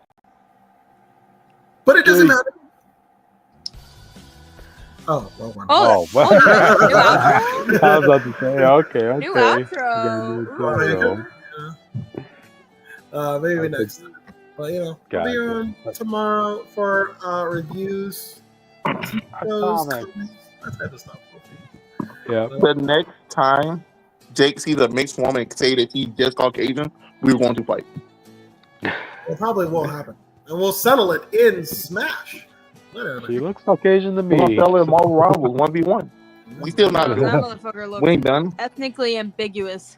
But it doesn't Really- matter. Oh, well, one. Oh, well. New outro? I was about to say, okay. New We got a outro. new outro. Maybe Okay. next time. But we'll be Gotcha. on tomorrow for reviews, shows, that type of stuff. Yeah. The next time Jake sees a mixed woman and say that he's just Caucasian, we're going to fight. It probably will happen, and we'll settle it in Smash. Whatever. He looks Caucasian to We're going me. to settle it Marvel Rivals 1v1. We still not That done. motherfucker We ain't looks done. ethnically ambiguous.